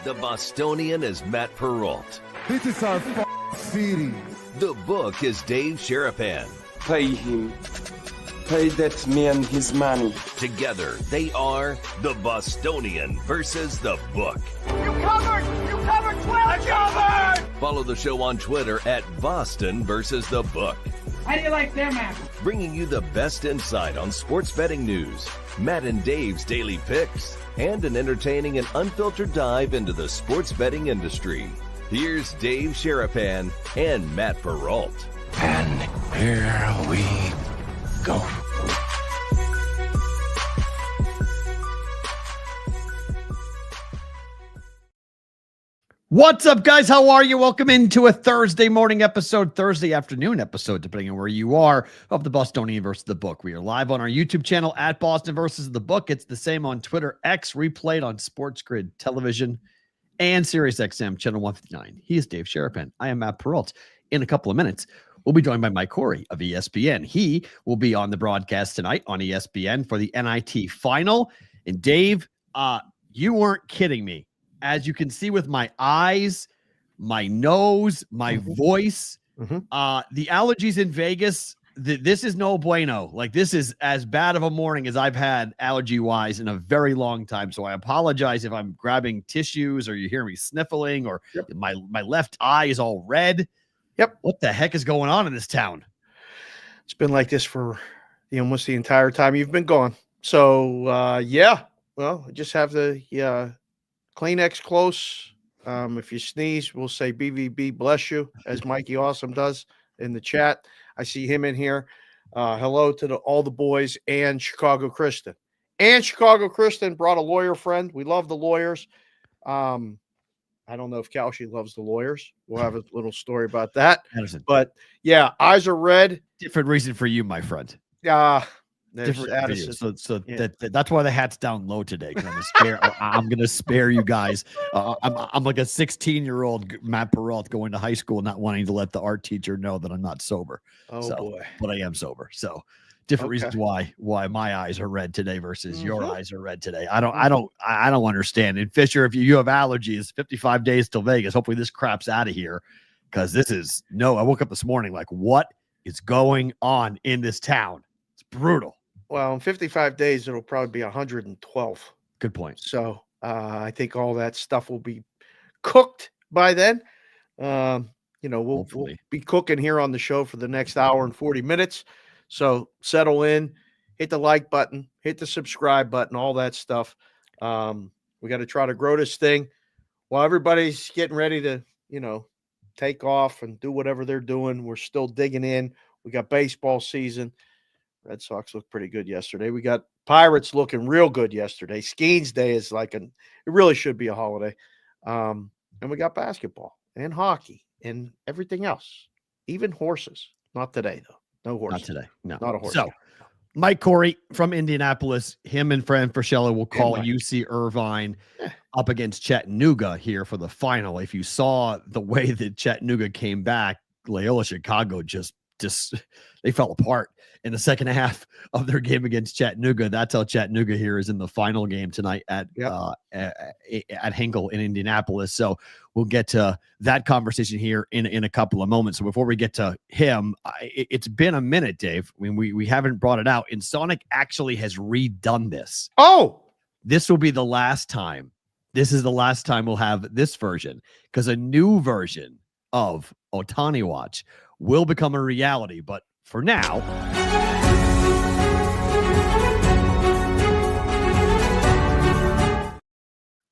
The Bostonian is Matt Perrault. This is our city. The book is Dave Sherapan. Pay him. Pay that man his money. Together, they are The Bostonian versus The Book. You covered 12! I covered! Follow the show on Twitter at Boston versus The Book. How do you like them apples? Bringing you the best insight on sports betting news, Matt and Dave's daily picks, and an entertaining and unfiltered dive into the sports betting industry. Here's Dave Sherapan and Matt Perrault. And here we go. What's up, guys? How are you? Welcome into a Thursday morning episode, Thursday afternoon episode, depending on where you are, of the Bostonian versus The Book. We are live on our YouTube channel at Boston versus The Book. It's the same on Twitter, X, replayed on Sports Grid Television and SiriusXM Channel 159. He is Dave Sherapan. I am Matt Perrault. In a couple of minutes, we'll be joined by Mike Corey of ESPN. He will be on the broadcast tonight on ESPN for the NIT final. And Dave, you weren't kidding me. As you can see with my eyes, my nose, my voice, the allergies in Vegas, this is no bueno. Like, this is as bad of a morning as I've had allergy-wise in a very long time. So I apologize if I'm grabbing tissues or you hear me sniffling or my left eye is all red. Yep. What the heck is going on in this town? It's been like this for almost the entire time you've been gone. So, well, just have the Kleenex close. If you sneeze, we'll say BVB bless you, as Mikey Awesome does in the chat. I see him in here. Hello to all the boys and Chicago Kristen. And Chicago Kristen brought a lawyer friend. We love the lawyers. I don't know if Kalshi loves the lawyers. We'll have a little story about that. Anderson. But yeah, eyes are red. Different reason for you, my friend. There's Addison. So that's why the hat's down low today. I'm gonna spare you guys. I'm like a 16-year-old Matt Perrault going to high school, not wanting to let the art teacher know that I'm not sober. Boy, but I am sober. So different reasons why my eyes are red today versus your eyes are red today. I don't understand. And Fisher, if you have allergies, 55 days till Vegas. Hopefully this crap's out of here, because I woke up this morning like, what is going on in this town? It's brutal. Well, in 55 days, it'll probably be 112. Good point. So I think all that stuff will be cooked by then. We'll be cooking here on the show for the next hour and 40 minutes. So settle in, hit the like button, hit the subscribe button, all that stuff. We got to try to grow this thing while everybody's getting ready to, take off and do whatever they're doing. We're still digging in. We got baseball season. Red Sox looked pretty good yesterday. We got Pirates looking real good yesterday. Skeens Day is it really should be a holiday. And we got basketball and hockey and everything else, even horses. Not today, though. No horses. Not today. No. Not a horse. So Mike Corey from Indianapolis, him and Fran Fraschilla will call UC Irvine up against Chattanooga here for the final. If you saw the way that Chattanooga came back, Loyola Chicago just they fell apart in the second half of their game against Chattanooga. That's how Chattanooga here is in the final game tonight at Hinkle in Indianapolis. So we'll get to that conversation here in a couple of moments. So before we get to him, it's been a minute, Dave. I mean, we haven't brought it out, and Sonic actually has redone this. Oh, this will be the last time. This is the last time we'll have this version, because a new version of Ohtani Watch will become a reality. But for now,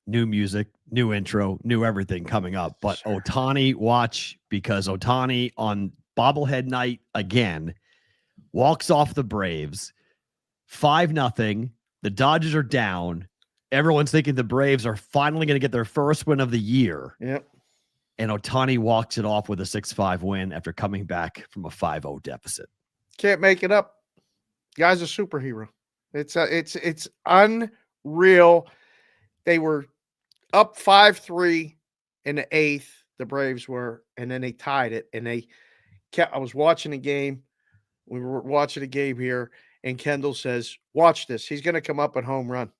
new music, new intro, new everything coming up. But Ohtani Watch, because Ohtani on bobblehead night again walks off the Braves 5-0. The Dodgers are down. Everyone's thinking the Braves are finally going to get their first win of the year. Yep. And Ohtani walks it off with a 6-5 win after coming back from a 5-0 deficit. Can't make it up. Guy's a superhero. It's unreal. They were up 5-3 in the eighth, the Braves were, and then they tied it. And I was watching a game. We were watching a game here, and Kendall says, "Watch this. He's going to come up and home run."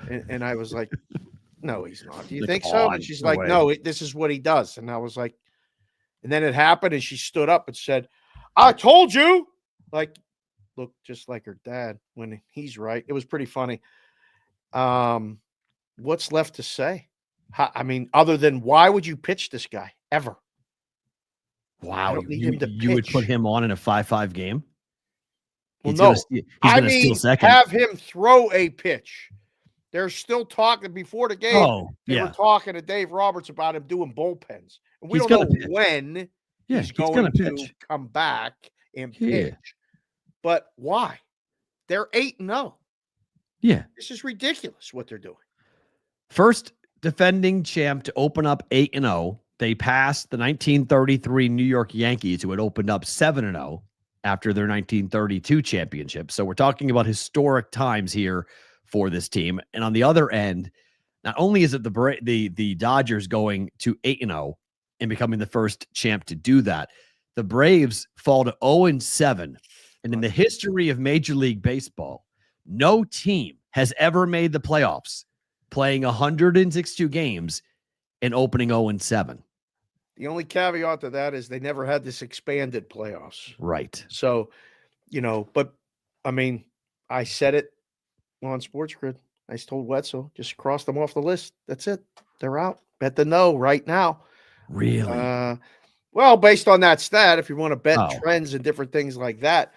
And I was like, no, he's not. Do you Like, think come so? on, And she's no like, way. no, this is what he does. And I was like, and then it happened, and she stood up and said, I told you. Like, looked just like her dad when he's right. It was pretty funny. What's left to say? I mean, other than why would you pitch this guy ever? I Wow, don't need him to you would put pitch. him on in a 5-5 game? Well, He's gonna no. steal, I steal mean, second. have him throw a pitch. They're still talking before the game. Oh, They were yeah. talking to Dave Roberts about him doing bullpens. And we He's don't gonna know pitch. when Yeah, he's he's gonna going to pitch. come back and Yeah. pitch. But why? They're 8-0. Yeah. This is ridiculous what they're doing. First defending champ to open up 8-0. They passed the 1933 New York Yankees, who had opened up 7-0 after their 1932 championship. So we're talking about historic times here for this team. And on the other end, not only is it the Dodgers going to 8-0 and becoming the first champ to do that, the Braves fall to 0-7. And in the history of Major League Baseball, no team has ever made the playoffs playing 162 games and opening 0-7. The only caveat to that is they never had this expanded playoffs. Right. So, but I mean, I said it on Sports Grid. I told Wetzel, just cross them off the list. That's it. They're out. Bet the no right now. Really? Well, based on that stat, if you want to bet Oh. trends and different things like that,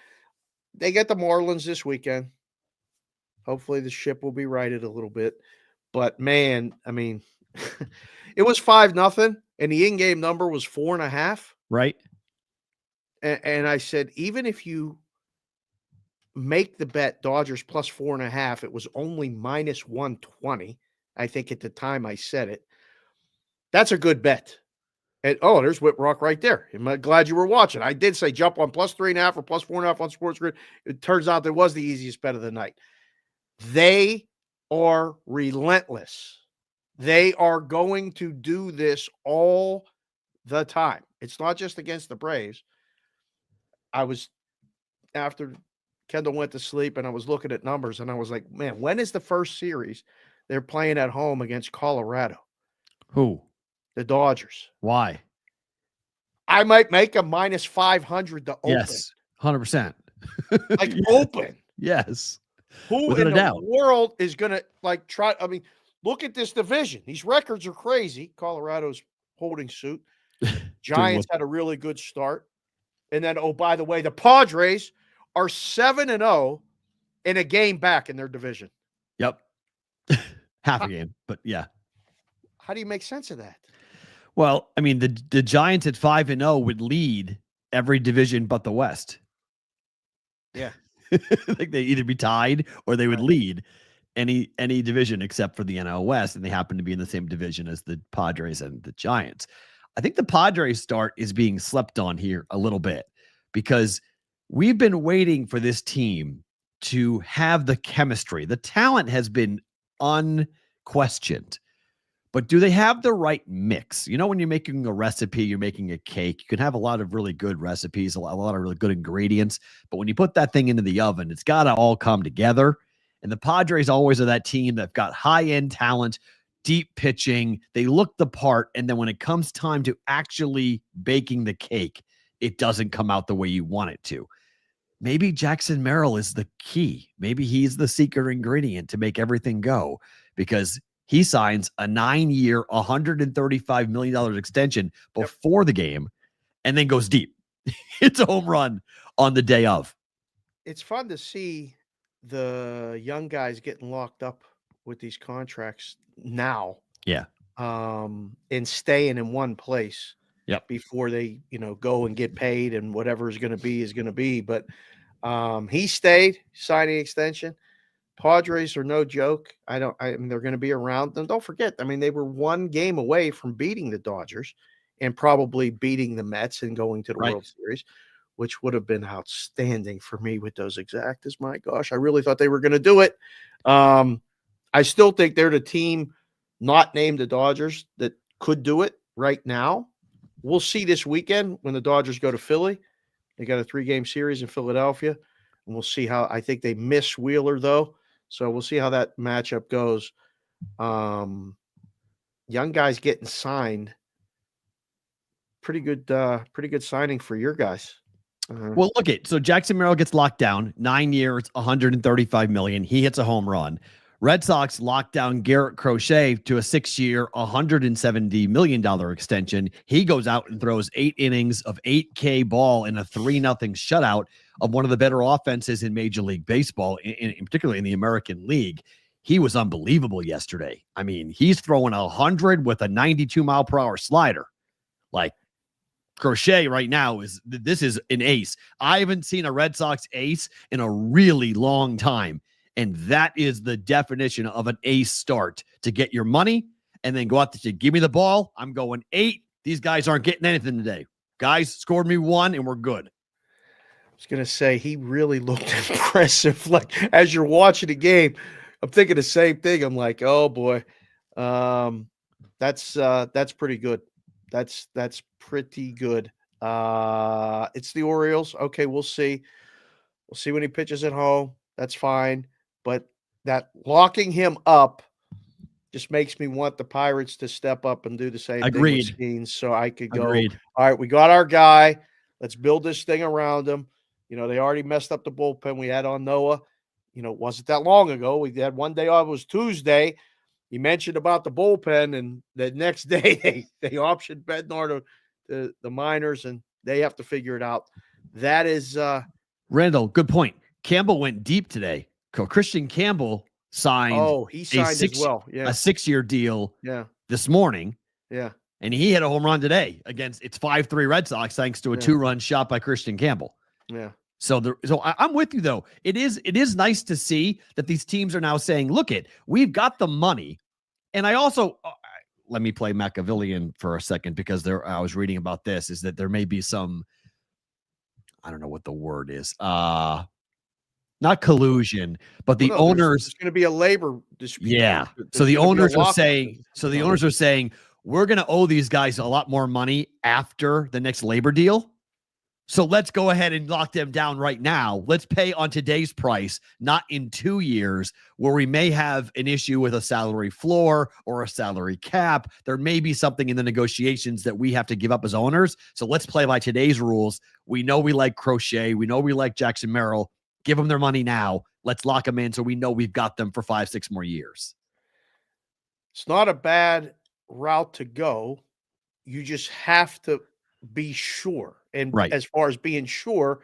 they get the Marlins this weekend. Hopefully the ship will be righted a little bit. But man, I mean, it was 5-0, and the in-game number was 4.5. Right. And I said, even if you make the bet Dodgers plus 4.5, it was only minus 120. I think at the time I said it. That's a good bet. And there's Whitrock right there. I'm glad you were watching. I did say jump on plus 3.5 or plus 4.5 on Sports Grid. It turns out that was the easiest bet of the night. They are relentless. They are going to do this all the time. It's not just against the Braves. After Kendall went to sleep, and I was looking at numbers, and I was like, man, when is the first series they're playing at home against Colorado? Who? The Dodgers. Why? I might make a minus 500 to open. Yes. 100%. Like open. Yes. Who Without in a the doubt. world is going to try? I mean, look at this division. These records are crazy. Colorado's holding suit. Giants had a really good start. And then, by the way, the Padres are 7-0 in a game back in their division. Yep. Half a game, but yeah. How do you make sense of that? Well, I mean, the Giants at 5-0 would lead every division but the West. Yeah. Like they either be tied or they would lead any division except for the NL West, and they happen to be in the same division as the Padres and the Giants. I think the Padres start is being slept on here a little bit because we've been waiting for this team to have the chemistry. The talent has been unquestioned. But do they have the right mix? You know, when you're making a recipe, you're making a cake, you can have a lot of really good recipes, a lot of really good ingredients. But when you put that thing into the oven, it's got to all come together. And the Padres always are that team that's got high-end talent, deep pitching. They look the part. And then when it comes time to actually baking the cake, it doesn't come out the way you want it to. Maybe Jackson Merrill is the key. Maybe he's the secret ingredient to make everything go, because he signs a 9-year, $135 million extension before the game and then goes deep. It's a home run on the day of. It's fun to see the young guys getting locked up with these contracts now. Yeah. And staying in one place. Yep. Before they, go and get paid, and whatever is going to be. But he stayed, signing extension. Padres are no joke. I mean, they're going to be around them. Don't forget, I mean, they were one game away from beating the Dodgers and probably beating the Mets and going to the World Series, which would have been outstanding for me with those exactas. My gosh, I really thought they were going to do it. I still think they're the team not named the Dodgers that could do it right now. We'll see this weekend when the Dodgers go to Philly. They got a 3-game series in Philadelphia, and we'll see how. I think they miss Wheeler, though. So we'll see how that matchup goes. young guys getting signed. Pretty good signing for your guys. Well, look at so Jackson Merrill gets locked down 9 years, $135 million. He hits a home run. Red Sox locked down Garrett Crochet to a 6-year, $170 million extension. He goes out and throws 8 innings of 8K ball in a 3-0 shutout of one of the better offenses in Major League Baseball, in particularly in the American League. He was unbelievable yesterday. I mean, he's throwing 100 with a 92-mile-per-hour slider. Like, Crochet right now is an ace. I haven't seen a Red Sox ace in a really long time. And that is the definition of an ace start, to get your money and then go out to say, give me the ball. I'm going 8. These guys aren't getting anything today. Guys scored me 1 and we're good. I was going to say, he really looked impressive. Like, as you're watching the game, I'm thinking the same thing. I'm like, oh boy, that's pretty good. That's pretty good. It's the Orioles. Okay, we'll see. We'll see when he pitches at home. That's fine. But that locking him up just makes me want the Pirates to step up and do the same thing with Skeens, so I could go, all right, we got our guy. Let's build this thing around him. You know, they already messed up the bullpen we had on Noah. You know, it wasn't that long ago. We had one day off. It was Tuesday. He mentioned about the bullpen, and the next day they optioned Bednar to the minors, and they have to figure it out. That is Randall, good point. Campbell went deep today. Christian Campbell signed. Oh, he signed as well. Yeah, a 6-year deal. Yeah, this morning. Yeah, and he hit a home run today against it's 5-3 Red Sox thanks to a 2-run shot by Christian Campbell. Yeah. So I'm with you though. It is nice to see that these teams are now saying, look we've got the money. And I also let me play Machiavellian for a second, because I was reading about this, is that there may be some, I don't know what the word is. Not collusion, but the owners. It's going to be a labor dispute. Yeah. So the owners are saying, we're going to owe these guys a lot more money after the next labor deal. So let's go ahead and lock them down right now. Let's pay on today's price, not in 2 years, where we may have an issue with a salary floor or a salary cap. There may be something in the negotiations that we have to give up as owners. So let's play by today's rules. We know we like Crochet. We know we like Jackson Merrill. Give them their money now. Let's lock them in so we know we've got them for 5-6 more years. It's not a bad route to go. You just have to be sure. And as far as being sure,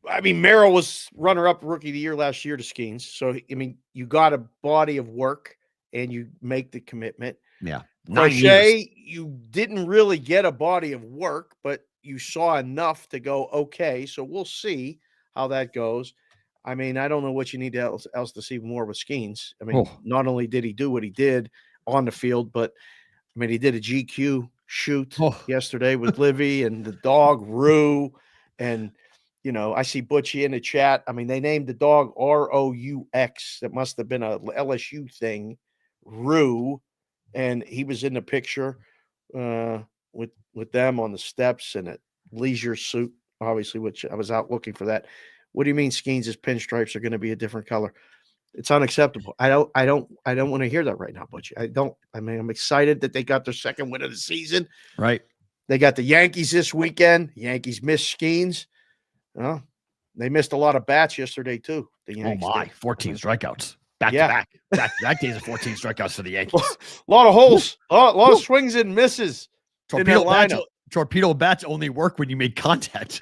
I mean, Merrill was runner-up rookie of the year last year to Skeens. So, I mean, you got a body of work and you make the commitment. Yeah. Crochet, you didn't really get a body of work, but you saw enough to go, okay, so we'll see how that goes. I mean, I don't know what you need else to see more with Skeens. I mean, not only did he do what he did on the field, but, I mean, he did a GQ shoot yesterday with Livy and the dog Rue. And, you know, I see Butchie in the chat. I mean, they named the dog Roux. That must have been a LSU thing, Rue. And he was in the picture with them on the steps in a leisure suit, obviously, which I was out looking for that. What do you mean Skeens' pinstripes are going to be a different color? It's unacceptable. I don't want to hear that right now, Butchie. I mean, I'm excited that they got their second win of the season. Right. They got the Yankees this weekend. Yankees missed Skeens. Well, they missed a lot of bats yesterday too. The Yankees. Oh my, 14 strikeouts. Back-to-back days of 14 strikeouts for the Yankees. A lot of holes. A lot of swings and misses. Torpedo bats only work when you make contact.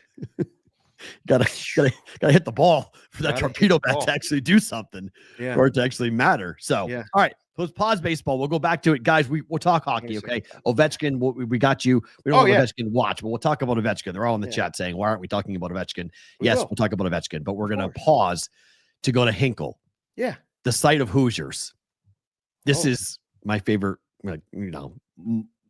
Gotta hit the ball for that torpedo bat to actually do something, or to actually matter. So, all right, let's pause baseball. We'll go back to it, guys. We'll talk hockey, okay? Ovechkin, we got you. We don't have Ovechkin watch, but we'll talk about Ovechkin. They're all in the chat saying, "Why aren't we talking about Ovechkin?" We'll talk about Ovechkin, but we're gonna pause to go to Hinkle. Yeah, the site of Hoosiers. This is my favorite.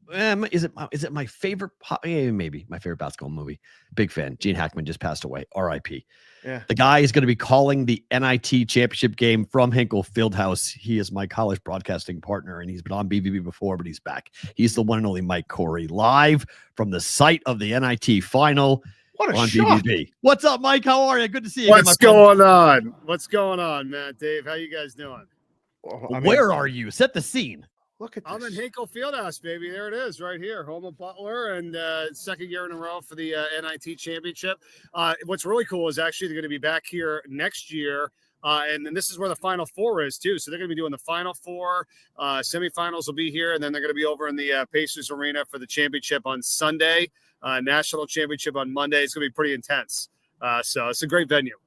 Is it my favorite? Maybe my favorite basketball movie. Big fan. Gene Hackman just passed away. R.I.P. Yeah. The guy is going to be calling the NIT championship game from Hinkle Fieldhouse. He is my college broadcasting partner, and he's been on BBB before, but he's back. He's the one and only Mike Corey, live from the site of the NIT final. What a on shock. BBB. What's up, Mike? How are you? Good to see you. What's going on? What's going on, man? Dave, how you guys doing? Where are you? Set the scene. Look at this. I'm in Hinkle Fieldhouse, baby. There it is, right here. Home of Butler, and second year in a row for the NIT championship. What's really cool is actually they're going to be back here next year. And then this is where the Final Four is, too. So they're going to be doing the Final Four. Semifinals will be here, and then they're going to be over in the Pacers Arena for the championship on Sunday, national championship on Monday. It's going to be pretty intense. So it's a great venue.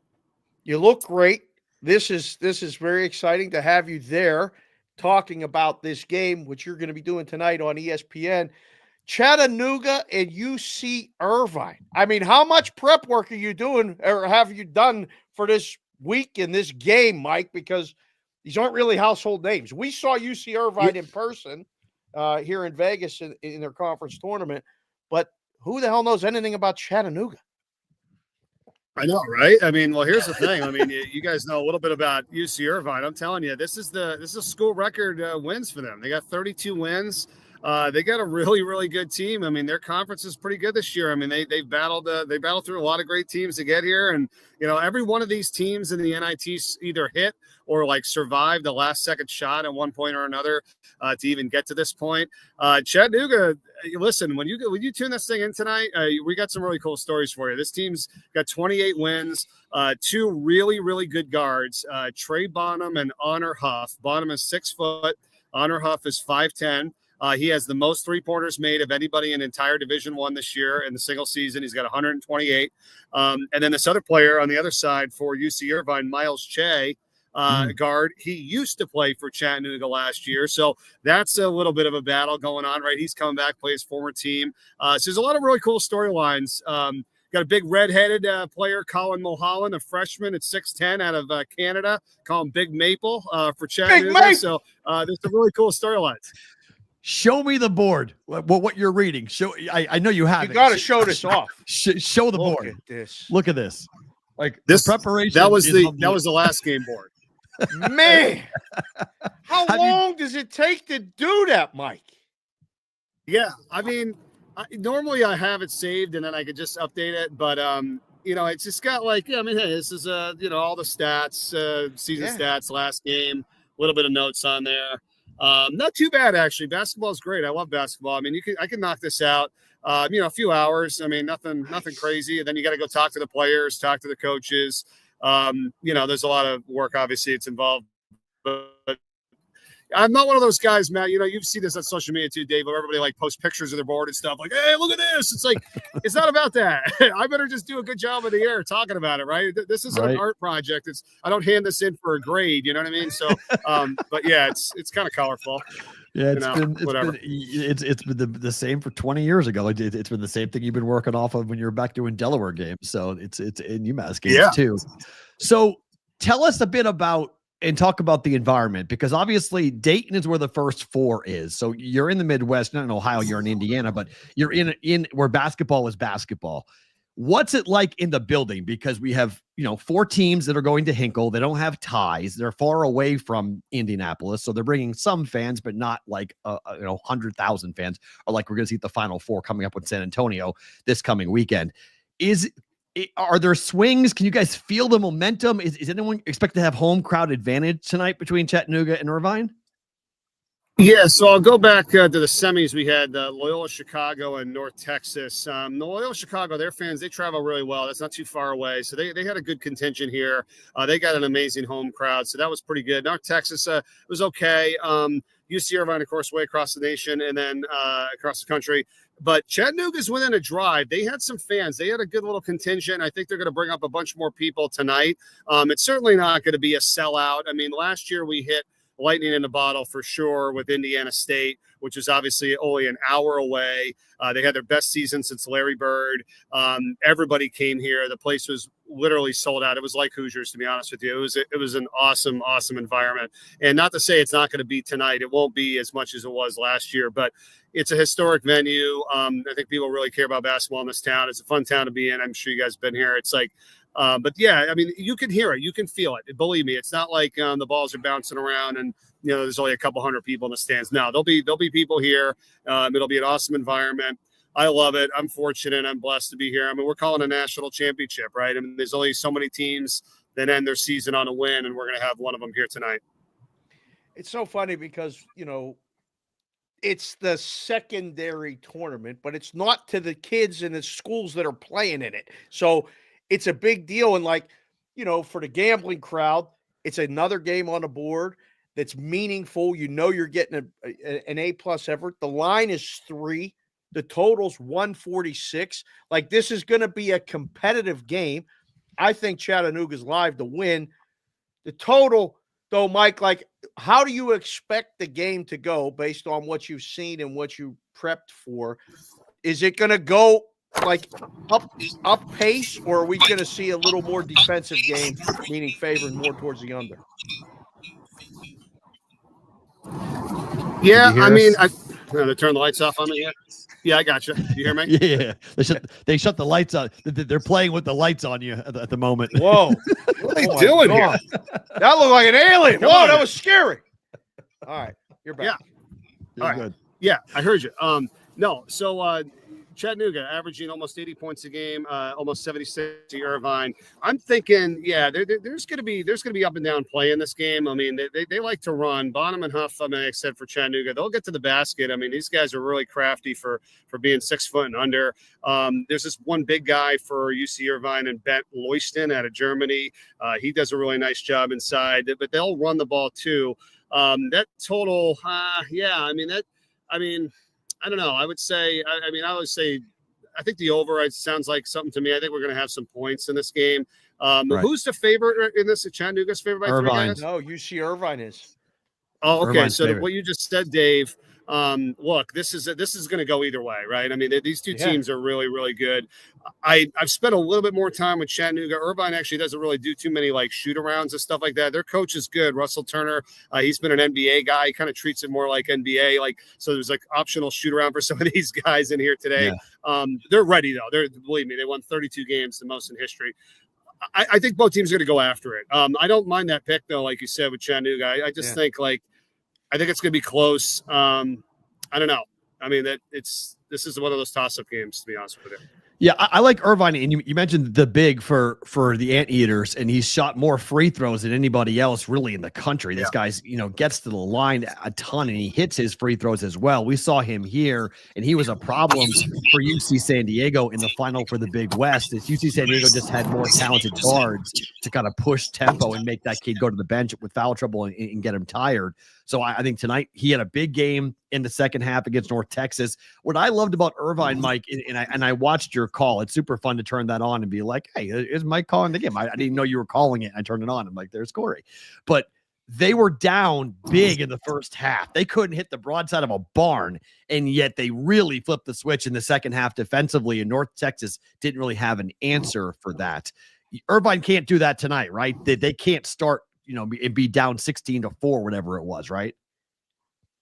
You look great. This is very exciting to have you there talking about this game, which you're going to be doing tonight on ESPN. Chattanooga and UC Irvine. I mean, how much prep work are you doing or have you done for this week in this game, Mike? Because these aren't really household names. We saw UC Irvine in person here in Vegas in their conference tournament, but who the hell knows anything about Chattanooga? I know, right? I mean, well, here's the thing. I mean, you guys know a little bit about UC Irvine. I'm telling you, this is school record wins for them. They got 32 wins. They got a really, really good team. I mean, their conference is pretty good this year. I mean, they battled through a lot of great teams to get here, and every one of these teams in the NIT either hit or like survived the last second shot at one point or another to even get to this point. Chattanooga, listen, when you tune this thing in tonight, we got some really cool stories for you. This team's got 28 wins, two really, really good guards, Trey Bonham and Honor Huff. Bonham is 6 foot. Honor Huff is 5'10". He has the most three-pointers made of anybody in entire Division I this year in the single season. He's got 128. And then this other player on the other side for UC Irvine, Miles Che, guard. He used to play for Chattanooga last year. So that's a little bit of a battle going on, right? He's coming back, play his former team. So there's a lot of really cool storylines. Got a big red-headed player, Colin Mulholland, a freshman at 6'10" out of Canada. Call him Big Maple for Chattanooga. So there's some really cool storylines. Show me the board. What you're reading. I know you have. You got to show this off. Show the board. Look at this. Look at this. Like this preparation. That was the last game board. Man, how long does it take to do that, Mike? Yeah, I mean, normally I have it saved and then I could just update it, but it's just got hey, this is all the stats, season stats, last game, a little bit of notes on there. Not too bad, actually. Basketball is great. I love basketball. I mean, I can knock this out, a few hours. I mean, nothing crazy. And then you got to go talk to the players, talk to the coaches. There's a lot of work, obviously, it's involved. But I'm not one of those guys, Matt. You've seen this on social media too, Dave, where everybody posts pictures of their board and stuff like, hey, look at this. It's like, it's not about that. I better just do a good job of the air talking about it, right? This is an art project. I don't hand this in for a grade, you know what I mean? So, but yeah, it's kind of colorful. Yeah, it's been the same for 20 years ago. It's been the same thing you've been working off of when you're back doing Delaware games. So it's in UMass games too. So tell us a bit about and talk about the environment, because obviously Dayton is where the first four is. So you're in the Midwest, not in Ohio, you're in Indiana, but you're in where basketball is basketball. What's it like in the building? Because we have, 4 teams that are going to Hinkle. They don't have ties. They're far away from Indianapolis. So they're bringing some fans, but not 100,000 fans, or like we're going to see the Final Four coming up with San Antonio this coming weekend. Are there swings? Can you guys feel the momentum? Is anyone expect to have home crowd advantage tonight between Chattanooga and Irvine? Yeah, so I'll go back to the semis. We had Loyola Chicago and North Texas. The Loyola Chicago, their fans, they travel really well. That's not too far away. So they had a good contingent here. They got an amazing home crowd. So that was pretty good. North Texas was okay. UC Irvine, of course, way across the nation and then across the country. But Chattanooga's within a drive. They had some fans. They had a good little contingent. I think they're going to bring up a bunch more people tonight. It's certainly not going to be a sellout. I mean, last year we hit lightning in the bottle for sure with Indiana State, which is obviously only an hour away. They had their best season since Larry Bird. Everybody came here. The place was literally sold out. It was like Hoosiers, to be honest with you. It was an awesome, awesome environment. And not to say it's not going to be tonight. It won't be as much as it was last year, but it's a historic venue. I think people really care about basketball in this town. It's a fun town to be in. I'm sure you guys have been here. It's like, but yeah, I mean, you can hear it. You can feel it. Believe me, it's not like the balls are bouncing around and, there's only a couple hundred people in the stands. No, there'll be people here. It'll be an awesome environment. I love it. I'm fortunate. I'm blessed to be here. I mean, we're calling a national championship, right? I mean, there's only so many teams that end their season on a win, and we're going to have one of them here tonight. It's so funny because, it's the secondary tournament, but it's not to the kids and the schools that are playing in it. So it's a big deal. And like, for the gambling crowd, it's another game on the board that's meaningful. You're getting an A+ effort. The line is 3. The total's 146. Like, this is going to be a competitive game. I think Chattanooga's live to win. The total, though, Mike, like, how do you expect the game to go based on what you've seen and what you prepped for? Is it going to go like up pace, or are we going to see a little more defensive game, meaning favoring more towards the under? Yeah, I mean, to turn the lights off on me yet? Yeah, I got you. You hear me? Yeah. They shut the lights on. They're playing with the lights on you at the moment. Whoa. What are they doing here? That looked like an alien. Whoa, that was scary. All right. You're back. Yeah. All right. Good. Yeah, I heard you. No, so Chattanooga averaging almost 80 points a game, almost 76 to Irvine. I'm thinking, there's going to be up and down play in this game. I mean, they like to run. Bonham and Huff, like I said, for Chattanooga, they'll get to the basket. I mean, these guys are really crafty for being 6 foot and under. There's this one big guy for UC Irvine and Bent Loyston out of Germany. He does a really nice job inside, but they'll run the ball too. That total, I don't know. I would say, I think the over sounds like something to me. I think we're going to have some points in this game. Right. Who's the favorite in this? Chattanooga's favorite by Irvine. 3 guys? No, UC Irvine is. Oh, okay. Irvine's so favorite. What you just said, Dave. Look, this is going to go either way, right? I mean, these two teams are really, really good. I've spent a little bit more time with Chattanooga. Irvine actually doesn't really do too many like shoot arounds and stuff like that. Their coach is good, Russell Turner. He's been an NBA guy. He kind of treats it more like NBA. Like, so there's like optional shoot around for some of these guys in here today. Yeah. They're ready though. Believe me, they won 32 games, the most in history. I think both teams are going to go after it. I don't mind that pick though, like you said with Chattanooga. I just think I think it's going to be close. I don't know. I mean, this is one of those toss-up games, to be honest with you. Yeah, I like Irvine, and you mentioned the big for the Anteaters, and he's shot more free throws than anybody else really in the country. This guy's, gets to the line a ton, and he hits his free throws as well. We saw him here, and he was a problem for UC San Diego in the final for the Big West. Is UC San Diego just had more talented guards to kind of push tempo and make that kid go to the bench with foul trouble and get him tired. So I think tonight he had a big game in the second half against North Texas. What I loved about Irvine, Mike, and I watched your call. It's super fun to turn that on and be like, hey, is Mike calling the game? I didn't know you were calling it. I turned it on. I'm like, there's Corey. But they were down big in the first half. They couldn't hit the broadside of a barn, and yet they really flipped the switch in the second half defensively, and North Texas didn't really have an answer for that. Irvine can't do that tonight, right? They can't start and be down 16-4, whatever it was, right?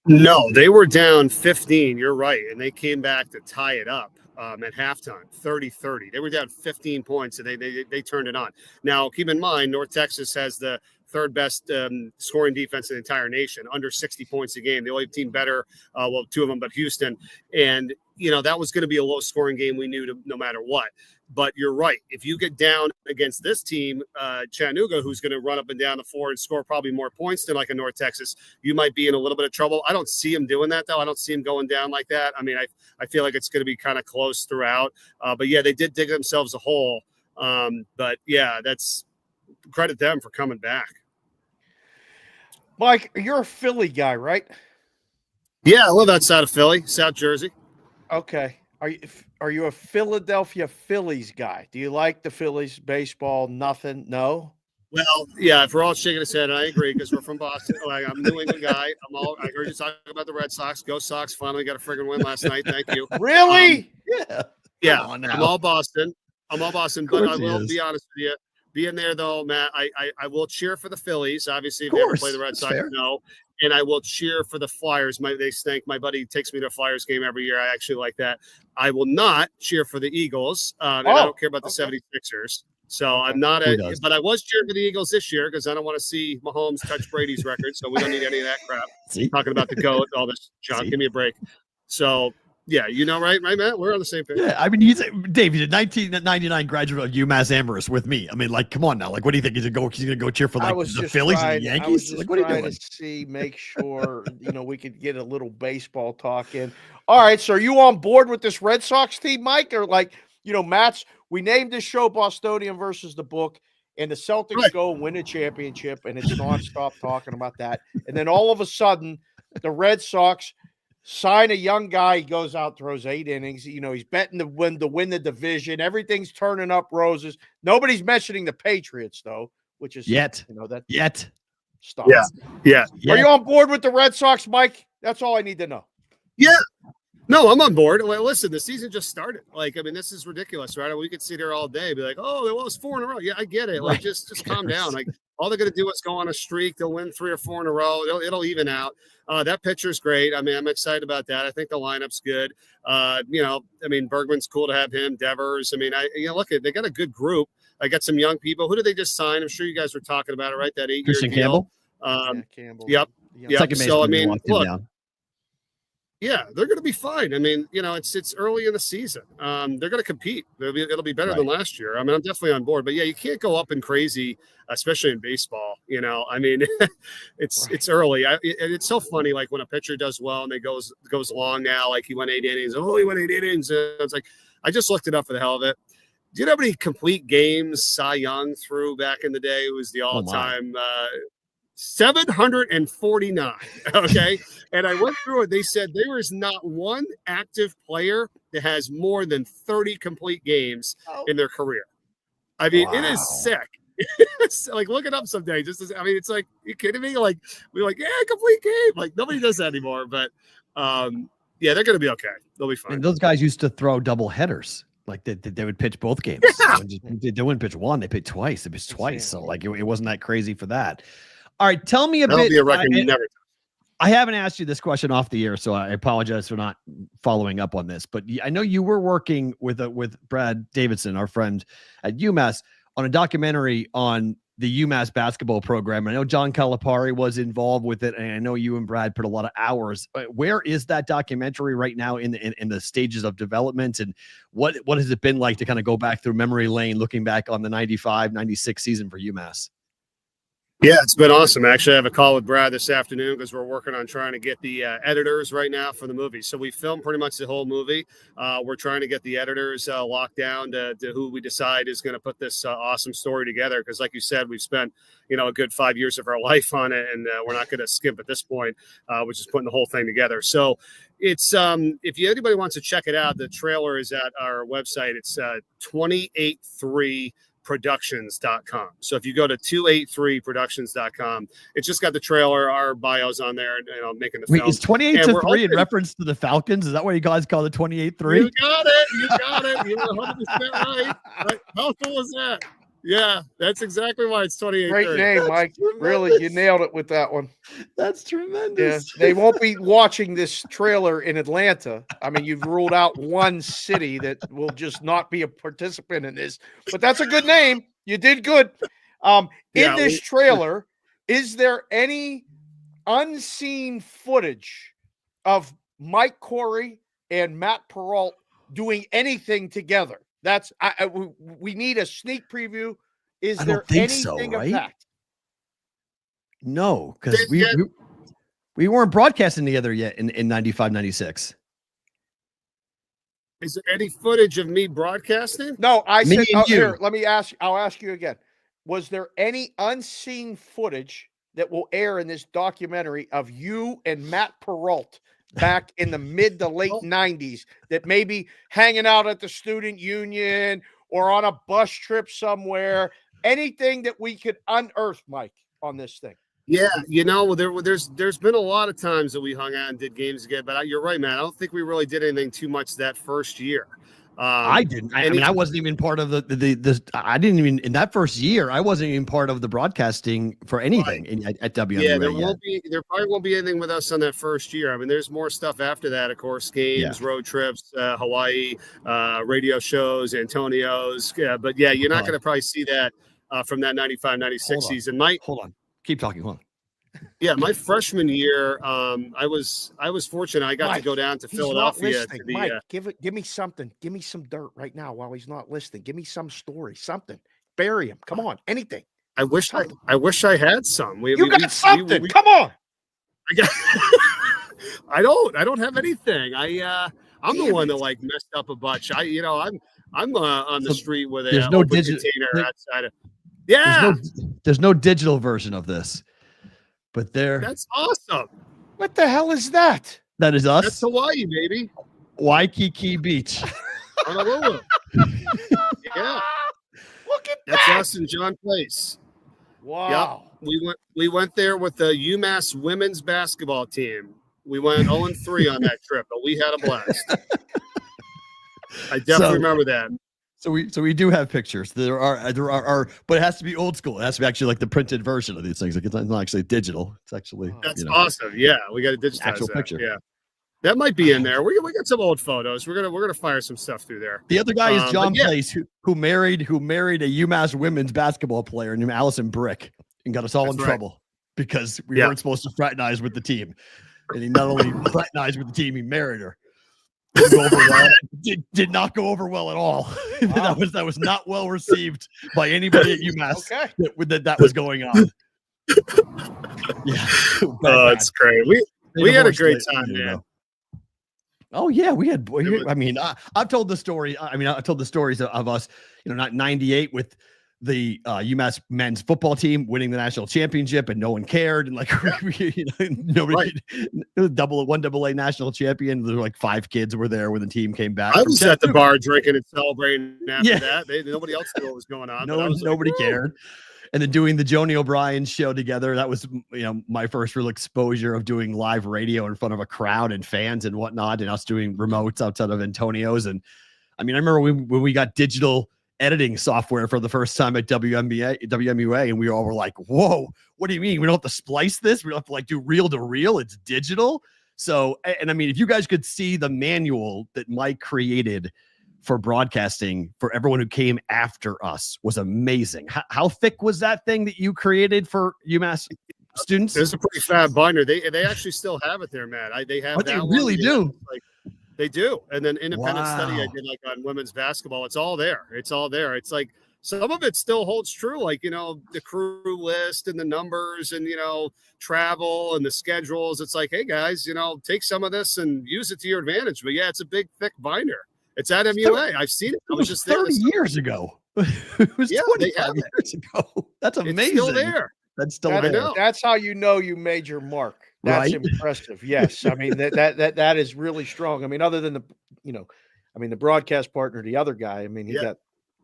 No, they were down 15. You're right. And they came back to tie it up at halftime, 30-30. They were down 15 points, and they turned it on. Now, keep in mind, North Texas has the third best scoring defense in the entire nation, under 60 points a game. The only team better, two of them, but Houston. And, that was going to be a low-scoring game. We knew no matter what. But you're right. If you get down against this team, Chattanooga, who's going to run up and down the floor and score probably more points than like a North Texas, you might be in a little bit of trouble. I don't see him doing that, though. I don't see him going down like that. I mean, I feel like it's going to be kind of close throughout. But, yeah, they did dig themselves a hole. But, yeah, that's credit them for coming back. Mike, you're a Philly guy, right? Yeah, I live outside of Philly, South Jersey. Okay. Are you a Philadelphia Phillies guy? Do you like the Phillies baseball? Nothing? No? Well, yeah, if we're all shaking his head, I agree because we're from Boston. I'm a New England guy. I heard you talking about the Red Sox. Go Sox. Finally got a friggin' win last night. Thank you. Really? Yeah. I'm all Boston. But I will be honest with you. Being there, though, Matt, I will cheer for the Phillies. Obviously, if they ever play the Red Sox, no. And I will cheer for the Flyers. They stink. My buddy takes me to a Flyers game every year. I actually like that. I will not cheer for the Eagles. And I don't care about the 76ers. So I'm not but I was cheering for the Eagles this year because I don't want to see Mahomes touch Brady's record. So we don't need any of that crap. Talking about the GOAT, all this junk. Give me a break. So, Yeah, right, Matt? We're on the same page. Yeah, I mean, he's a 1999 graduate of UMass Amherst with me. I mean, like, come on now. Like, what do you think he's gonna go cheer for, like, the Phillies and the Yankees? I was just like, what are you trying doing? to make sure we could get a little baseball talk in. All right, so are you on board with this Red Sox team, Mike? Or Matt's? We named this show Bostonian versus the Book, and the Celtics go and win a championship, and it's nonstop talking about that. And then all of a sudden, the Red Sox sign a young guy. He goes out, throws 8 innings. He's betting to win the division. Everything's turning up roses. Nobody's mentioning the Patriots, though, which is yet. Stop. Yeah. Are you on board with the Red Sox, Mike? That's all I need to know. Yeah. No, I'm on board. Well, listen, the season just started. This is ridiculous, right? We could sit here all day and be like, oh, it's 4 in a row. Yeah, I get it. Like, just calm down. Like, all they're going to do is go on a streak. They'll win 3 or 4 in a row. It'll even out. That pitcher's great. I mean, I'm excited about that. I think the lineup's good. Bergman's cool to have him. Devers. Look, they got a good group. I got some young people. Who did they just sign? I'm sure you guys were talking about it, right? That 8-year Christian deal. Campbell. Campbell. Yep. So, look. Yeah, they're going to be fine. It's early in the season. They're going to compete. It'll be better than last year. I'm definitely on board. But yeah, you can't go up and crazy, especially in baseball. It's early. It's so funny. Like when a pitcher does well and they goes long now, like he went 8 innings. Oh, he went 8 innings. It's like I just looked it up for the hell of it. Do you know how many complete games Cy Young threw back in the day? It was the all-time 749. Okay. And I went through it. They said there is not one active player that has more than 30 complete games in their career. It is sick. Like, look it up someday. It's like, you kidding me? Like, we're like, yeah, complete game. Like, nobody does that anymore. But they're going to be okay. They'll be fine. And those guys used to throw double headers. Like they would pitch both games. Yeah. They wouldn't pitch one. They pitched twice. They pitched twice. So like it wasn't that crazy for that. All right, tell me a bit. That'll be a record you never. I haven't asked you this question off the air, so I apologize for not following up on this. But I know you were working with Brad Davidson, our friend at UMass, on a documentary on the UMass basketball program. I know John Calipari was involved with it, and I know you and Brad put a lot of hours. Where is that documentary right now in the stages of development, and what has it been like to kind of go back through memory lane, looking back on the 95-96 season for UMass? Yeah, it's been awesome. Actually, I have a call with Brad this afternoon because we're working on trying to get the editors right now for the movie. So we filmed pretty much the whole movie. We're trying to get the editors locked down to who we decide is going to put this awesome story together. Because like you said, we've spent, a good 5 years of our life on it, and we're not going to skimp at this point, which is putting the whole thing together. So it's if anybody wants to check it out, the trailer is at our website. It's 283 productions.com. So if you go to 283productions.com, it's just got the trailer, our bios on there, and I'm making the film. Wait, is 28-3 in reference to the Falcons? Is that what you guys call it, 28-3? You got it. You're 100% right. How cool is that? Yeah, that's exactly why it's 28-3. Great name, Mike. Really, you nailed it with that one. That's tremendous. Yeah, they won't be watching this trailer in Atlanta. You've ruled out one city that will just not be a participant in this, but that's a good name. You did good. In this trailer, is there any unseen footage of Mike Corey and Matt Perrault doing anything together? That's we need a sneak preview. Is there anything of that? No, because we weren't broadcasting together yet in 95-96. Is there any footage of me broadcasting? No, I said here, I'll ask you again. Was there any unseen footage that will air in this documentary of you and Matt Perrault back in the mid to late 90s that maybe hanging out at the student union or on a bus trip somewhere? Anything that we could unearth, Mike, on this thing? Yeah, there's been a lot of times that we hung out and did games together, but you're right, man. I don't think we really did anything too much that first year. I didn't. I wasn't even part of the. I didn't even in that first year. I wasn't even part of the broadcasting for anything at WMUA. Yeah, there probably won't be anything with us on that first year. There's more stuff after that, of course, games, road trips, Hawaii, radio shows, Antonio's. But yeah, you're not going to probably see that from that 95-96 season. Hold on. Keep talking. Hold Yeah, my freshman year, I was fortunate. I got to go down to Philadelphia. Mike, give me something. Give me some dirt right now while he's not listening. Give me some story, something. Bury him. Come on, anything. I wish I had some. You got something. Come on. I don't have anything. I'm the one that like messed up a bunch. I'm on the street with a there's no container outside of. There's no digital version of this. But that's awesome. What the hell is that? That is us. That's Hawaii, baby. Waikiki Beach. Honolulu. Yeah. Look at That's that. us and John Place. Wow. Yep. We went there with the UMass women's basketball team. We went 0-3 on that trip, but we had a blast. I definitely remember that. So we do have pictures. There are, but it has to be old school. It has to be actually like the printed version of these things. Like it's not actually digital. It's actually awesome. Yeah, we got to digitize actual that. Picture. Yeah, that might be in there. We got some old photos. We're gonna fire some stuff through there. The other guy is John Place, who married a UMass women's basketball player named Allison Brick, and got us all in trouble because we weren't supposed to fraternize with the team. And he not only fraternized with the team, he married her. Did not go over well at all. Wow. that was not well received by anybody at UMass. That was going on. Yeah. Oh, it's great. We had a great time, man. Oh yeah, we had. I mean, I've told the story. I've told the stories of us. Not 98 with the UMass men's football team winning the national championship, and no one cared, and like nobody. One AA national champion. There were like 5 kids were there when the team came back. I was at the bar drinking and celebrating after that. Nobody else knew what was going on. Nobody cared. And then doing the Joni O'Brien show together, that was my first real exposure of doing live radio in front of a crowd and fans and whatnot, and us doing remotes outside of Antonio's. And I remember when we got digital editing software for the first time at WMUA, and we all were like, whoa, what do you mean? We don't have to splice this? We don't have to like do reel to reel. It's digital. So, and if you guys could see the manual that Mike created for broadcasting for everyone who came after us was amazing. How thick was that thing that you created for UMass students? It's a pretty fat binder. They actually still have it there, man. They have. They really do. They do. And then independent study I did like on women's basketball. It's all there. It's like some of it still holds true. Like, the crew list and the numbers and, travel and the schedules. It's like, hey guys, take some of this and use it to your advantage. But yeah, it's a big, thick binder. It's at MUA. I've seen it. It was just 30 years ago. It was 25 years ago. That's amazing. It's still there. That's still there. That's how you made your mark. That's impressive. Yes. That is really strong. Other than the broadcast partner, the other guy,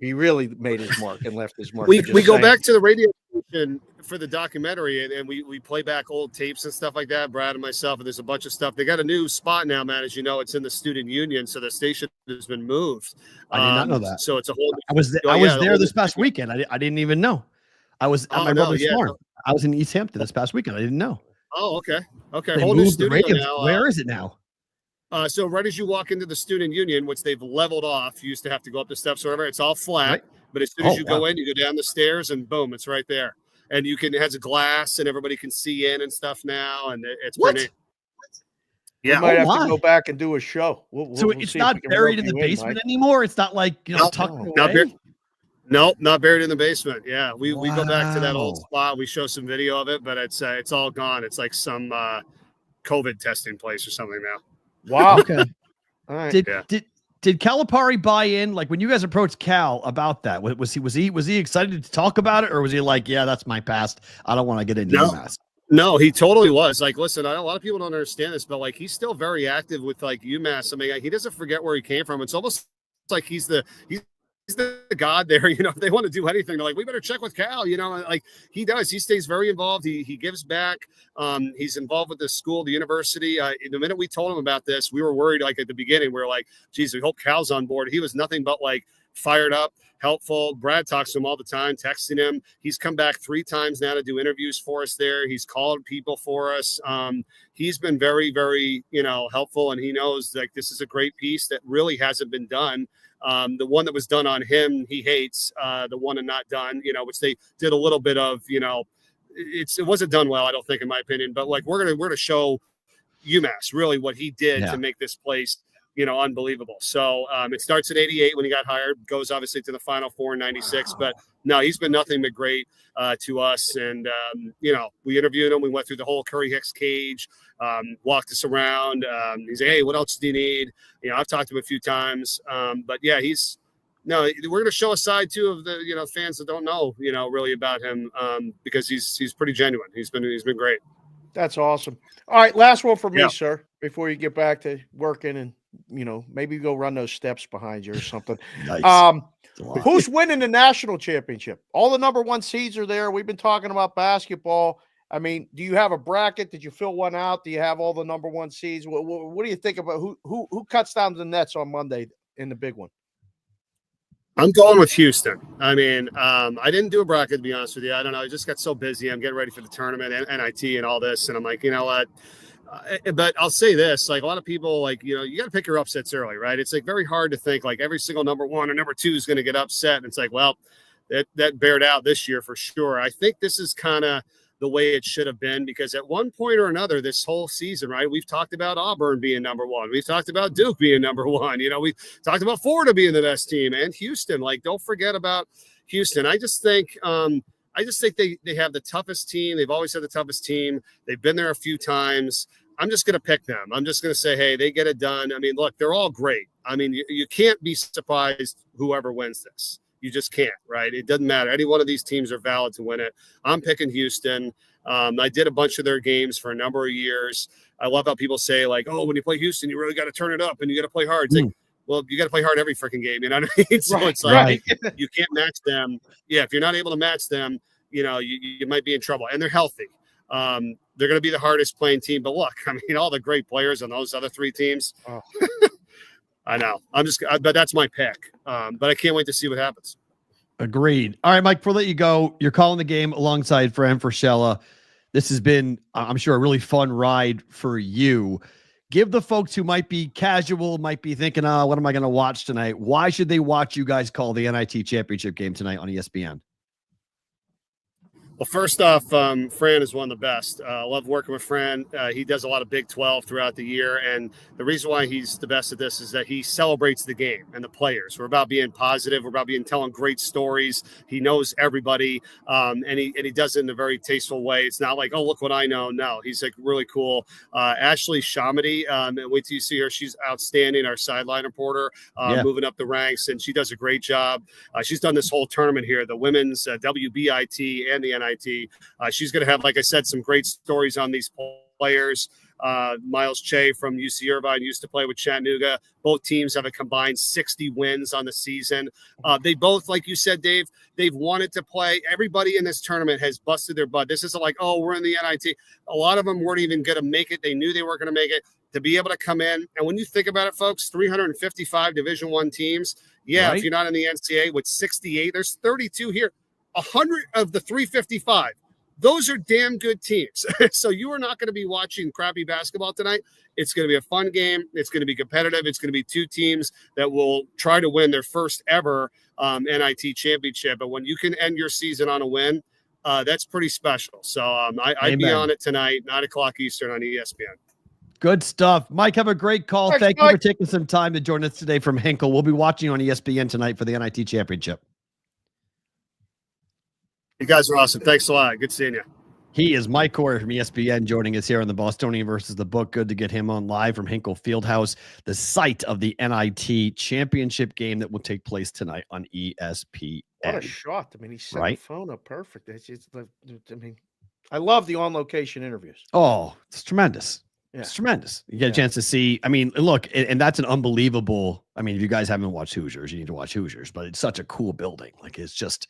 he really made his mark and left his mark. We go back to the radio station for the documentary and we play back old tapes and stuff like that, Brad and myself, and there's a bunch of stuff. They got a new spot now, man. As you know, it's in the student union. So the station has been moved. I did not know that. So it's a whole, I was there this past weekend. I didn't even know. I was at my brother's farm. I was in East Hampton this past weekend. I didn't know. Oh, okay. They whole new studio now. Where is it now? So right as you walk into the student union, which they've leveled off, you used to have to go up the steps or whatever. It's all flat, right. But as soon as you go in, you go down the stairs and boom, it's right there. And it has a glass and everybody can see in and stuff now. And it's pretty neat. Yeah. We might have to go back and do a show. So it's not buried in the basement anymore. It's not like, tucked away. Nope, not buried in the basement. Yeah, we go back to that old spot. We show some video of it, but it's all gone. It's like some COVID testing place or something now. Wow. Okay. All right. Did Calipari buy in? Like when you guys approached Cal about that, was he excited to talk about it, or was he like, yeah, that's my past. I don't want to get into UMass? No, he totally was. Like, listen, a lot of people don't understand this, but like he's still very active with like UMass. He doesn't forget where he came from. It's almost like he's the god there. If they want to do anything, they're like, we better check with Cal. Like he does. He stays very involved. He gives back. He's involved with the school, the university. The minute we told him about this, we were worried. Like at the beginning, we were like, geez, we hope Cal's on board. He was nothing but like fired up, helpful. Brad talks to him all the time, texting him. He's come back 3 times now to do interviews for us there. He's called people for us. He's been very, very, helpful. And he knows like this is a great piece that really hasn't been done. The one that was done on him, he hates. The one and not done, which they did a little bit of, it wasn't done well, I don't think, in my opinion. But like we're gonna show UMass really what he did to make this place, unbelievable. So it starts at 88 when he got hired, goes obviously to the Final Four in 96. But no, he's been nothing but great to us. And, we interviewed him. We went through the whole Curry Hicks cage, walked us around. He's like, hey, what else do you need? I've talked to him a few times. But yeah, we're going to show a side too of the, fans that don't know, really about him because he's pretty genuine. He's been great. That's awesome. All right. Last one for me, sir, before you get back to working and, maybe go run those steps behind you or something. Nice. Who's winning the national championship? All the number one seeds are there. We've been talking about basketball. I mean, do you have a bracket? Did you fill one out? Do you have all the number one seeds? What do you think about who cuts down the nets on Monday in the big one? I'm going with Houston. I mean, I didn't do a bracket, to be honest with you. I don't know. I just got so busy. I'm getting ready for the tournament and NIT and all this. And I'm like, you know what? But I'll say this, like a lot of people, like, you got to pick your upsets early, right? It's like very hard to think like every single number one or number two is going to get upset. And it's like, well, that bared out this year for sure. I think this is kind of the way it should have been because at one point or another this whole season, right, we've talked about Auburn being number one. We've talked about Duke being number one. We talked about Florida being the best team and Houston. Like, don't forget about Houston. I just think they have the toughest team. They've always had the toughest team. They've been there a few times. I'm just going to pick them. I'm just going to say, hey, they get it done. I mean, look, they're all great. I mean, you can't be surprised whoever wins this. You just can't, right? It doesn't matter. Any one of these teams are valid to win it. I'm picking Houston. I did a bunch of their games for a number of years. I love how people say, like, oh, when you play Houston, you really got to turn it up and you got to play hard. It's like, well, you got to play hard every freaking game. You know what I mean? So it's like you can't match them. Yeah, if you're not able to match them, you might be in trouble. And they're healthy. They're going to be the hardest playing team. But look, I mean, all the great players on those other three teams. Oh. I know. But that's my pick. But I can't wait to see what happens. Agreed. All right, Mike, before I let you go, you're calling the game alongside Fran Frischella. This has been, I'm sure, a really fun ride for you. Give the folks who might be casual, might be thinking, what am I going to watch tonight? Why should they watch you guys call the NIT championship game tonight on ESPN? Well, first off, Fran is one of the best. I love working with Fran. He does a lot of Big 12 throughout the year. And the reason why he's the best at this is that he celebrates the game and the players. We're about being positive. We're about telling great stories. He knows everybody. And he does it in a very tasteful way. It's not like, oh, look what I know. No, he's like really cool. Ashley Shamady, wait till you see her. She's outstanding. Our sideline reporter, moving up the ranks. And she does a great job. She's done this whole tournament here, the women's WBIT and the NIT. She's going to have, like I said, some great stories on these players. Miles Che from UC Irvine used to play with Chattanooga. Both teams have a combined 60 wins on the season. They both, like you said, Dave, they've wanted to play. Everybody in this tournament has busted their butt. This isn't like, oh, we're in the NIT. A lot of them weren't even going to make it. They knew they weren't going to make it. To be able to come in, and when you think about it, folks, 355 Division I teams. Yeah, right. If you're not in the NCAA with 68, there's 32 here. 100 of the 355, those are damn good teams. So you are not going to be watching crappy basketball tonight. It's going to be a fun game. It's going to be competitive. It's going to be two teams that will try to win their first ever NIT championship. But when you can end your season on a win, that's pretty special. So I'd be on it tonight, 9:00 Eastern on ESPN. Good stuff. Mike, have a great call. Thanks, Thank Mike. you for taking some time to join us today from Hinkle. We'll be watching on ESPN tonight for the NIT championship. You guys are awesome. Thanks a lot. Good seeing you. He is Mike Corey from ESPN joining us here on the Bostonian versus the Book. Good to get him on live from Hinkle Fieldhouse, the site of the NIT championship game that will take place tonight on ESPN. What a shot. I mean, he set the phone up perfect. I love the on-location interviews. Oh, it's tremendous. Yeah. It's tremendous. You get a chance to see. I mean, look, and that's an unbelievable. I mean, if you guys haven't watched Hoosiers, you need to watch Hoosiers, but it's such a cool building. Like, it's just,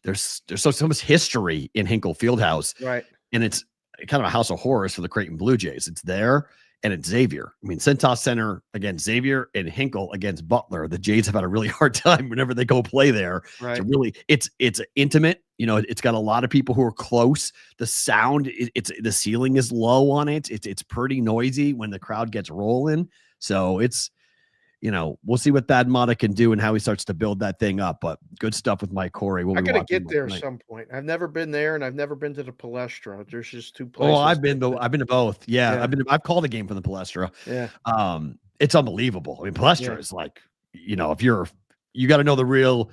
there's so much history in Hinkle Fieldhouse, right? And it's kind of a house of horrors for the Creighton Blue Jays. It's there, and it's Xavier. I mean, Cintas Center against Xavier and Hinkle against Butler. The Jays have had a really hard time whenever they go play there. Right. It's intimate. You know, it's got a lot of people who are close. The sound, the ceiling is low on it. It's pretty noisy when the crowd gets rolling. So it's we'll see what Thad Matta can do and how he starts to build that thing up. But good stuff with Mike Corey. I'm gonna get there at some point. I've never been there, and I've never been to the Palestra. There's just two places. Oh, I've been to both. Yeah. I've called a game from the Palestra. Yeah. It's unbelievable. I mean, Palestra is like, if you got to know the real.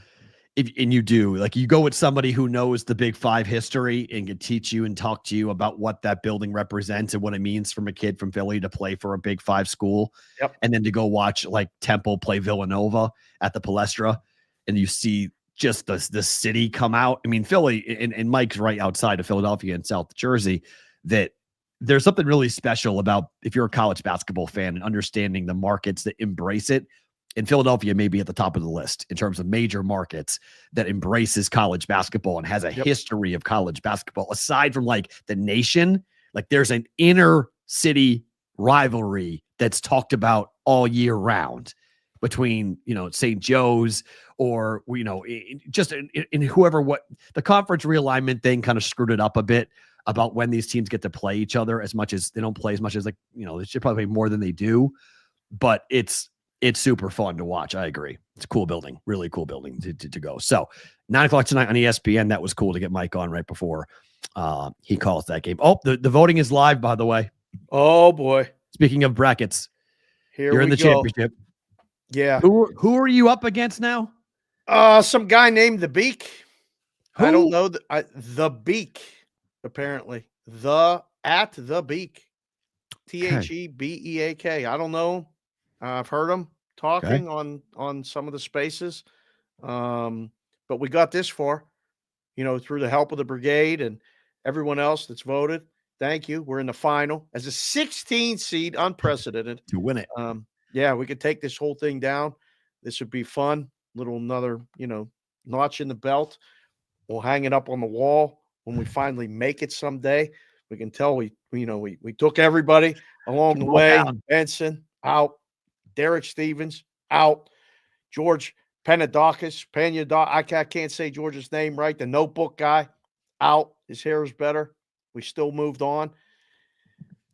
And you do, like, you go with somebody who knows the Big Five history and can teach you and talk to you about what that building represents and what it means from a kid from Philly to play for a Big Five school. Yep. And then to go watch like Temple play Villanova at the Palestra, and you see just the city come out. I mean, Philly and Mike's right outside of Philadelphia in South Jersey, that there's something really special about if you're a college basketball fan and understanding the markets that embrace it. And Philadelphia may be at the top of the list in terms of major markets that embraces college basketball and has a history of college basketball. Aside from like the nation, like there's an inner city rivalry that's talked about all year round between, St. Joe's or, just in whoever, what the conference realignment thing kind of screwed it up a bit about when these teams get to play each other as much as they don't play as much as they should probably play more than they do, but it's super fun to watch. I agree. It's a cool building, really cool building to go. So 9:00 tonight on ESPN. That was cool to get Mike on right before he calls that game. Oh, the voting is live, by the way. Oh boy. Speaking of brackets, you're in the championship. Yeah. Who are you up against now? Some guy named The Beak. Who? I don't know. The Beak, apparently. The Beak. Thebeak. I don't know. I've heard him talking on some of the spaces. But we got this far, through the help of the brigade and everyone else that's voted. Thank you. We're in the final as a 16 seed, unprecedented. To win it. Yeah, we could take this whole thing down. This would be fun. Another, notch in the belt. We'll hang it up on the wall when we finally make it someday. We can tell we took everybody along the way. Down. Benson out. Derek Stevens out. George Penadakis, I can't say George's name right. The notebook guy out. His hair is better. We still moved on.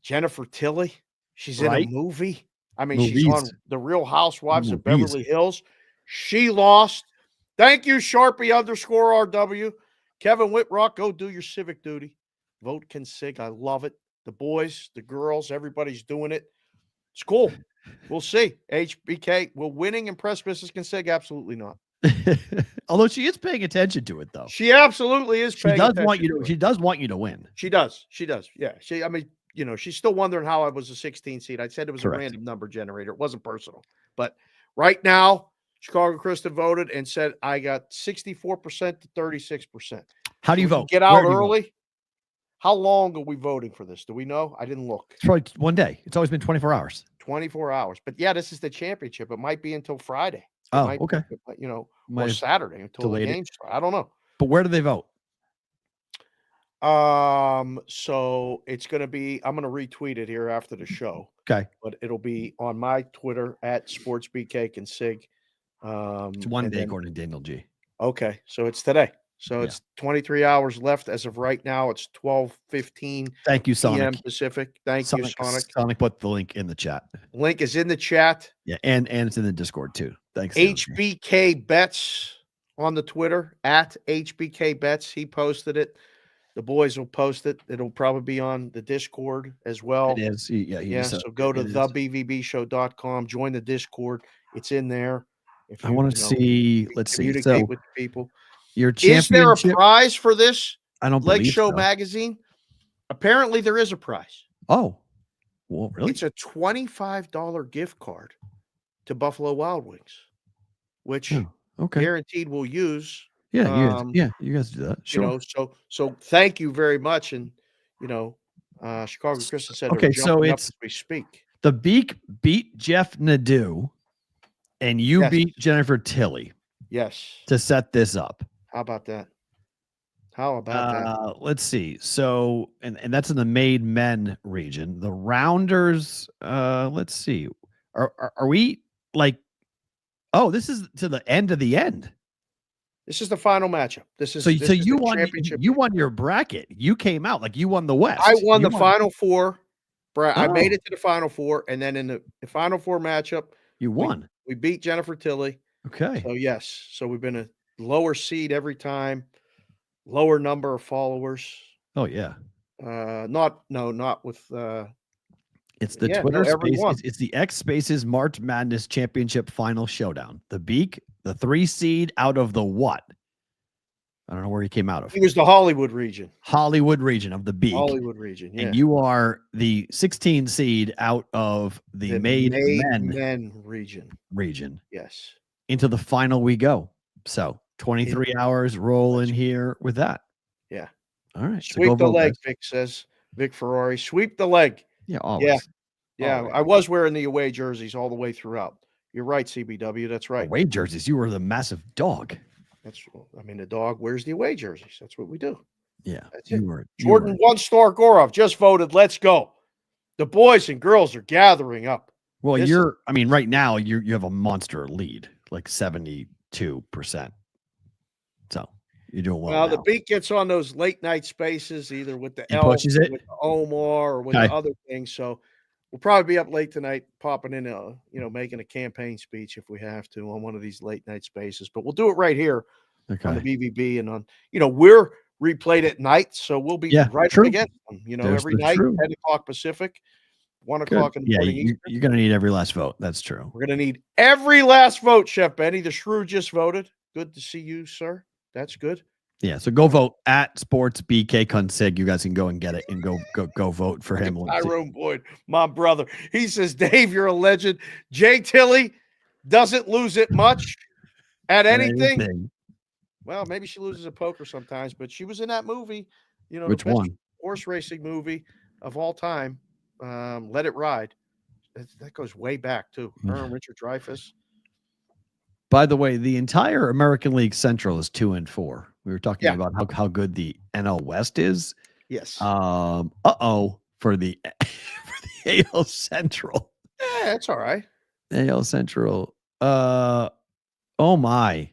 Jennifer Tilly, she's in a movie. I mean, she's on The Real Housewives of Beverly Hills. She lost. Thank you, Sharpie _RW. Kevin Whitrock, go do your civic duty. Vote Consig. I love it. The boys, the girls, everybody's doing it. It's cool. We'll see. HBK, will winning impress Mrs. Consig? Absolutely not. Although she is paying attention to it, though. She absolutely is paying attention. She does want you to win. She does. Yeah. She's still wondering how I was a 16 seed. I said it was a random number generator. It wasn't personal. But right now, Chicago Kristen voted and said I got 64% to 36%. How do you vote? Get out early. How long are we voting for this? Do we know? I didn't look. It's probably one day. It's always been 24 hours. 24 hours. But yeah, this is the championship. It might be until Friday. Okay. Or Saturday until the game starts. I don't know. But where do they vote? So it's going to be, I'm going to retweet it here after the show. Okay. But it'll be on my Twitter at SportsBKConsig. It's one day according to Daniel G. Okay. So it's today. So it's 23 hours left as of right now. It's 12:15. Thank you, Sonic. PM Pacific. Thank you, Sonic. Sonic put the link in the chat. Link is in the chat. Yeah, and it's in the Discord too. Thanks. HBK Bets on the Twitter at HBK Bets. He posted it. The boys will post it. It'll probably be on the Discord as well. It is. Yeah. So go to thebvbshow.com. Join the Discord. It's in there. If I want to see, let's see. Communicate with people. Your championship. Is there a prize for this? I don't Leg believe Show so. magazine. Apparently, there is a prize. Oh, well, really? It's a $25 gift card to Buffalo Wild Wings, which guaranteed we'll use. Yeah, you guys do that. Sure. So thank you very much. And Chicago Kristen said, okay, so it's as we speak. The Beak beat Jeff Nadeau, and you beat Jennifer Tilly. Yes. To set this up. How about that? Let's see. So, and that's in the made men region. The rounders, let's see. Are we like, oh, this is to the end of the end. This is the final matchup. This is you won championship. You won your bracket. You came out like you won the West. I won the Final Four. I made it to the Final Four, and then in the Final Four matchup, you won. We beat Jennifer Tilly. Okay. So yes. So we've been a lower seed every time, lower number of followers. Oh yeah. Not with It's the yeah, no, Twitter space. everyone. It's the X Spaces March Madness Championship Final Showdown. The Beak, the 3 seed out of the what? I don't know where he came out of. He was the Hollywood region. Hollywood region of the Beak. Hollywood region, yeah. And you are the 16 seed out of the made men region. Yes. Into the final we go. So 23 hours rolling here with that. Yeah. All right. Sweep the leg, Vic says. Vic Ferrari. Sweep the leg. Yeah, always. Yeah. Always. I was wearing the away jerseys all the way throughout. You're right, CBW. That's right. Away jerseys. You were the massive dog. The dog wears the away jerseys. That's what we do. Yeah. That's it. Jordan One-Star Gorov just voted. Let's go. The boys and girls are gathering up. Well, right now you have a monster lead, like 72%. So you're doing well. Well, the Beak gets on those late night spaces, either with the Elf, pushes it with the Omar, or with the other things. So we'll probably be up late tonight, popping in, making a campaign speech if we have to on one of these late night spaces. But we'll do it right here on the BVB and on. We're replayed at night, so we'll be right up against them. Every night, 10 o'clock Pacific, 1 o'clock in the morning. You're going to need every last vote. That's true. We're going to need every last vote, Chef Benny. The Shrew just voted. Good to see you, sir. That's good. Yeah, so go vote at Sports BK Consig. You guys can go and get it and go vote for him. Tyrone Boyd, my brother. He says, Dave, you're a legend. Jay Tilly doesn't lose it much at anything. Well, maybe she loses at poker sometimes, but she was in that movie. Which one? Horse racing movie of all time. Let It Ride. That goes way back too. Her and Richard Dreyfuss. By the way, the entire American League Central is 2-4. We were talking about how good the NL West is. Yes. For the AL Central. Yeah, that's all right. AL Central. Oh my.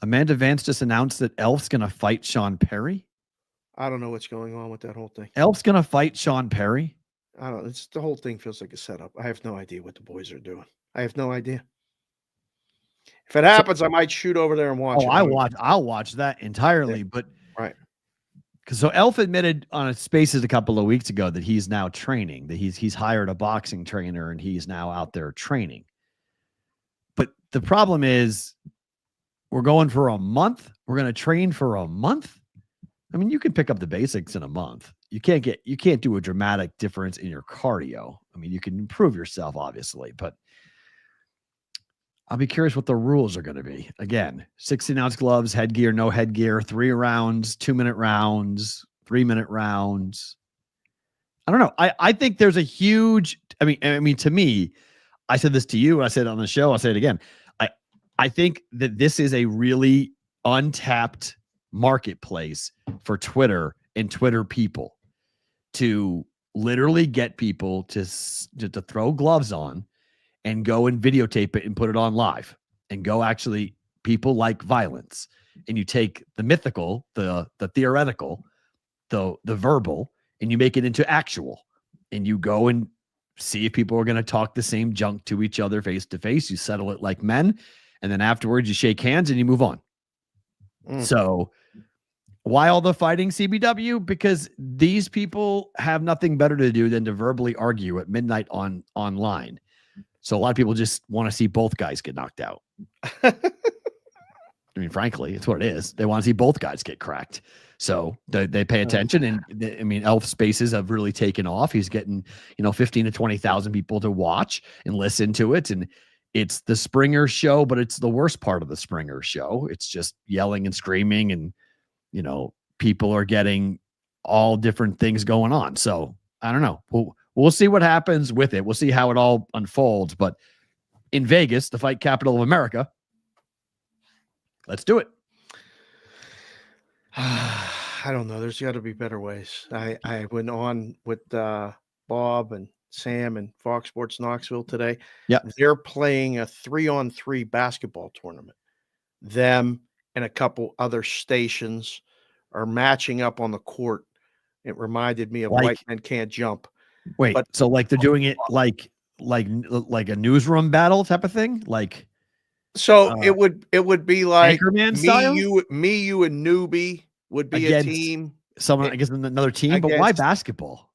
Amanda Vance just announced that Elf's gonna fight Sean Perry. I don't know what's going on with that whole thing. Elf's gonna fight Sean Perry. I don't know. The whole thing feels like a setup. I have no idea what the boys are doing. I have no idea. If it happens, I might shoot over there and watch it. I'll watch that entirely. Yeah. But right. So Elf admitted on a Spaces a couple of weeks ago that he's now training, that he's hired a boxing trainer and he's now out there training. But the problem is we're going for a month. We're going to train for a month. I mean, you can pick up the basics in a month. You can't do a dramatic difference in your cardio. I mean, you can improve yourself, obviously, but I'll be curious what the rules are going to be. Again, 16-ounce gloves, headgear, no headgear, 3 rounds, 2-minute rounds, 3-minute rounds. I don't know. I think there's a huge, I mean, to me, I said this to you, and I said it on the show, I'll say it again. I think that this is a really untapped marketplace for Twitter and Twitter people to literally get people to throw gloves on and go and videotape it and put it on live and go actually, people like violence. And you take the mythical, the theoretical, the verbal, and you make it into actual. And you go and see if people are going to talk the same junk to each other face to face. You settle it like men. And then afterwards you shake hands and you move on. So why all the fighting, CBW? Because these people have nothing better to do than to verbally argue at midnight online. So a lot of people just want to see both guys get knocked out. I mean, frankly, it's what it is. They want to see both guys get cracked. So they pay attention. And Elf Spaces have really taken off. He's getting, 15 to 20,000 people to watch and listen to it. And it's the Springer show, but it's the worst part of the Springer show. It's just yelling and screaming and, people are getting all different things going on. So I don't know. We'll see what happens with it. We'll see how it all unfolds. But in Vegas, the fight capital of America, let's do it. I don't know. There's got to be better ways. I went on with Bob and Sam and Fox Sports Knoxville today. Yeah, they're playing a 3-on-3 basketball tournament. Them and a couple other stations are matching up on the court. It reminded me of White Men Can't Jump. Wait, so like they're doing it like a newsroom battle type of thing? Like So it would be like Anchorman style? me, you, and Newbie would be Against a team. someone, I guess, another team. But why basketball?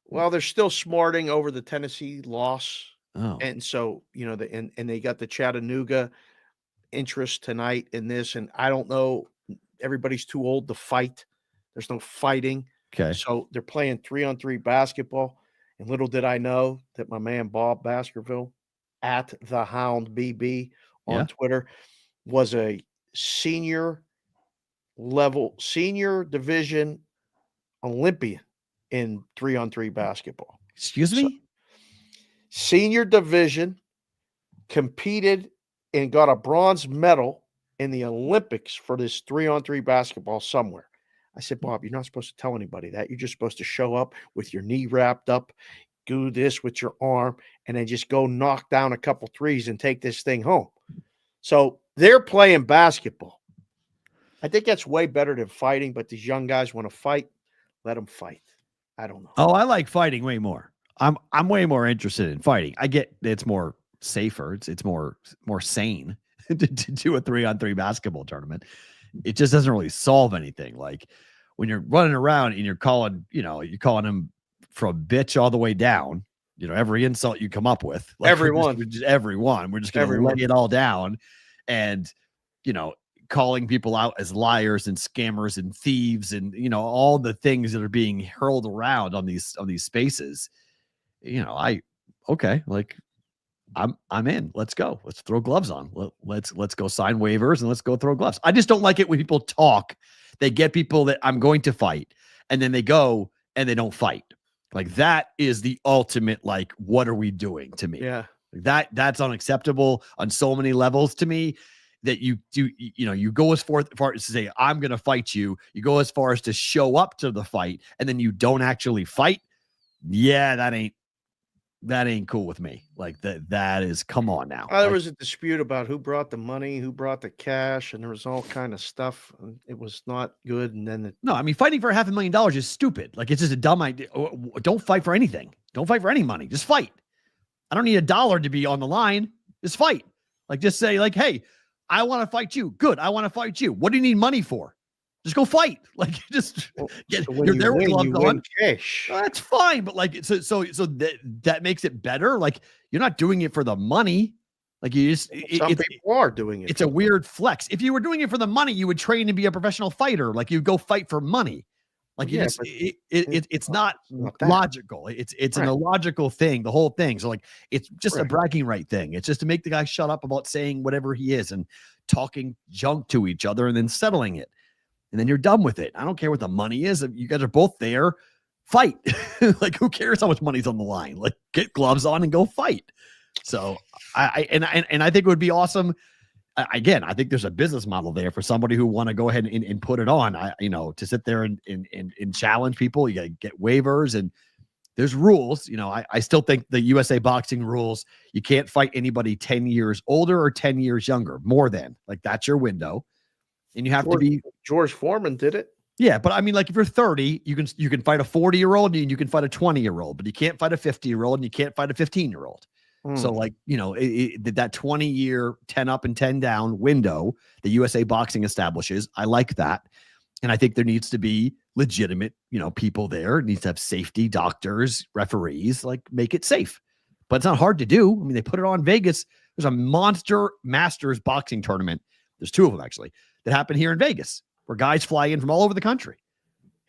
Well, they're still smarting over the Tennessee loss. Oh, And so, and they got the Chattanooga interest tonight in this. And I don't know, everybody's too old to fight. There's no fighting. okay. So they're playing 3-on-3 basketball. And little did I know that my man Bob Baskerville at the Hound BB on Twitter was a senior division Olympian in 3-on-3 basketball. Excuse me? Senior division, competed and got a bronze medal in the Olympics for this 3-on-3 basketball somewhere. I said, Bob, you're not supposed to tell anybody that. You're just supposed to show up with your knee wrapped up, do this with your arm, and then just go knock down a couple threes and take this thing home. So they're playing basketball. I think that's way better than fighting, but these young guys want to fight. Let them fight. I don't know. Oh, I like fighting way more. I'm way more interested in fighting. I get it's more safer. It's more sane to do a 3-on-3 basketball tournament. It just doesn't really solve anything. Like when you're running around and you're calling them from bitch all the way down, every insult you come up with. Like everyone. We're just going to lay it all down and, calling people out as liars and scammers and thieves and, all the things that are being hurled around on these spaces. I'm in. Let's go. Let's throw gloves on. Let's go sign waivers and let's go throw gloves. I just don't like it when people talk. They get people that I'm going to fight, and then they go and they don't fight. Like that is the ultimate. Like, what are we doing to me? Yeah, that's unacceptable on so many levels to me. That you do, you go as far as to say I'm going to fight you. You go as far as to show up to the fight, and then you don't actually fight. Yeah, that ain't cool with me. Like that is, come on now. There was a dispute about who brought the money, who brought the cash, and there was all kind of stuff. It was not good. And then fighting for $500,000 is stupid. Like it's just a dumb idea. Don't fight for anything. Don't fight for any money. Just fight. I don't need $1 to be on the line. Just fight. Like just say like, hey, I want to fight you. Good. I want to fight you. What do you need money for? Just go fight. Like just get you're there with gloves on. That's fine. But like so that makes it better. Like you're not doing it for the money. Like you just some people are doing it. It's a weird flex. If you were doing it for the money, you would train and be a professional fighter. Like you go fight for money. Like it's not logical. It's an illogical thing, the whole thing. So like it's just a bragging right thing. It's just to make the guy shut up about saying whatever he is and talking junk to each other and then settling it. And then you're done with it. I don't care what the money is. You guys are both there. Fight. Like who cares how much money's on the line? Like get gloves on and go fight. So I think it would be awesome. Again, I think there's a business model there for somebody who want to go ahead and put it on. To sit there and challenge people. You got to get waivers and there's rules. I still think the USA boxing rules, you can't fight anybody 10 years older or 10 years younger, more than like that's your window. And you have to be. George Foreman did it. Yeah, but I mean, like if you're 30, you can fight a 40-year-old and you can fight a 20-year-old, but you can't fight a 50-year-old and you can't fight a 15-year-old. So like, that 20-year 10 up and 10 down window the USA boxing establishes. I like that. And I think there needs to be legitimate, people there. It needs to have safety, doctors, referees, like make it safe. But it's not hard to do. I mean, they put it on Vegas. There's a monster Masters boxing tournament. There's 2 of them actually that happen here in Vegas where guys fly in from all over the country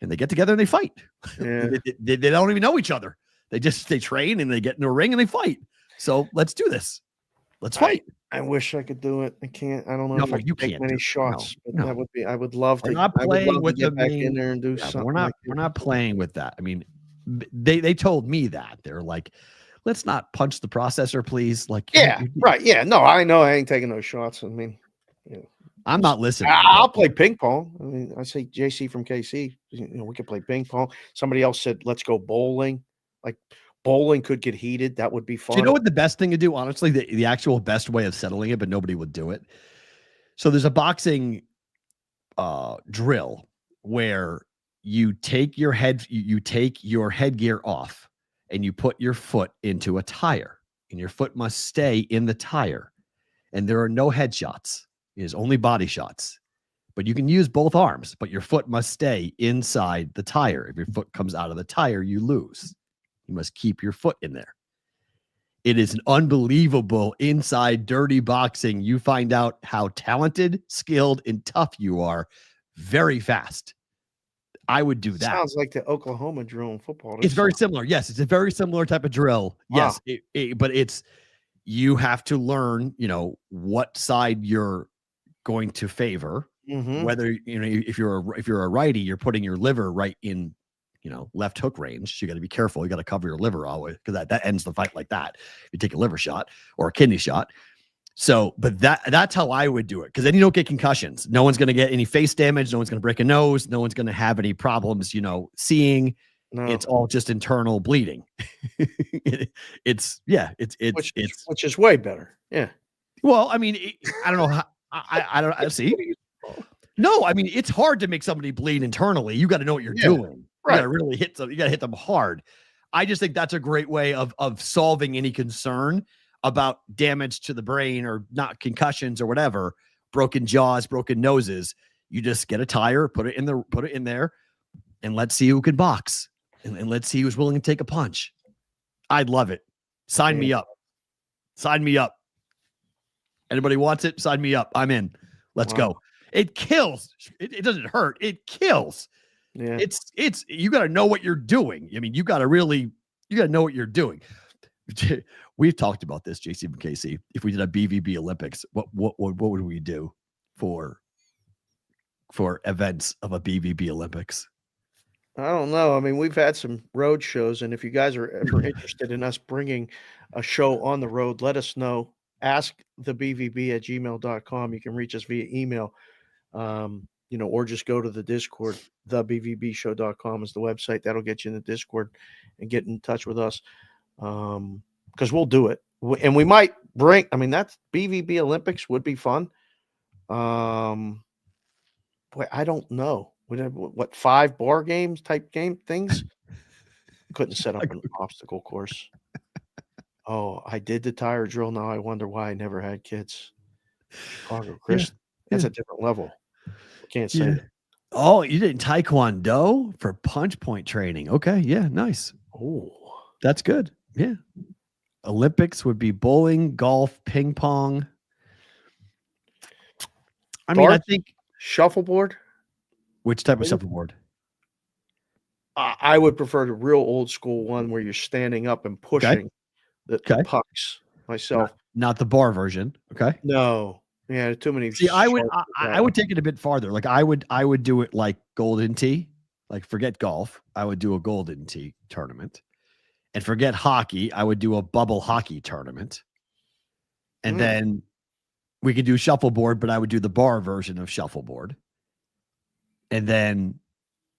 and they get together and they fight. Yeah. they don't even know each other. They train and they get in a ring and they fight. So let's do this. Let's fight. I wish I could do it. I can't. I don't know if I can take many shots. No. That would be. I would love to. We're not playing with get back in there and do something. We're not playing with that. I mean, they told me that they're like, let's not punch the processor, please. Like, right. Yeah, no, I know I ain't taking those shots. I mean, I'm not listening. I'll play ping pong. I mean, I say JC from KC. We could play ping pong. Somebody else said, let's go bowling. Like. Bowling could get heated. That would be fun. Do you know what the best thing to do? Honestly, the actual best way of settling it, but nobody would do it. So there's a boxing drill where you take your headgear off and you put your foot into a tire and your foot must stay in the tire. and there are no headshots. It is only body shots. But you can use both arms, but your foot must stay inside the tire. If your foot comes out of the tire, you lose. You must keep your foot in there. It is an unbelievable inside dirty boxing. You find out how talented, skilled, and tough you are very fast. I would do that. Sounds like the Oklahoma drill in football. It's very similar. Yes, it's a very similar type of drill. Wow. Yes, but it's you have to learn, what side you're going to favor. Mm-hmm. Whether if you're a righty, you're putting your liver right in left hook range. You got to be careful. You got to cover your liver always, because that ends the fight like that. You take a liver shot or a kidney shot. So, but that's how I would do it, because then you don't get concussions. No one's going to get any face damage. No one's going to break a nose. No one's going to have any problems, seeing. No. It's all just internal bleeding. It's which is way better. Yeah. Well, I mean, I don't know how. I don't see. No, I mean, it's hard to make somebody bleed internally. You got to know what you're doing. Right. You got to really hit them. You got to hit them hard. I just think that's a great way of solving any concern about damage to the brain, or not concussions or whatever, broken jaws, broken noses. You just get a tire, put it in there, and let's see who can box, and let's see who's willing to take a punch. I'd love it. Sign me up. Sign me up. Anybody wants it? Sign me up. I'm in. Let's go. It kills. It doesn't hurt. It kills. Yeah. It's you got to know what you're doing. I mean, you got to know what you're doing. We've talked about this, JC and KC. If we did a BVB Olympics, what would we do for events of a BVB Olympics? I don't know. I mean, we've had some road shows, and if you guys are ever interested in us bringing a show on the road, let us know. Ask the BVB@gmail.com. You can reach us via email, or just go to the Discord. TheBVBshow.com is the website. That'll get you in the Discord and get in touch with us, because we'll do it. And we might bring, that's BVB Olympics would be fun. Boy, I don't know. What 5 bar games type game things? Couldn't set up an obstacle course. Oh, I did the tire drill. Now I wonder why I never had kids. Chicago, Chris, that's a different level. Can't say it. Oh, you did Taekwondo for punch point training. Okay, yeah, nice. Oh, that's good. Yeah. Olympics would be bowling, golf, ping pong. I think shuffleboard. Which type of shuffleboard? I would prefer the real old school one where you're standing up and pushing the pucks myself. Not the bar version. Okay. No. Yeah, too many. See, I would take it a bit farther. Like I would do it like Golden Tee. Like forget golf. I would do a Golden Tee tournament. And forget hockey. I would do a bubble hockey tournament. And then we could do shuffleboard, but I would do the bar version of shuffleboard. And then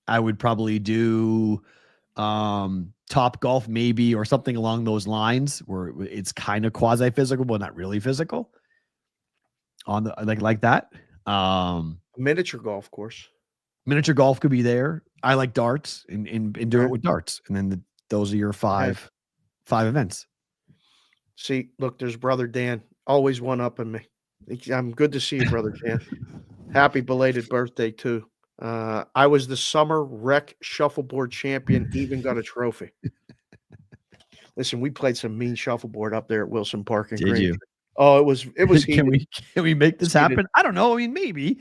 I would probably do Top Golf maybe, or something along those lines, where it's kind of quasi physical, but not really physical. On the like that. Miniature golf course. Miniature golf could be there. I like darts and do it with darts. And then those are your five events. See, look, there's brother Dan, always one up in me. I'm good to see you, brother Dan. Happy belated birthday too. I was the summer rec shuffleboard champion, even got a trophy. Listen, we played some mean shuffleboard up there at Wilson Park in Green. Did you? Oh, it was can we make this happen? I don't know. I mean, maybe.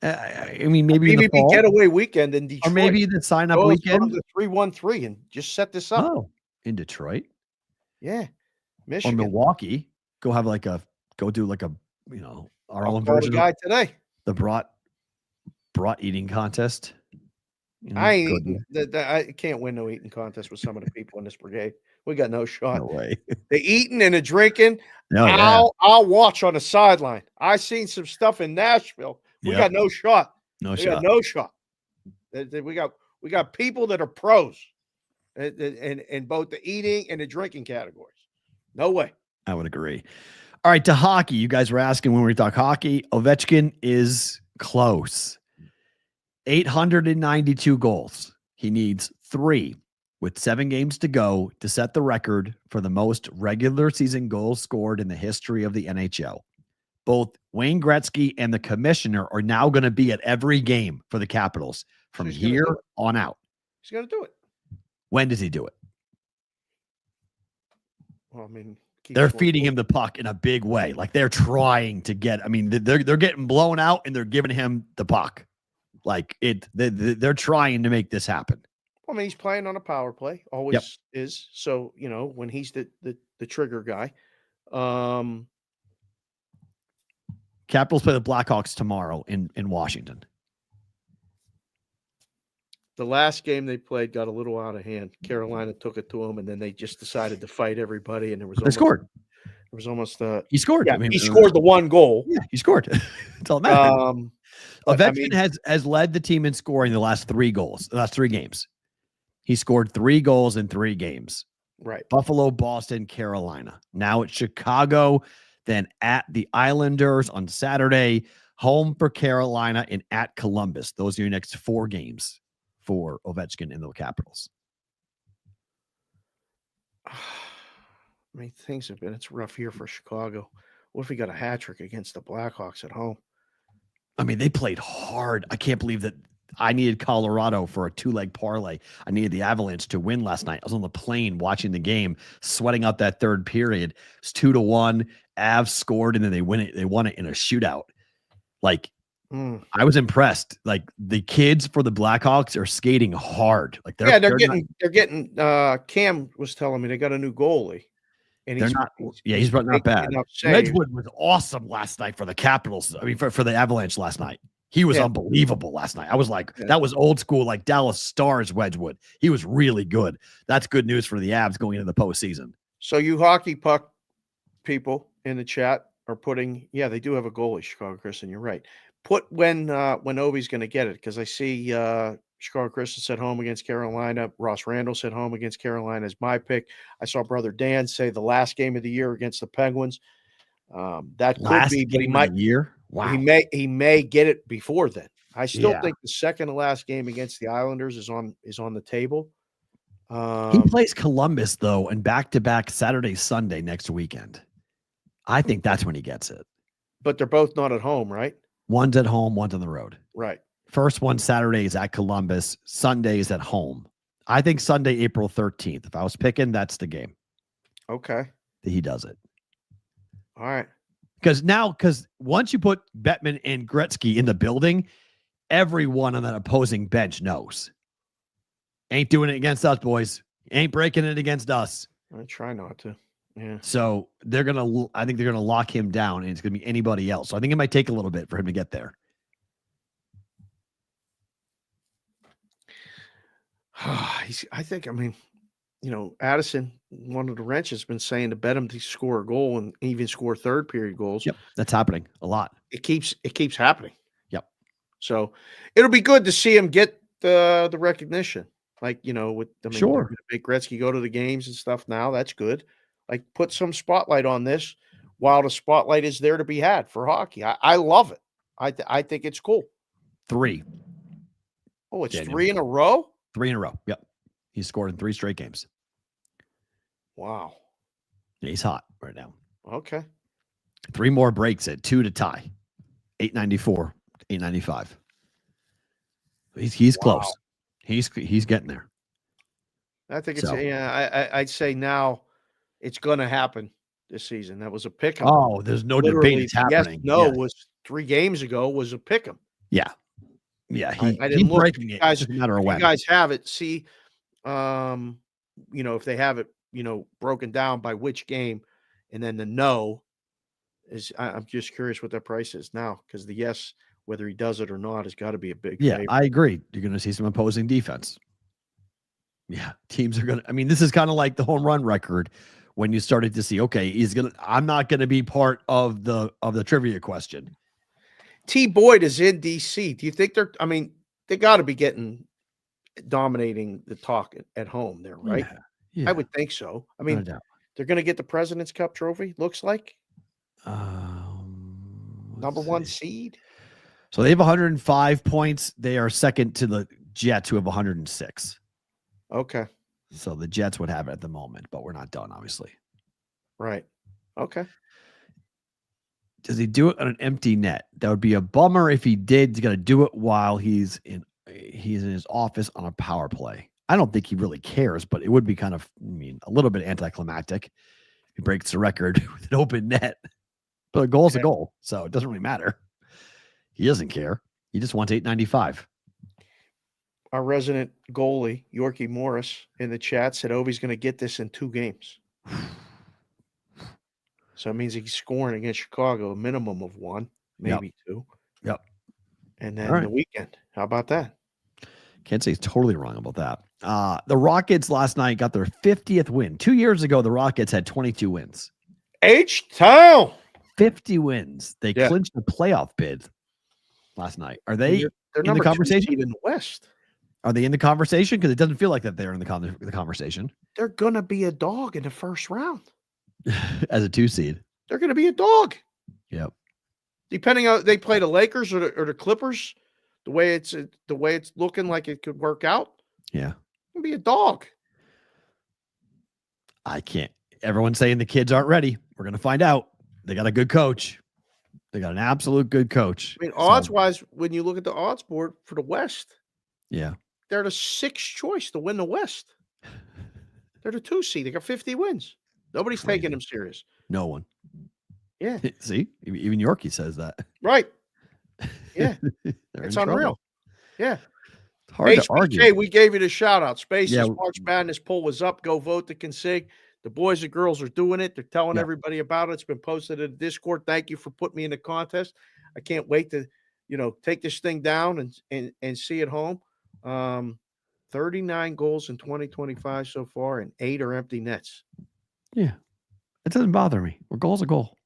Maybe the fall. Getaway weekend in Detroit. Or maybe the sign up weekend. The 313 and just set this up. Oh, in Detroit. Yeah. Michigan. Or Milwaukee. Go do like a, our own version. Guy today. The brat eating contest. I can't win no eating contest with some of the people in this brigade. We got no shot. No way. The eating and the drinking. I'll watch on the sideline. I seen some stuff in Nashville. We got no shot. Got no shot. We got people that are pros in both the eating and the drinking categories. No way. I would agree. All right, to hockey. You guys were asking when we talk hockey. Ovechkin is close. 892 goals. He needs 3 with 7 games to go to set the record for the most regular season goals scored in the history of the NHL. both Wayne Gretzky and the commissioner are now going to be at every game for the Capitals from here on out. He's going to do it. When does he do it? Well, I mean, they're feeding him the puck in a big way. Like they're trying to get, I mean, they're getting blown out and they're giving him the puck. Like they're trying to make this happen. Well, I mean, he's playing on a power play, always is. So, you know, when he's the trigger guy. Capitals play the Blackhawks tomorrow in Washington. The last game they played got a little out of hand. Carolina took it to them, and then they just decided to fight everybody. And they scored. It was almost he scored. Yeah, I mean, he scored the one goal. Yeah, he scored. That's all that matters. Ovechkin has led the team in scoring the last three games. He scored 3 goals in 3 games. Right. Buffalo, Boston, Carolina. Now it's Chicago, then at the Islanders on Saturday, home for Carolina, and at Columbus. Those are your next 4 games for Ovechkin and the Capitals. I mean, it's rough here for Chicago. What if he got a hat trick against the Blackhawks at home? I mean, they played hard. I can't believe that I needed Colorado for a 2-leg parlay. I needed the Avalanche to win last night. I was on the plane watching the game, sweating out that third period. It's 2-1. Avs scored, and then they win it. They won it in a shootout. Like, I was impressed. Like the kids for the Blackhawks are skating hard. Like they're getting. Cam was telling me they got a new goalie, and he's not bad. Wedgwood was awesome last night for the Capitals. I mean, for the Avalanche last night. He was unbelievable last night. I was like, that was old school, like Dallas Stars Wedgwood. He was really good. That's good news for the Avs going into the postseason. So you hockey puck people in the chat are putting, they do have a goalie, Chicago Christian. You're right. Put when Ovi's going to get it, because I see Chicago Christian said home against Carolina. Ross Randall said home against Carolina is my pick. I saw Brother Dan say the last game of the year against the Penguins. That could be, but he might. Year? Wow. He may get it before then. I still think the second to last game against the Islanders is on the table. He plays Columbus though, and back-to-back Saturday, Sunday next weekend. I think that's when he gets it. But they're both not at home, right? One's at home, one's on the road. Right. First one Saturday is at Columbus. Sunday is at home. I think Sunday, April 13th. If I was picking, that's the game. Okay. That he does it. All right. Because once you put Bettman and Gretzky in the building, everyone on that opposing bench knows. Ain't doing it against us, boys. Ain't breaking it against us. I try not to. Yeah. So I think they're gonna lock him down, and it's gonna be anybody else. So I think it might take a little bit for him to get there. Addison, one of the wrenches, has been saying to bet him to score a goal and even score third period goals. Yep, that's happening a lot. It keeps happening. Yep. So it'll be good to see him get the recognition. Like, sure. To make Gretzky go to the games and stuff now, that's good. Like, put some spotlight on this while the spotlight is there to be had for hockey. I love it. I think it's cool. 3. Oh, it's Daniel. 3 in a row? 3 in a row. Yep. He's scored in 3 straight games. Wow. Yeah, he's hot right now. Okay. 3 more breaks at 2 to tie. 894, 895. He's close. He's getting there. I think I'd say now it's going to happen this season. That was a pick 'em. Oh, there's no debate. It's happening. Was 3 games ago was a pick 'em. Yeah. Yeah. I didn't look. Breaking it. It's just a matter of when. You guys have it. See, if they have it, broken down by which game, and then the no is, I'm just curious what that price is now, because the yes, whether he does it or not, has got to be a big favorite. I agree. You're going to see some opposing defense. Yeah, teams are going to, this is kind of like the home run record when you started to see, okay, I'm not going to be part of the trivia question. T. Boyd is in DC. Do you think they got to be dominating the talk at home there, right? Yeah. I would think so. They're going to get the President's Cup trophy, looks like. Number 1 seed. So they have 105 points. They are second to the Jets, who have 106. Okay. So the Jets would have it at the moment, but we're not done, obviously. Right. Okay. Does he do it on an empty net? That would be a bummer if he did. He's got to do it while he's in his office on a power play. I don't think he really cares, but it would be kind of, a little bit anticlimactic. He breaks the record with an open net, but a goal is a goal, so it doesn't really matter. He doesn't care. He just wants 895. Our resident goalie, Yorkie Morris, in the chat said Ovi's going to get this in 2 games. So it means he's scoring against Chicago a minimum of 1, maybe 2. Yep. And then the weekend. How about that? Can't say he's totally wrong about that. The Rockets last night got their 50th win. 2 years ago, the Rockets had 22 wins. H-Town! 50 wins. They clinched the playoff bid last night. Are they they're in the conversation? 2 seed in the West. Are they in the conversation? Because it doesn't feel like that they're in the conversation. They're going to be a dog in the first round. As a 2 seed. They're going to be a dog. Yep. Depending on they play the Lakers or the Clippers, the way it's looking like it could work out. Yeah. It'll be a dog. I can't. Everyone's saying the kids aren't ready. We're going to find out. They got a good coach. They got an absolute good coach. I mean, odds-wise, when you look at the odds board for the West, yeah, they're the 6th choice to win the West. They're the 2 seed. They got 50 wins. Nobody's taking them serious. No one. Yeah. See, even Yorkie says that. Right. Yeah. It's unreal. Yeah. It's hard to argue. We gave you the shout out. Spaces March Madness poll was up. Go vote to Consig. The boys and girls are doing it. They're telling everybody about it. It's been posted in Discord. Thank you for putting me in the contest. I can't wait to, take this thing down and see it home. 39 goals in 2025 so far, and 8 are empty nets. Yeah. It doesn't bother me. Well, goal's a goal.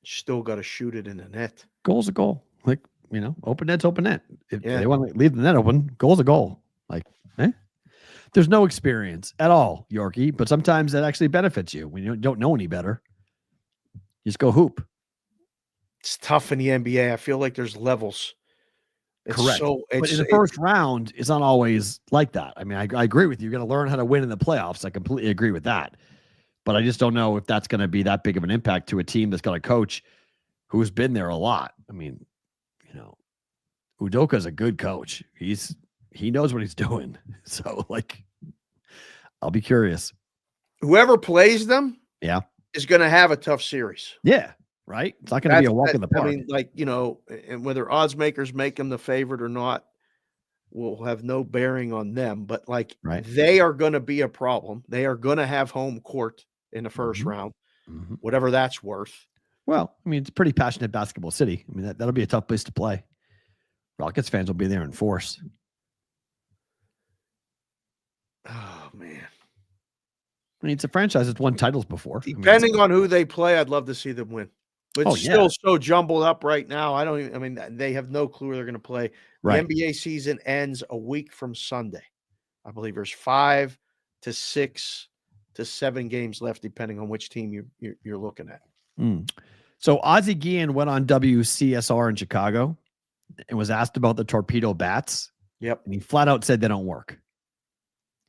Still got to shoot it in the net. Goal's a goal. Like, open net's open net. If they want to leave the net open, goal's a goal. Like, there's no experience at all, Yorkie, but sometimes that actually benefits you when you don't know any better. You just go hoop. It's tough in the NBA. I feel like there's levels. Correct. But in the first round, it's not always like that. I mean, I agree with you. You're going to learn how to win in the playoffs. I completely agree with that. But I just don't know if that's going to be that big of an impact to a team that's got a coach who's been there a lot. I mean, Udoka's a good coach. He knows what he's doing. So, I'll be curious. Whoever plays them is going to have a tough series. Yeah, right? It's not going to be a walk in the park. I mean, and whether odds makers make them the favorite or not will have no bearing on them. But, they are going to be a problem. They are going to have home court in the first round, whatever that's worth. Well, I mean, it's a pretty passionate basketball city. I mean, that'll be a tough place to play. Rockets fans will be there in force. Oh, man. I mean, it's a franchise that's won titles before. Depending on who they play, I'd love to see them win. But it's still so jumbled up right now. They have no clue where they're going to play. Right. The NBA season ends a week from Sunday. I believe there's 5 to 6 to 7 games left, depending on which team you're looking at. So Ozzie Guillen went on WCSR in Chicago and was asked about the torpedo bats. Yep. And he flat out said they don't work.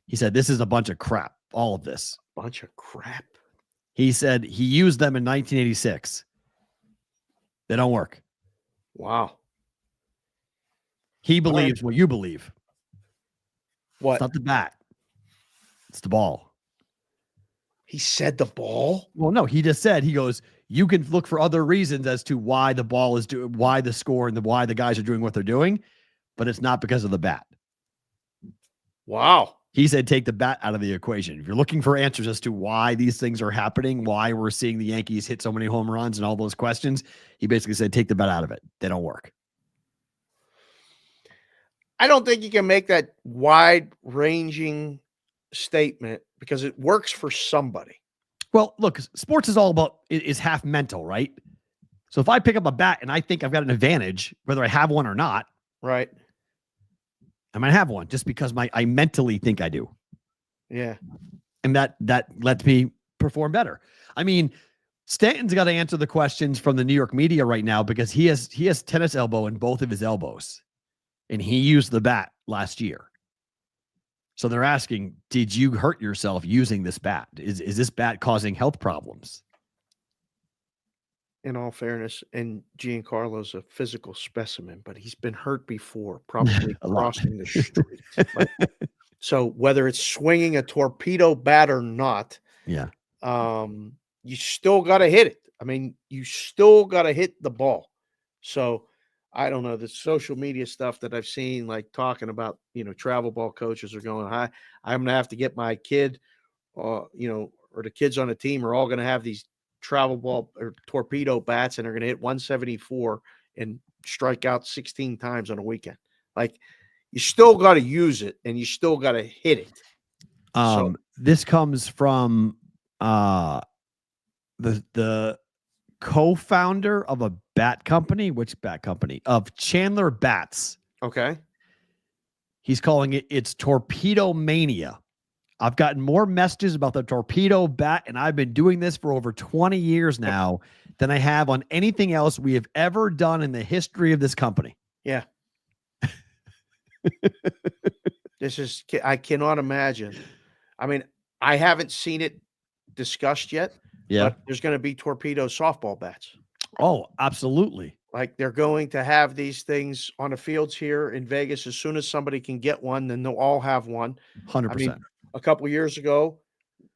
He said, this is a bunch of crap, all of this. Bunch of crap. He said he used them in 1986. They don't work. Wow. He believes what you believe. What? It's not the bat. It's the ball. He said the ball? Well, no, he just said, he goes, you can look for other reasons as to why the ball is doing, why the score and why the guys are doing what they're doing, but it's not because of the bat. Wow. He said, take the bat out of the equation. If you're looking for answers as to why these things are happening, why we're seeing the Yankees hit so many home runs and all those questions, he basically said, take the bat out of it. They don't work. I don't think you can make that wide-ranging statement because it works for somebody. Well, look, sports is all about, is half mental, right? So if I pick up a bat and I think I've got an advantage, whether I have one or not, right? I might have one just because I mentally think I do. Yeah. And that lets me perform better. I mean, Stanton's got to answer the questions from the New York media right now because he has tennis elbow in both of his elbows. And he used the bat last year. So they're asking, did you hurt yourself using this bat? Is this bat causing health problems? in all fairness, and Giancarlo's a physical specimen, but he's been hurt before, probably A lot. crossing the street. So whether it's swinging a torpedo bat or not, Yeah. you still got to hit it. I mean, you still got to hit the ball. So I don't know, the social media stuff that I've seen, like talking about, travel ball coaches are going, I'm going to have to get my kid, or the kids on the team are all going to have these travel ball or torpedo bats, and they're going to hit 174 and strike out 16 times on a weekend. Like, you still got to use it, and you still got to hit it. This comes from the co-founder of a bat company. Which bat company? Of Chandler Bats. Okay. He's calling it's torpedo mania. I've gotten more messages about the torpedo bat, and I've been doing this for over 20 years now, than I have on anything else we have ever done in the history of this company. Yeah. I cannot imagine. I mean, I haven't seen it discussed yet, but there's going to be torpedo softball bats. Oh, absolutely. Like, they're going to have these things on the fields here in Vegas. As soon as somebody can get one, then they'll all have one. 100%. I mean, a couple of years ago,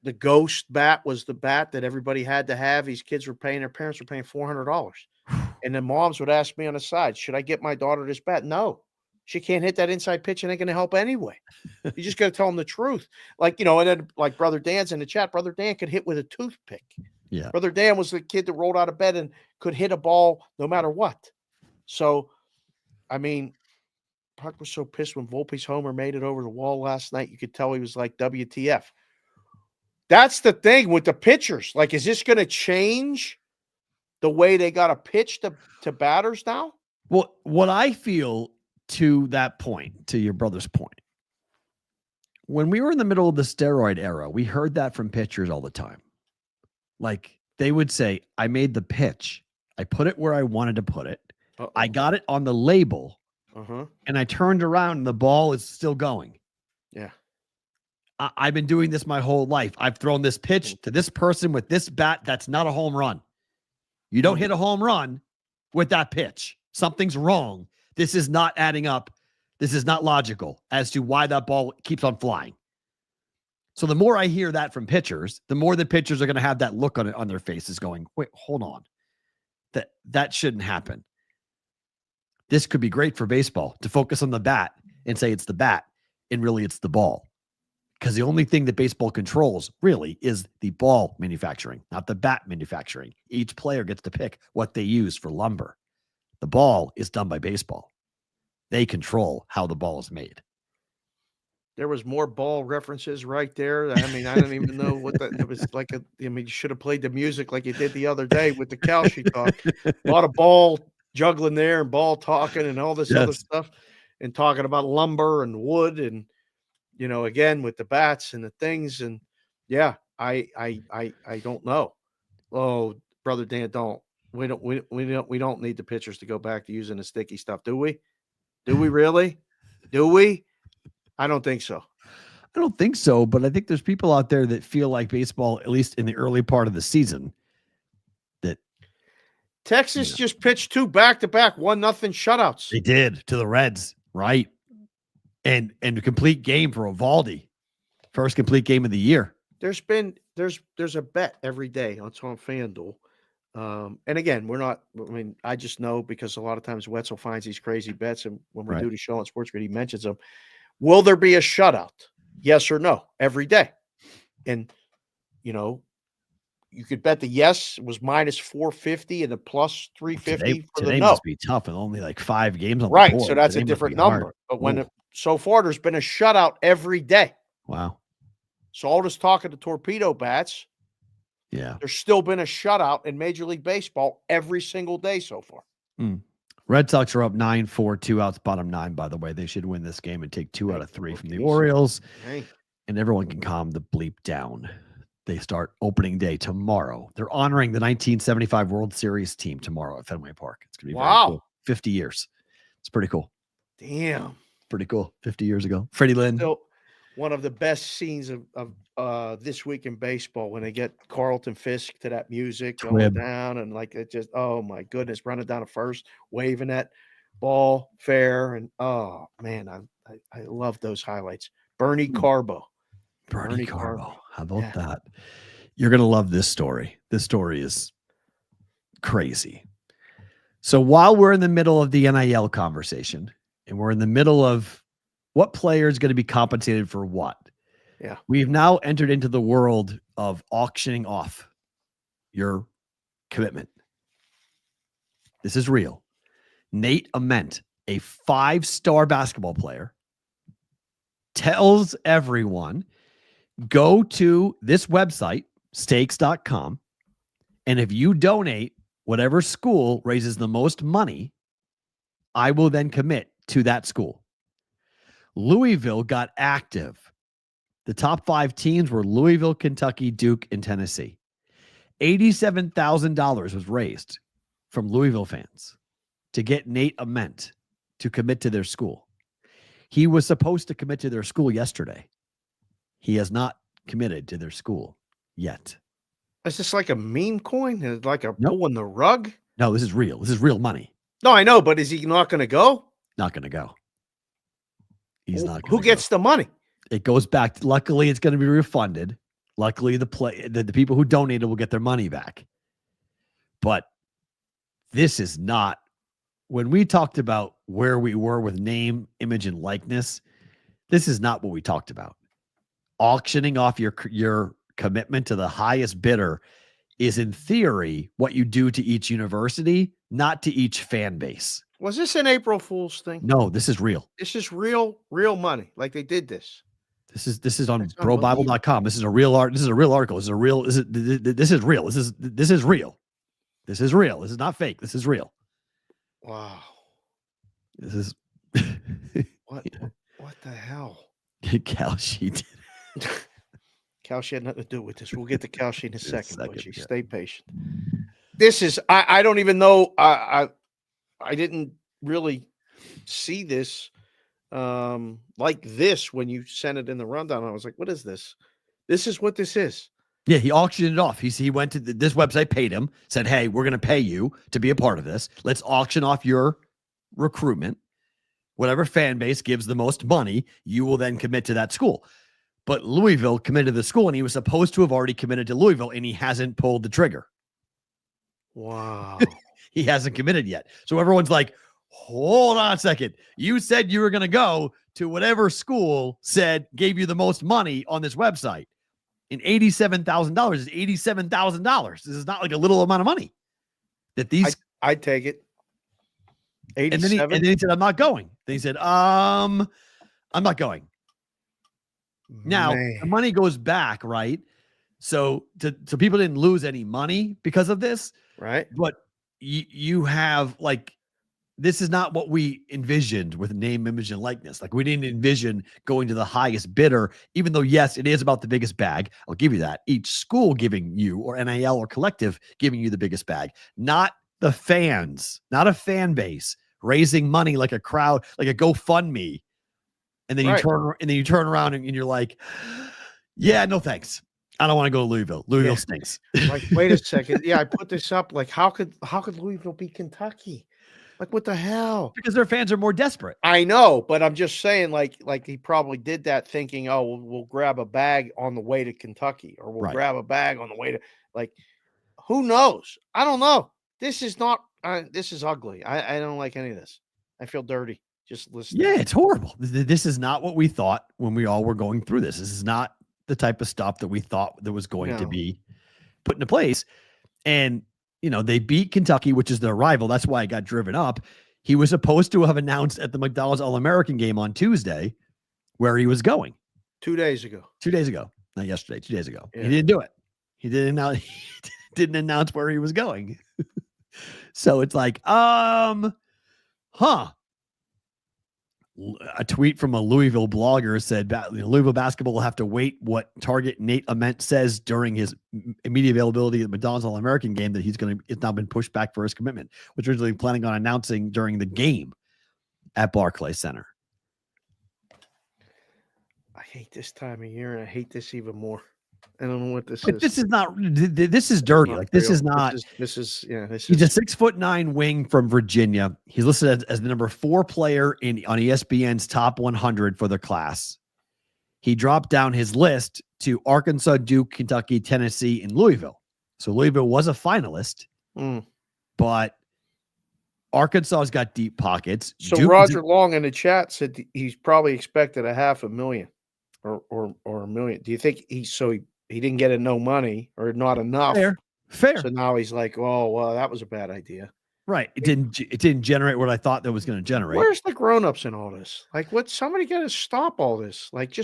the Ghost bat was the bat that everybody had to have. These kids were paying, their parents were paying $400. And then moms would ask me on the side, should I get my daughter this bat? No, she can't hit that inside pitch, and ain't going to help anyway. You just got to tell them the truth. Like, and then like Brother Dan's in the chat, Brother Dan could hit with a toothpick. Yeah. Brother Dan was the kid that rolled out of bed and could hit a ball no matter what. So, I mean, Puck was so pissed when Volpe's homer made it over the wall last night. You could tell he was like, WTF. That's the thing with the pitchers. Like, is this going to change the way they got to pitch to batters now? Well, what I feel, to that point, to your brother's point, when we were in the middle of the steroid era, we heard that from pitchers all the time. Like, they would say, I made the pitch. I put it where I wanted to put it. Uh-oh. I got it on the label. And I turned around and the ball is still going. Yeah. I've been doing this my whole life. I've thrown this pitch to this person with this bat. That's not a home run. You don't hit a home run with that pitch. Something's wrong. This is not adding up. This is not logical as to why that ball keeps on flying. So the more I hear that from pitchers, the more the pitchers are going to have that look on their faces going, wait, hold on. That shouldn't happen. This could be great for baseball, to focus on the bat and say it's the bat, and really it's the ball. Because the only thing that baseball controls really is the ball manufacturing, not the bat manufacturing. Each player gets to pick what they use for lumber. The ball is done by baseball. They control how the ball is made. There was more ball references right there. I mean, I don't even know what that it was like. You should have played the music like you did the other day with the Kalshi talk. A lot of ball juggling there and ball talking and all this other stuff, and talking about lumber and wood and, again, with the bats and the things. And yeah, I don't know. Oh, Brother Dan, we don't need the pitchers to go back to using the sticky stuff. Do we? Do we really? Do we? I don't think so. I don't think so, but I think there's people out there that feel like baseball, at least in the early part of the season, that Texas just pitched 2 back-to-back 1-0 shutouts. They did to the Reds, right? And a complete game for Eovaldi. First complete game of the year. There's a bet every day on FanDuel. And again, I just know because a lot of times Wetzel finds these crazy bets, and when we do the show on Sports Grid, he mentions them. Will there be a shutout? Yes or no every day. And, you could bet the yes was minus 450 and the plus 350 for the no. Today must be tough with only like 5 games on the board. So that's a different number. But so far, there's been a shutout every day. Wow. So all this talk of the torpedo bats, there's still been a shutout in Major League Baseball every single day so far. Red Sox are up 9-4, 2 outs, bottom 9, by the way. They should win this game and take 2 out of 3 from the Orioles. And everyone can calm the bleep down. They start opening day tomorrow. They're honoring the 1975 World Series team tomorrow at Fenway Park. It's going to be very cool. 50 years. It's pretty cool. Damn. Pretty cool. 50 years ago. Freddie Lynn. Still one of the best scenes of This Week in Baseball when they get Carlton Fisk to that music going Twib. down and like it just oh my goodness, running down to first, waving that ball fair, and oh man, I love those highlights. Bernie Carbo. Bernie Carbo. How about Yeah. that? You're gonna love this story. This story is crazy. So while we're in the middle of the NIL conversation and we're in the middle of what player is going to be compensated for what, Yeah. we've now entered into the world of auctioning off your commitment. This is real. Nate Ament, a 5-star basketball player, tells everyone, go to this website, stakes.com, and if you donate whatever school raises the most money, I will then commit to that school. Louisville got active. The top 5 teams were Louisville, Kentucky, Duke, and Tennessee. $87,000 was raised from Louisville fans to get Nate Ament to commit to their school. He was supposed to commit to their school yesterday. He has not committed to their school yet. Is this like a meme coin? Is it like a pulling the rug? No, this is real. This is real money. No, I know, but is he not going to go? Not going to go. He's not. Who gets the money? It goes back. Luckily, it's going to be refunded. Luckily, the people who donated will get their money back. But this is not. When we talked about where we were with name, image, and likeness, this is not what we talked about. Auctioning off your commitment to the highest bidder is, in theory, what you do to each university, not to each fan base. Was this an April Fool's thing? No, this is real. This is real money. Like they did this. This is on brobible.com. This is a real art. This is a real article. This is real. This is real. This is real. This is real. This is not fake. This is real. Wow. This is what the hell? Kalshi did. Kalshi had nothing to do with this. We'll get to Kalshi in a second. Bushy. Stay patient. This is I don't even know. I didn't really see this like this when you sent it in the rundown. I was like, what is this? This is what this is. Yeah, he auctioned it off. He went to this website, paid him, said, hey, we're going to pay you to be a part of this. Let's auction off your recruitment. Whatever fan base gives the most money, you will then commit to that school. But Louisville committed to the school, and he was supposed to have already committed to Louisville, and he hasn't pulled the trigger. Wow. He hasn't committed yet. So everyone's like, hold on a second. You said you were going to go to whatever school gave you the most money on this website. And $87,000 is $87,000. This is not like a little amount of money that these. I'd take it. 87. And then he said, I'm not going. Then he said, I'm not going. Now the money goes back, right? So people didn't lose any money because of this, right? But you have this is not what we envisioned with name, image, and likeness. Like we didn't envision going to the highest bidder, even though, yes, it is about the biggest bag. I'll give you that. Each school giving you, or NIL or collective giving you the biggest bag, not the fans, not a fan base raising money like a crowd, like a GoFundMe. And then you turn around and you're like, yeah, no, thanks. I don't want to go to Louisville. Louisville stinks. Like, wait a second. Yeah, I put this up. Like, how could Louisville beat Kentucky? Like, what the hell? Because their fans are more desperate. I know, but I'm just saying, like he probably did that thinking, oh, we'll grab a bag on the way to Kentucky, or we'll grab a bag on the way to, like, who knows? I don't know. This is not. This is ugly. I don't like any of this. I feel dirty just listening. Yeah, it's horrible. This is not what we thought when we all were going through this. This is not the type of stuff that we thought that was going to be put into place. And they beat Kentucky, which is their rival. That's why it got driven up. He was supposed to have announced at the McDonald's All-American game on Tuesday where he was going. 2 days ago. 2 days ago. Not yesterday, 2 days ago. Yeah. He didn't do it. He didn't announce where he was going. So it's like, a tweet from a Louisville blogger said Louisville basketball will have to wait what target Nate Ament says during his immediate availability at the McDonald's All-American game that it's now been pushed back for his commitment, which originally planning on announcing during the game at Barclays Center. I hate this time of year, and I hate this even more. I don't know what this But is. this is not. This is dirty. Not Like this real. is not. This is He's a 6'9" wing from Virginia. He's listed as the number 4 player on ESPN's top 100 for the class. He dropped down his list to Arkansas, Duke, Kentucky, Tennessee, and Louisville. So Louisville was a finalist, but Arkansas's got deep pockets. So Duke Roger Long in the chat said he's probably expected $500,000 or $1 million. Do you think he didn't get no money or not enough? Fair. So now he's like, oh well, that was a bad idea. Right. It didn't generate what I thought that was going to generate. Where's the grown-ups in all this? Like, somebody got to stop all this. Like,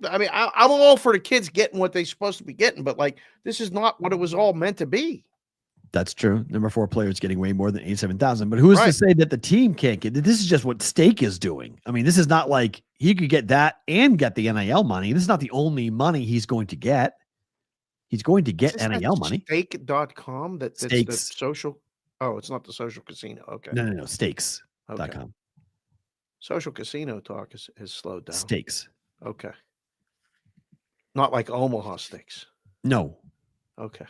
I'm all for the kids getting what they're supposed to be getting, but like, this is not what it was all meant to be. That's true. Number 4 player is getting way more than 87,000. But who is to say that the team can't get it? This is just what Stake is doing. I mean, this is not like he could get that and get the NIL money. This is not the only money he's going to get. He's going to get NIL money. Stake.com. That's the social. Oh, it's not the social casino. Okay. No. Stakes.com. Okay. Social casino talk has slowed down. Stakes. Okay. Not like Omaha Steaks. No. Okay.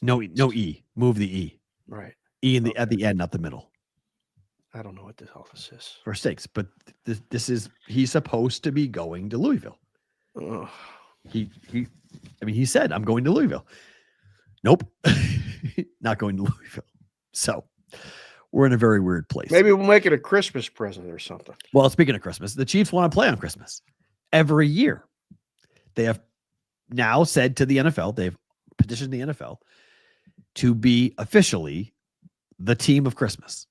No E. Move the E. Right. E at the end, not the middle. I don't know what the hell this is. For Stakes, but he's supposed to be going to Louisville. Ugh. He said, I'm going to Louisville. Nope. Not going to Louisville. So we're in a very weird place. Maybe we'll make it a Christmas present or something. Well, speaking of Christmas, the Chiefs want to play on Christmas every year. They have now said to the NFL, they've petitioned the NFL to be officially the team of Christmas.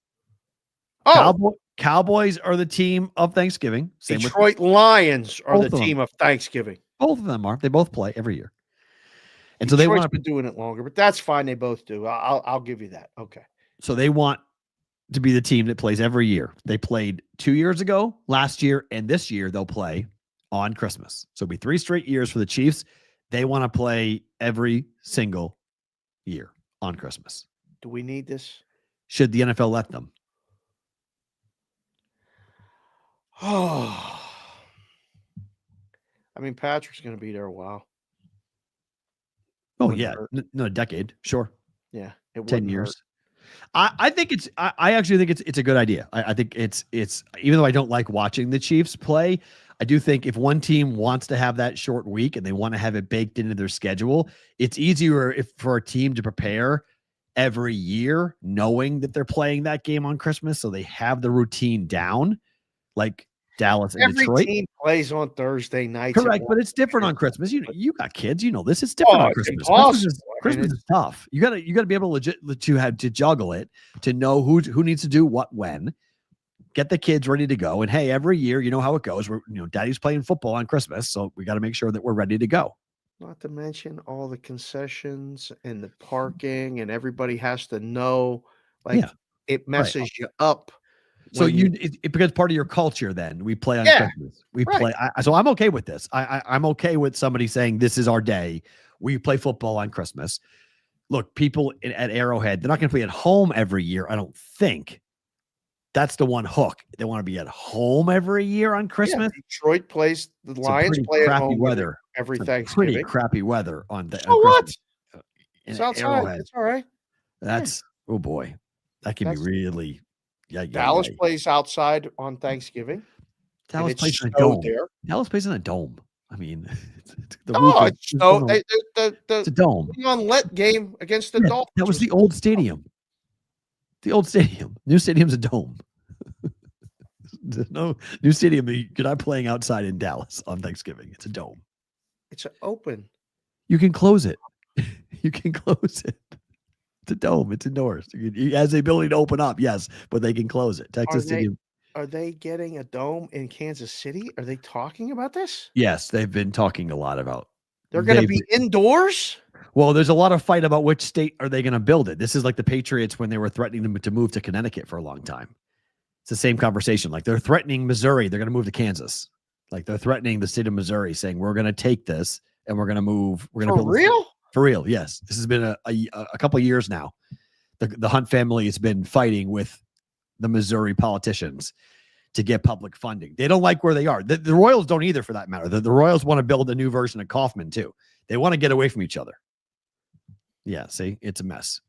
Oh, Cowboys are the team of Thanksgiving. Detroit Lions are the team of Thanksgiving. Both of them are. They both play every year. And Detroit's so they want to been doing it longer, but that's fine. They both do. I'll give you that. Okay. So they want to be the team that plays every year. They played 2 years ago, last year, and this year they'll play on Christmas. So it'll be 3 straight years for the Chiefs. They want to play every single year on Christmas. Do we need this? Should the NFL let them? Oh, I mean, Patrick's going to be there a while. Oh, yeah. No, a decade. Sure. Yeah. 10 years. I think I actually think it's a good idea. I think it's even though I don't like watching the Chiefs play, I do think if one team wants to have that short week and they want to have it baked into their schedule, it's easier for a team to prepare every year knowing that they're playing that game on Christmas. So they have the routine down, like Dallas and Detroit. Every team plays on Thursday nights. Correct, but it's different on Christmas. You got kids, this. It's different on Christmas. Christmas is tough. You gotta be able to juggle it, to know who needs to do what when. Get the kids ready to go. And hey, every year, you know how it goes. Daddy's playing football on Christmas, so we got to make sure that we're ready to go. Not to mention all the concessions and the parking, and everybody has to know. It messes you up. So it becomes part of your culture. Then we play on Christmas. We play. So I'm okay with this. I'm okay with somebody saying this is our day. We play football on Christmas. Look, people at Arrowhead, they're not going to play at home every year. I don't think. That's the one hook. They want to be at home every year on Christmas. Yeah, Detroit plays the Lions play at home weather every Thanksgiving. Pretty crappy weather on the. So what? It's outside. Arrowhead. It's all right. Oh boy, that can be really. Dallas plays outside on Thanksgiving. Dallas plays in a dome. Dallas plays in a dome. I mean, it's a dome. On let game against the Dolphins. That was the old stadium. The old stadium. New stadium's a dome. No new stadium. You're not playing outside in Dallas on Thanksgiving. It's a dome. It's open. You can close it. You can close it. It's a dome. It's indoors. It has the ability to open up, yes, but they can close it. Texas Stadium. Are they getting a dome in Kansas City? Are they talking about this? Yes, they've been talking a lot about. They're going to be indoors? Well, there's a lot of fight about which state are they going to build it. This is like the Patriots when they were threatening them to move to Connecticut for a long time. It's the same conversation. Like they're threatening Missouri. They're going to move to Kansas. Like they're threatening the state of Missouri, saying we're going to take this and we're going to move. We're going to build real? For real. Yes. This has been a couple of years now. The Hunt family has been fighting with the Missouri politicians to get public funding. They don't like where they are. The Royals don't either, for that matter. The Royals want to build a new version of Kauffman too. They want to get away from each other. Yeah, see, it's a mess.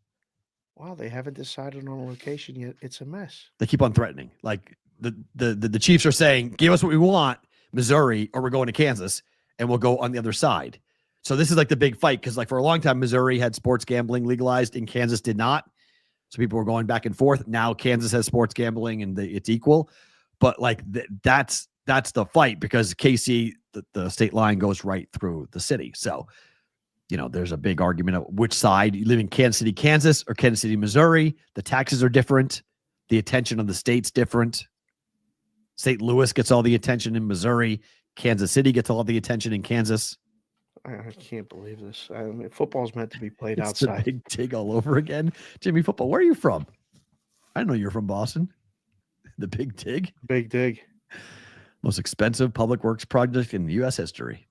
Wow, they haven't decided on a location yet. It's a mess. They keep on threatening. Like the Chiefs are saying, give us what we want, Missouri, or we're going to Kansas, and we'll go on the other side. So this is like the big fight, because like for a long time, Missouri had sports gambling legalized and Kansas did not. So people were going back and forth. Now Kansas has sports gambling and it's equal. But like that's the fight, because KC, the state line goes right through the city. So, you know, there's a big argument of which side. You live in Kansas City, Kansas, or Kansas City, Missouri. The taxes are different. The attention of the state's different. St. Louis gets all the attention in Missouri. Kansas City gets all the attention in Kansas. I can't believe this. I mean, football's meant to be played It's outside. a big dig all over again. Jimmy Football, where are you from? I didn't know you're from Boston. The Big Dig. Big dig. Most expensive public works project in U.S. history.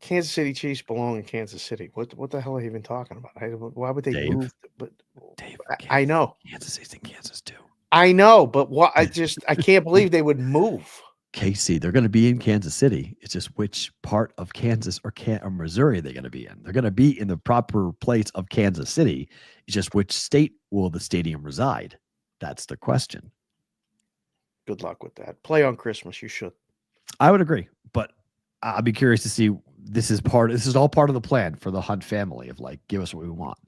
Kansas City Chiefs belong in Kansas City. What the hell are you even talking about? Why would they Dave. move? But Dave, I know. Kansas City's in Kansas too. I know, but what? I can't believe they would move. KC, they're going to be in Kansas City. It's just which part of Kansas or Missouri they're going to be in. They're going to be in the proper place of Kansas City. It's just which state will the stadium reside? That's the question. Good luck with that. Play on Christmas. You should. I would agree, but I'll be curious to see. This is all part of the plan for the Hunt family of like, give us what we want.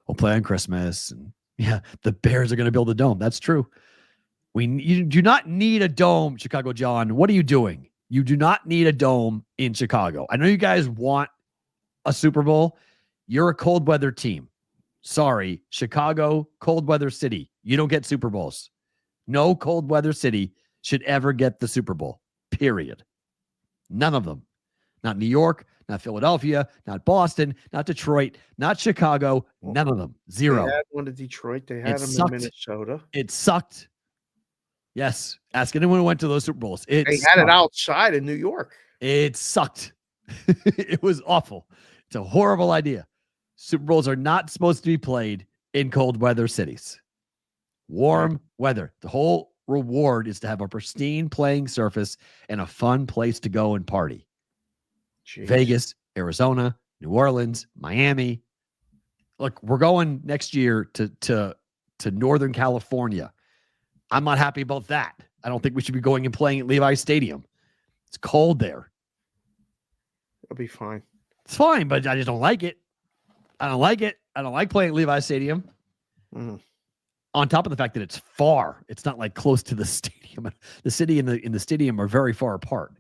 We'll play on Christmas, and yeah, the Bears are going to build a dome. That's true. You do not need a dome, Chicago John. What are you doing? You do not need a dome in Chicago. I know you guys want a Super Bowl. You're a cold weather team. Sorry, Chicago, cold weather city. You don't get Super Bowls. No cold weather city should ever get the Super Bowl, period. None of them. Not New York, not Philadelphia, not Boston, not Detroit, not Chicago. None of them. Zero. They had one to Detroit. They had them in Minnesota. It sucked. Yes. Ask anyone who went to those Super Bowls. They had it outside in New York. It sucked. It was awful. It's a horrible idea. Super Bowls are not supposed to be played in cold weather cities. Warm weather. The whole reward is to have a pristine playing surface and a fun place to go and party. Jeez. Vegas, Arizona, New Orleans, Miami. Look, we're going next year to Northern California. I'm not happy about that. I don't think we should be going and playing at Levi's Stadium. It's cold there. It'll be fine. It's fine, but I just don't like it. I don't like it. I don't like playing at Levi's Stadium. On top of the fact that it's far. It's not like close to the stadium. The city and the stadium are very far apart.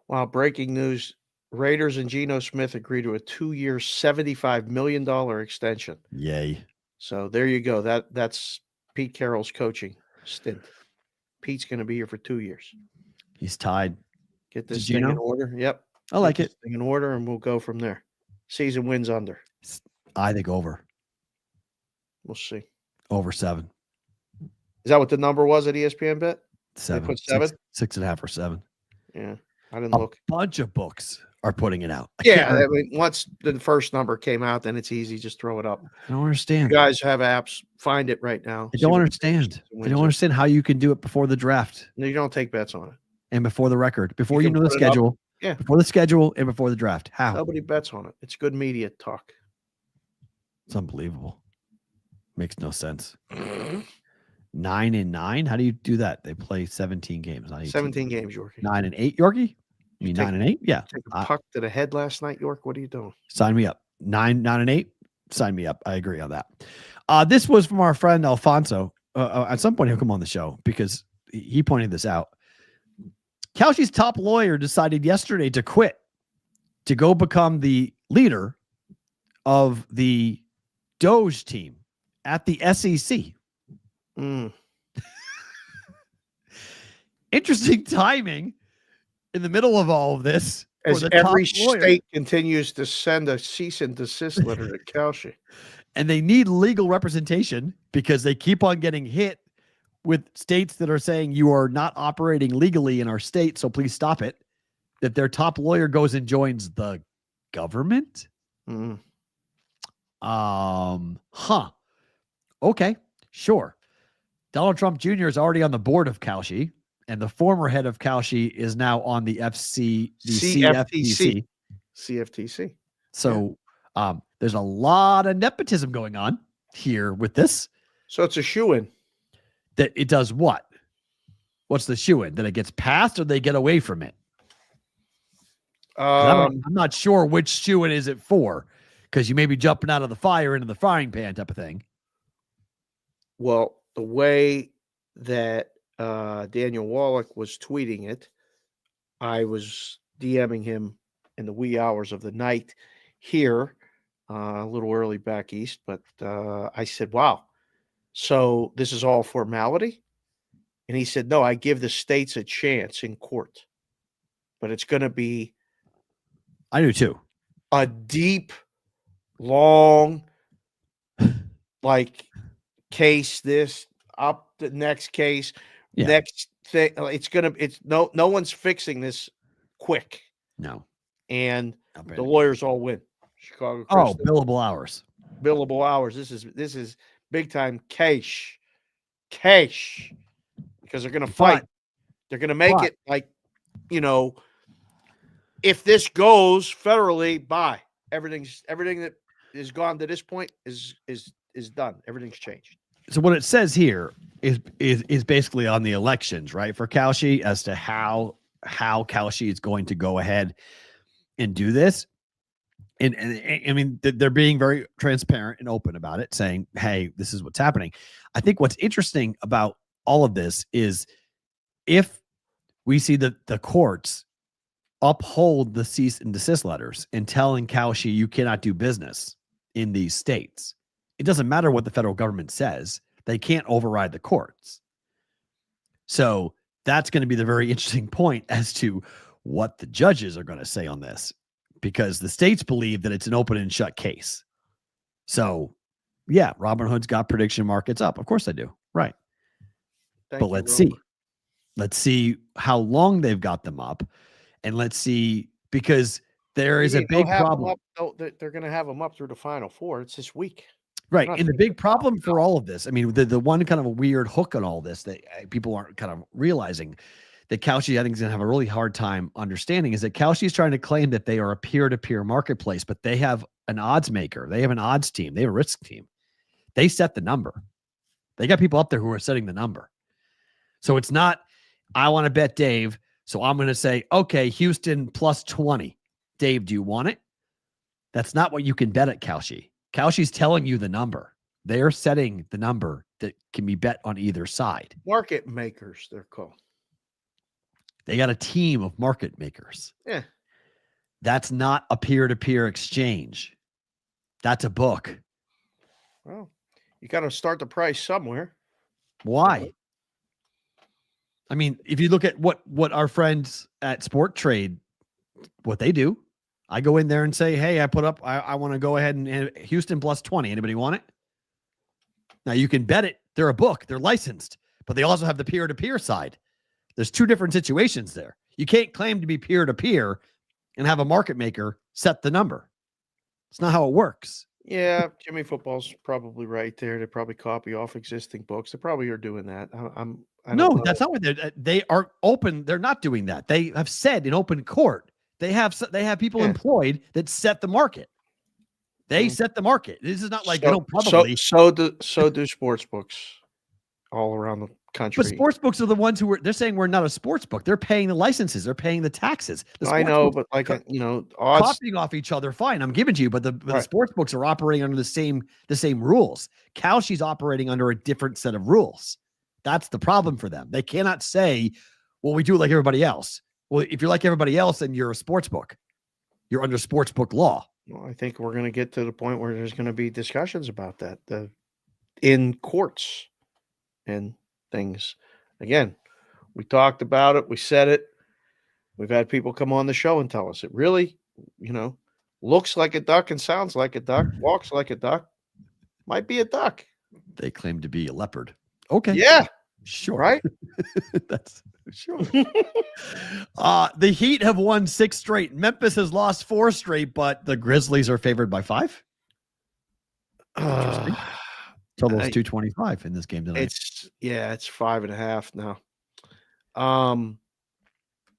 Wow, breaking news. Raiders and Geno Smith agree to a 2-year, $75 million extension. Yay. So there you go. That's Pete Carroll's coaching stint. Pete's going to be here for 2 years. He's tied. Get this thing in order. Yep. I like it. Thing in order, and we'll go from there. Season wins under. I think over. We'll see. Over 7. Is that what the number was at ESPN Bet? 7. They put 7? 6.5 or 7. Yeah. I didn't look. A bunch of books are putting it out. I mean, once the first number came out, then it's easy. Just throw it up. I don't understand. You guys have apps. Find it right now. I don't understand. I don't understand how you can do it before the draft. No, you don't take bets on it. And before the record. Before you know the schedule. Yeah. Before the schedule and before the draft. How? Nobody bets on it. It's good media talk. It's unbelievable. Makes no sense. 9-9? How do you do that? They play 17 games. 17 games, Yorkie. 9-8, Yorkie? You mean 9-8? Yeah. Take a puck to the head last night, York. What are you doing? Sign me up. 9-8? Sign me up. I agree on that. This was from our friend Alfonso. At some point, he'll come on the show because he pointed this out. Kalshi's top lawyer decided yesterday to quit to go become the leader of the Doge team at the SEC. Interesting timing in the middle of all of this. As every state continues to send a cease and desist letter to Kalshi. And they need legal representation because they keep on getting hit with states that are saying you are not operating legally in our state, so please stop it. That their top lawyer goes and joins the government. Okay, sure. Donald Trump Jr. is already on the board of Kalshi, and the former head of Kalshi is now on the CFTC. CFTC. So there's a lot of nepotism going on here with this. So it's a shoo-in. That it does what? What's the shoo-in? That it gets passed or they get away from it? I'm not sure which shoo-in is it for, because you may be jumping out of the fire into the frying pan type of thing. Well, the way that Daniel Wallach was tweeting it, I was DMing him in the wee hours of the night here, a little early back east, but I said, wow, so this is all formality? And he said, no, I give the states a chance in court, but it's going to be I do too. A deep, long, like case, this up the next case, next thing. It's no one's fixing this quick. No. And the lawyers all win. Chicago. Billable hours. Billable hours. This is big time cash. Because they're going to fight. They're going to make it like, if this goes federally, bye. Everything that is gone to this point is done. Everything's changed. So what it says here is basically on the elections, right? For Kalshi, as to how Kalshi is going to go ahead and do this. And I mean, they're being very transparent and open about it, saying, hey, this is what's happening. I think what's interesting about all of this is if we see that the courts uphold the cease and desist letters and telling Kalshi you cannot do business in these states, it doesn't matter what the federal government says. They can't override the courts. So that's going to be the very interesting point as to what the judges are going to say on this, because the states believe that it's an open and shut case. So yeah, Robinhood's got prediction markets up. Of course they do. Right. But let's see. Let's see how long they've got them up. And let's see, because there is a big problem. They're going to have them up through the Final Four. It's this week. Right. And the big problem for all of this, I mean, the one kind of a weird hook on all this that people aren't kind of realizing that Kalshi, I think, is going to have a really hard time understanding, is that Kalshi is trying to claim that they are a peer-to-peer marketplace, but they have an odds maker. They have an odds team. They have a risk team. They set the number. They got people up there who are setting the number. So it's not, I want to bet Dave, so I'm going to say, okay, Houston plus 20. Dave, do you want it? That's not what you can bet at Kalshi. Kalshi's telling you the number. They're setting the number that can be bet on either side. Market makers, they're called. They got a team of market makers. Yeah. That's not a peer-to-peer exchange. That's a book. Well, you got to start the price somewhere. Why? I mean, if you look at what our friends at Sport Trade, what they do, I go in there and say, hey, I want to go ahead and Houston plus 20. Anybody want it? Now you can bet it. They're a book. They're licensed, but they also have the peer-to-peer side. There's two different situations there. You can't claim to be peer-to-peer and have a market maker set the number. It's not how it works. Yeah, Jimmy Football's probably right there. They probably copy off existing books. They probably are doing that. No, that's not what they are open. They're not doing that. They have said in open court, they have people employed that set the market. They set the market. This is not like probably. So do sports books all around the country. But sports books are the ones they're saying we're not a sports book. They're paying the licenses. They're paying the taxes. I know, but odds copying off each other. Fine, I'm giving to you, but the sports books are operating under the same rules. Kalshi's operating under a different set of rules. That's the problem for them. They cannot say, well, we do it like everybody else. Well, if you're like everybody else, then you're a sports book. You're under sports book law. Well, I think we're going to get to the point where there's going to be discussions about that in courts and things. Again, we talked about it. We said it. We've had people come on the show and tell us it really, looks like a duck and sounds like a duck, walks like a duck, might be a duck. They claim to be a leopard. Okay. Yeah. Sure. Right? That's sure. The Heat have won 6 straight. Memphis has lost 4 straight, but the Grizzlies are favored by 5. Total is 225 in this game tonight. It's 5.5 now.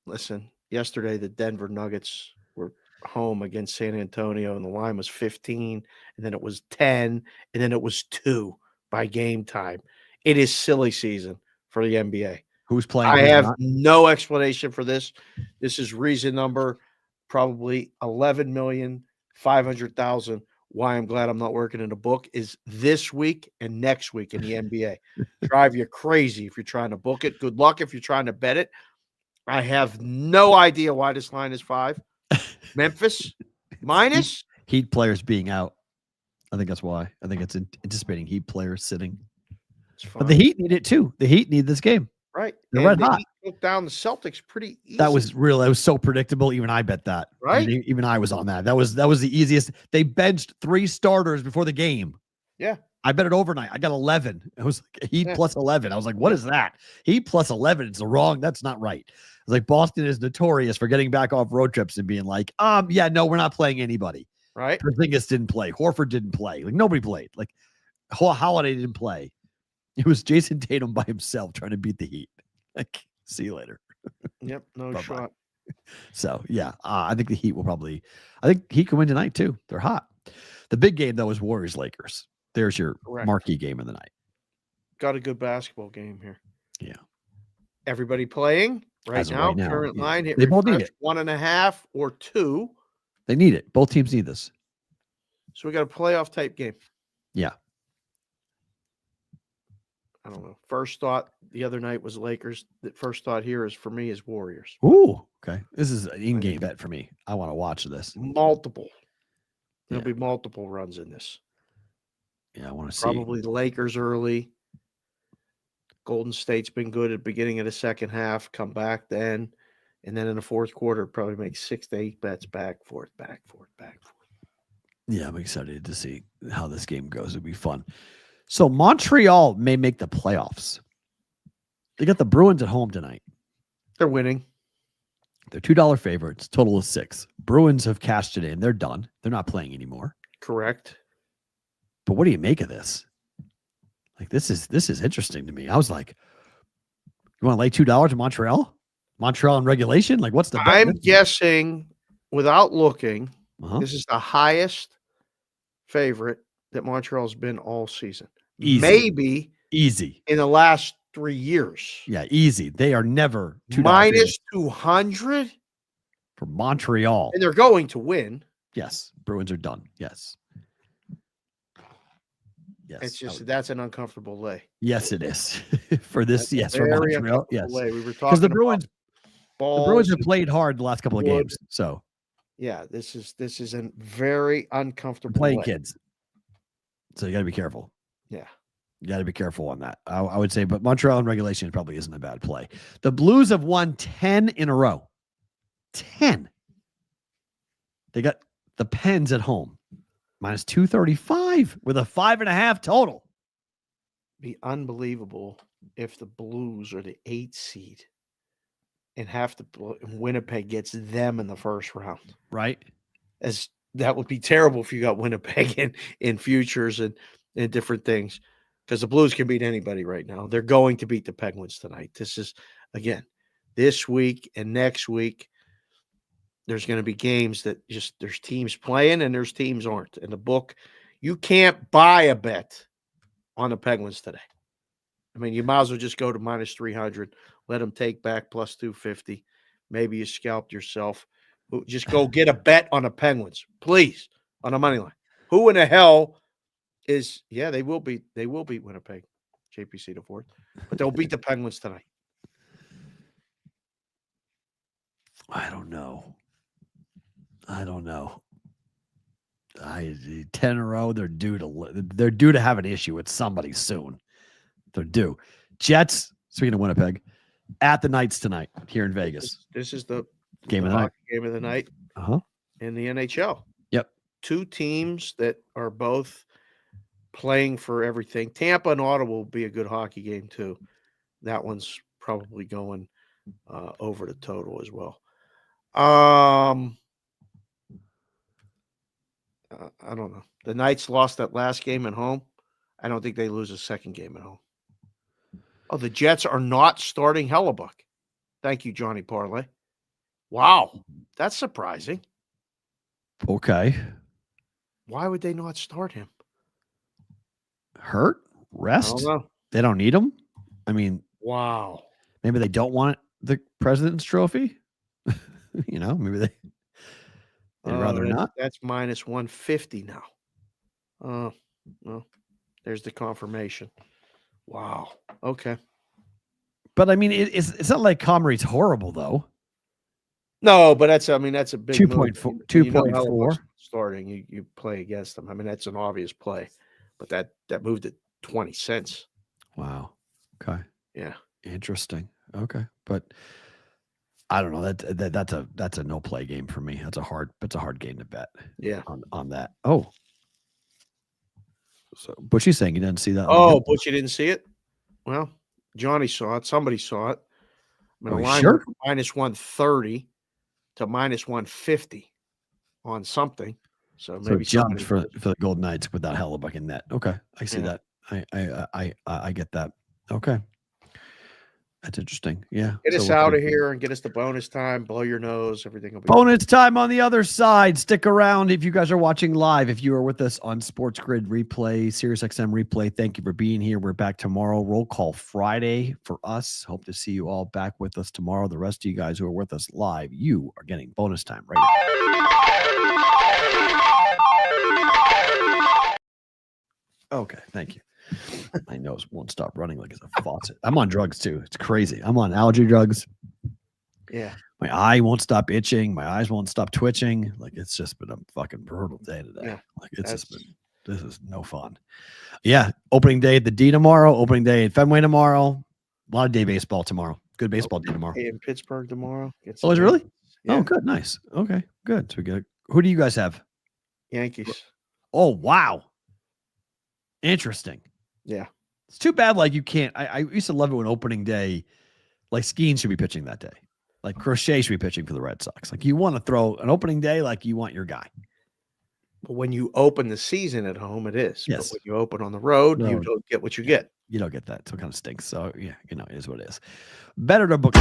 Listen, yesterday the Denver Nuggets were home against San Antonio, and the line was 15, and then it was 10, and then it was 2 by game time. It is silly season for the NBA. Who's playing? I have no explanation for this. This is reason number probably 11,500,000. Why I'm glad I'm not working in a book is this week and next week in the NBA. Drive you crazy if you're trying to book it. Good luck if you're trying to bet it. I have no idea why this line is 5. Memphis minus Heat players being out. I think that's why. I think it's anticipating Heat players sitting. But the Heat need it too. The Heat need this game. Right. They're red hot. Heat took down the Celtics pretty easy. That was so predictable. Even I bet that. Right. I mean, even I was on that. That was the easiest. They benched 3 starters before the game. Yeah. I bet it overnight. I got 11. It was like Heat plus 11. I was like, what is that? Heat plus 11. It's wrong. That's not right. It's like Boston is notorious for getting back off road trips and being like, yeah, no, we're not playing anybody. Right. Porzingis didn't play. Horford didn't play. Like nobody played. Like Holiday didn't play. It was Jason Tatum by himself trying to beat the Heat. Like, see you later. Yep. No Bye-bye. shot. So yeah, I think the Heat will probably. I think Heat can win tonight too. They're hot. The big game though is Warriors Lakers. There's your marquee game of the night. Got a good basketball game here. Yeah. Everybody playing right now. Current line hit. They both need it. 1.5 or 2. They need it. Both teams need this. So we got a playoff type game. Yeah. I don't know. First thought the other night was Lakers. The first thought here is for me is Warriors. Ooh, okay. This is an in-game bet for me. I want to watch this. Multiple. There'll be multiple runs in this. Yeah, I want to see. Probably the Lakers early. Golden State's been good at the beginning of the second half. Come back then. And then in the fourth quarter, probably make 6 to 8 bets back, forth, back, forth, back, forth. Yeah, I'm excited to see how this game goes. It'll be fun. So Montreal may make the playoffs. They got the Bruins at home tonight. They're winning. They're $2 favorites. Total of 6. Bruins have cashed it in. They're done. They're not playing anymore. Correct. But what do you make of this? Like this is interesting to me. I was like, you want to lay $2 in Montreal? Montreal in regulation? Like what's the bet? I'm guessing without looking, this is the highest favorite that Montreal's been all season. Easy. Maybe easy in the last 3 years. Yeah, easy. They are never minus 200 for Montreal. And they're going to win. Yes. Bruins are done. Yes. Yes. It's just that's an uncomfortable lay. Yes, it is. For this, yes, for Montreal. Yes. Lay. We were talking because the Bruins have played hard the last couple of wood. games. So yeah, this is a very uncomfortable playing lay. Kids. So you got to be careful. Yeah. You got to be careful on that. I would say, but Montreal in regulation probably isn't a bad play. The Blues have won 10 in a row. 10. They got the Pens at home. Minus 235 with a 5.5 total. Be unbelievable if the Blues are the 8th seed and Winnipeg gets them in the first round. Right. As that would be terrible if you got Winnipeg in futures and different things. Because the Blues can beat anybody right now. They're going to beat the Penguins tonight. This is, again, this week and next week, there's going to be games that just there's teams playing and there's teams aren't. In the book, you can't buy a bet on the Penguins today. I mean, you might as well just go to minus 300, let them take back plus 250. Maybe you scalped yourself. Just go get a bet on the Penguins, please, on a money line. Who in the hell is, they will beat Winnipeg, JPC the fourth, but they'll beat the Penguins tonight. I don't know. 10 in a row. They're due to have an issue with somebody soon. They're due. Jets, speaking of Winnipeg, at the Knights tonight here in Vegas. This is the game of the night in the NHL. Yep. 2 teams that are both playing for everything. Tampa and Ottawa will be a good hockey game too. That one's probably going over the total as well. I don't know. The Knights lost that last game at home. I don't think they lose a second game at home. Oh, the Jets are not starting Hellebuck. Thank you, Johnny Parlay. Wow, that's surprising. Okay. Why would they not start him? Hurt? I Rest? don't know. They don't need him? I mean, Wow. maybe they don't want the President's Trophy. Maybe they'd rather not. That's minus 150 now. Well, there's the confirmation. Wow. Okay. But I mean, it's not like Comrie's horrible though. No, but that's a big 2.4 2.4 starting. You play against them. I mean, that's an obvious play, but that moved it 20 cents. Wow. Okay. Yeah. Interesting. Okay. But I don't know. That's a no play game for me. That's a hard game to bet. Yeah. On that. Oh. So Butchie's saying he didn't see that. Oh, Butchie didn't see it? Well, Johnny saw it. Somebody saw it. I mean, line sure? minus 130 to minus 150 on something. So maybe it jumped for the Golden Knights with that Hellebuck in net. Okay. I see that. I get that. Okay. That's interesting. Yeah. Get us out of here and get us the bonus time. Blow your nose. Everything will be bonus time on the other side. Stick around if you guys are watching live. If you are with us on Sports Grid Replay, SiriusXM Replay, thank you for being here. We're back tomorrow. Roll call Friday for us. Hope to see you all back with us tomorrow. The rest of you guys who are with us live, you are getting bonus time right now. Okay. Thank you. My nose won't stop running like it's a faucet. I'm on drugs too. It's crazy. I'm on allergy drugs. Yeah. My eye won't stop itching. My eyes won't stop twitching. Like it's just been a fucking brutal day today. Yeah. Like this is no fun. Yeah. Opening day at the D tomorrow. Opening day at Fenway tomorrow. A lot of day baseball tomorrow. Good baseball day tomorrow. In Pittsburgh tomorrow. Oh, is it really? Yeah. Oh, good. Nice. Okay. Good. So we get. Who do you guys have? Yankees. Oh, wow. Interesting. Yeah. It's too bad. Like you can't. I used to love it when opening day, like Skeen should be pitching that day. Like Crochet should be pitching for the Red Sox. Like you want to throw an opening day, like you want your guy. But when you open the season at home, it is. Yes. But when you open on the road, you don't get what you get. You don't get that. So it kind of stinks. So yeah, it is what it is. Better to book.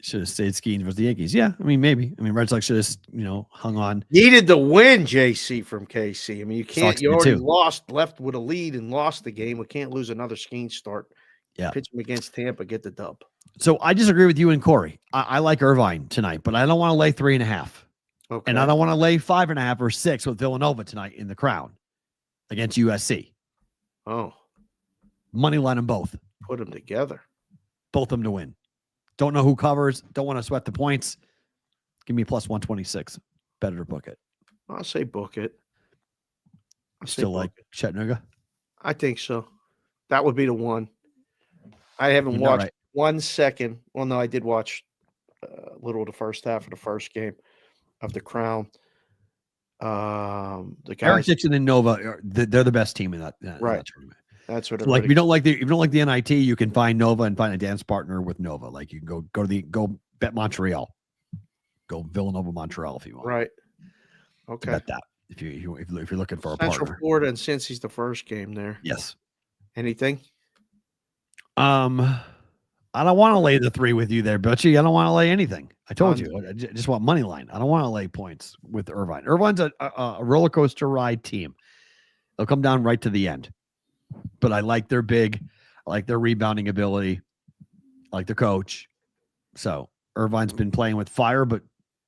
Should have stayed skiing versus the Yankees. Yeah, I mean, maybe. I mean, Red Sox should have, hung on. Needed the win, JC from KC. I mean, you can't. Sox You already too. left with a lead and lost the game. We can't lose another skiing start. Yeah. Pitch them against Tampa, get the dub. So I disagree with you and Corey. I like Irvine tonight, but I don't want to lay 3.5. Okay. And I don't want to lay 5.5 or 6 with Villanova tonight in the Crown against USC. Oh, Money line them both. put them together. Both of them to win. Don't know who covers. Don't want to sweat the points. Give me plus 126. Better to book it. I'll say book it. Still like Chattanooga? I think so. That would be the one. I haven't You're not watched right. 1 second. Well, no, I did watch a little of the first half of the first game of the Crown. The Eric guys, Dixon and Nova, they're the best team in that Right. tournament. that's what. So like if you don't like the NIT, you can find Nova and find a dance partner with Nova. Like you can go bet Montreal, go Villanova Montreal if you want. Right. Okay. Bet that if you're looking for a Central partner. Florida and Cincy's the first game there. Yes. Anything? I don't want to lay the 3 with you there, Butchie. I don't want to lay anything. I told you. I just want money line. I don't want to lay points with Irvine. Irvine's a roller coaster ride team. They'll come down right to the end. But I like their big. I like their rebounding ability. I like their coach. So Irvine's been playing with fire, but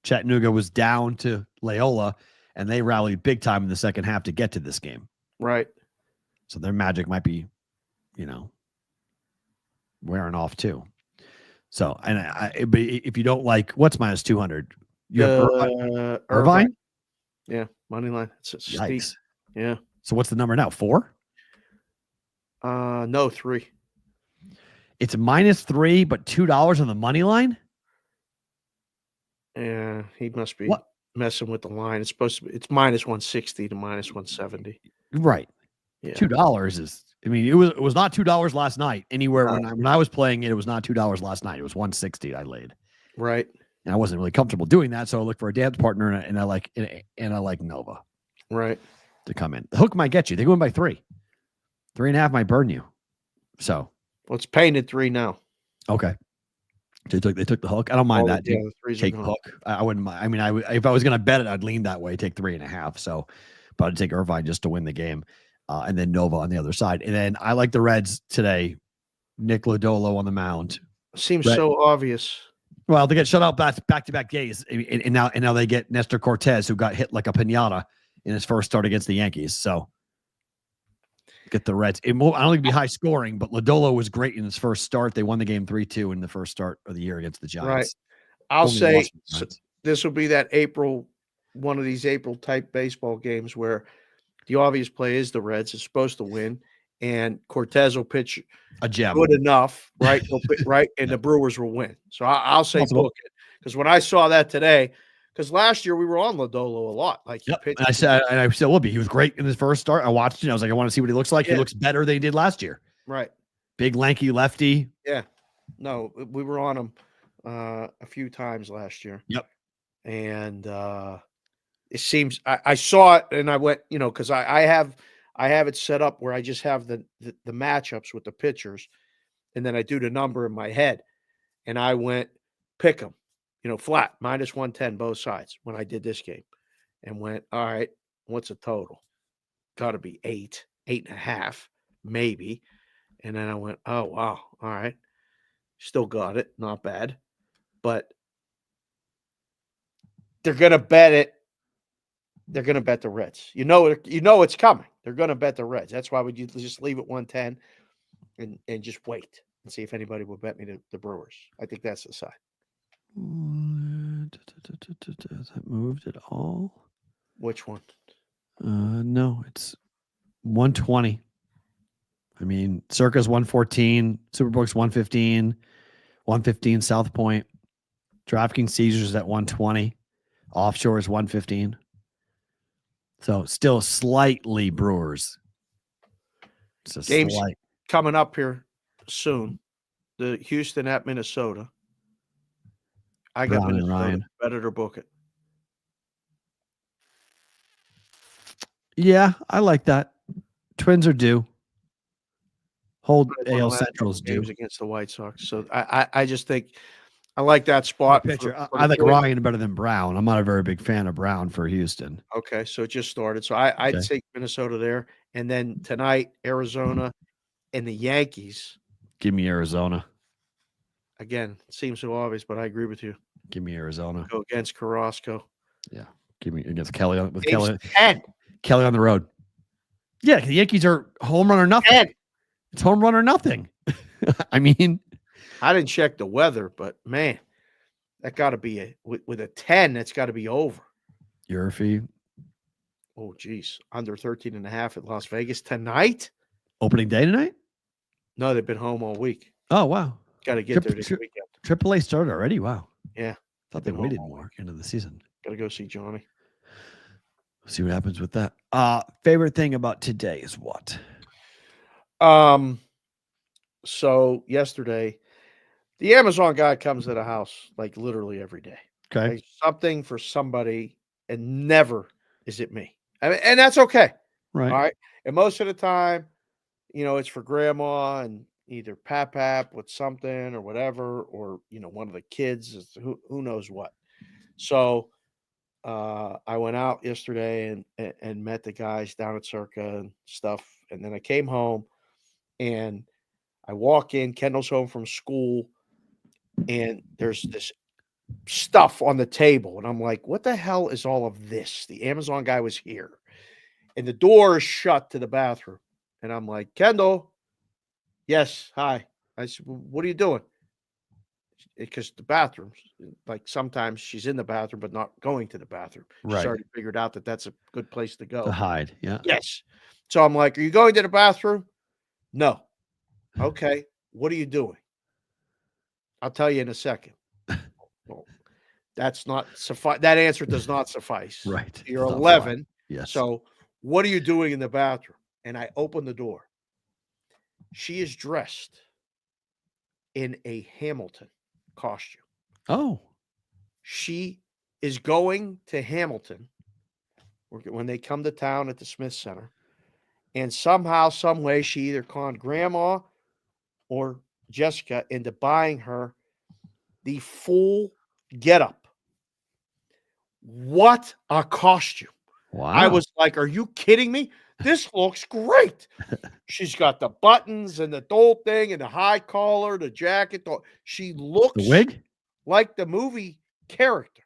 Chattanooga was down to Loyola, and they rallied big time in the second half to get to this game. Right. So their magic might be, wearing off too. So, but if you don't like what's minus 200, you have Irvine. Yeah, money line. It's steep. Yikes. Yeah. So what's the number now? 4? No, 3. It's minus 3, but $2 on the money line. Yeah, he must be What? messing with the line. It's supposed to be. It's minus 160 to minus 170. Right. Yeah. $2 is. I mean, it was not $2 last night anywhere when I was playing it. It was not $2 last night. It was 160. I laid. Right. And I wasn't really comfortable doing that, so I looked for a dance partner, and I like Nova Right. to come in. The hook might get you. They go in by 3. 3.5 might burn you. So Well, it's painted 3 now. okay. They took the hook. I don't mind that. The threes Take are hook. I wouldn't mind. I mean, if I was going to bet it, I'd lean that way. Take 3.5. So, but I'd take Irvine just to win the game, and then Nova on the other side. And then I like the Reds today. Nick Lodolo on the mound. Seems so obvious. Well, they get shut out back-to-back days, and now they get Nestor Cortez, who got hit like a piñata in his first start against the Yankees. So get the Reds. I don't think it'd be high scoring, but Lodolo was great in his first start. They won the game 3-2 in the first start of the year against the Giants. Right. I'll say this will be that one of these April type baseball games where the obvious play is the Reds is supposed to win, and Cortez will pitch a gem, good enough, right? Right, and the Brewers will win. So I'll say book it, because when I saw that today, because last year we were on Lodolo a lot, like he pitched. I said will be. He was great in his first start. I watched it. I was like, I want to see what he looks like. Yeah. He looks better than he did last year. Right, big lanky lefty. Yeah, no, we were on him a few times last year. Yep, and it seems I saw it and I went, because I have it set up where I just have the matchups with the pitchers, and then I do the number in my head, and I went pick them, flat -110 both sides when I did this game, and went, all right, what's the total? Got to be 8.5, maybe, and then I went, oh wow, all right, still got it, not bad, but they're gonna bet it. They're going to bet the Reds. You know it's coming. They're going to bet the Reds. That's why would you just leave it 110 and just wait and see if anybody will bet me the Brewers. I think that's the side. Has that moved at all? Which one? No, it's 120. I mean, Circa's 114, Superbook's 115, 115 South Point, DraftKings Caesars at 120, Offshore is 115. So still slightly Brewers. Games coming up here soon. The Houston at Minnesota. I got Brown Minnesota. Ryan. Better to book it. Yeah, I like that. Twins are due. Hold AL Central's due games against the White Sox. So I just think I like that spot. I like Ryan better than Brown. I'm not a very big fan of Brown for Houston. Okay, so it just started. So I'd take Minnesota there. And then tonight, Arizona and the Yankees. Give me Arizona. Again, it seems so obvious, but I agree with you. Give me Arizona. Go against Carrasco. Yeah. Give me against Kelly on the road. Yeah, the Yankees are home run or nothing. It's home run or nothing. I mean, I didn't check the weather, but man, that got to be with a 10. That's got to be over. Yurfee. Oh, geez, under 13.5 at Las Vegas tonight. Opening day tonight? No, they've been home all week. Oh wow, got to get there this weekend. AAA started already. Wow. Yeah, thought they waited more into the season. Got to go see Johnny. See what happens with that. Favorite thing about today is what? So yesterday, the Amazon guy comes to the house like literally every day. Okay. Like something for somebody, and never is it me. I mean, and that's okay. Right. All right. And most of the time, it's for grandma and either pap with something or whatever, or, one of the kids, who knows what. So I went out yesterday and met the guys down at Circa and stuff. And then I came home and I walk in, Kendall's home from school, and there's this stuff on the table. And I'm like, what the hell is all of this? The Amazon guy was here. And the door is shut to the bathroom. And I'm like, Kendall, yes, hi. I said, what are you doing? Because the bathrooms, like sometimes she's in the bathroom, but not going to the bathroom. Right. She's already figured out that that's a good place to go. To hide, yeah. Yes. So I'm like, are you going to the bathroom? No. Okay. What are you doing? I'll tell you in a second. Well, that's not suffice. That answer does not suffice. Right. You're 11. Yes. So what are you doing in the bathroom? And I open the door. She is dressed in a Hamilton costume. Oh. she is going to Hamilton when they come to town at the Smith Center. And somehow, some way, she either conned Grandma or Jessica into buying her the full getup. What a costume. Wow. I was like, are you kidding me? This looks great. She's got the buttons and the whole thing and the high collar, the jacket. She looks the wig like the movie character.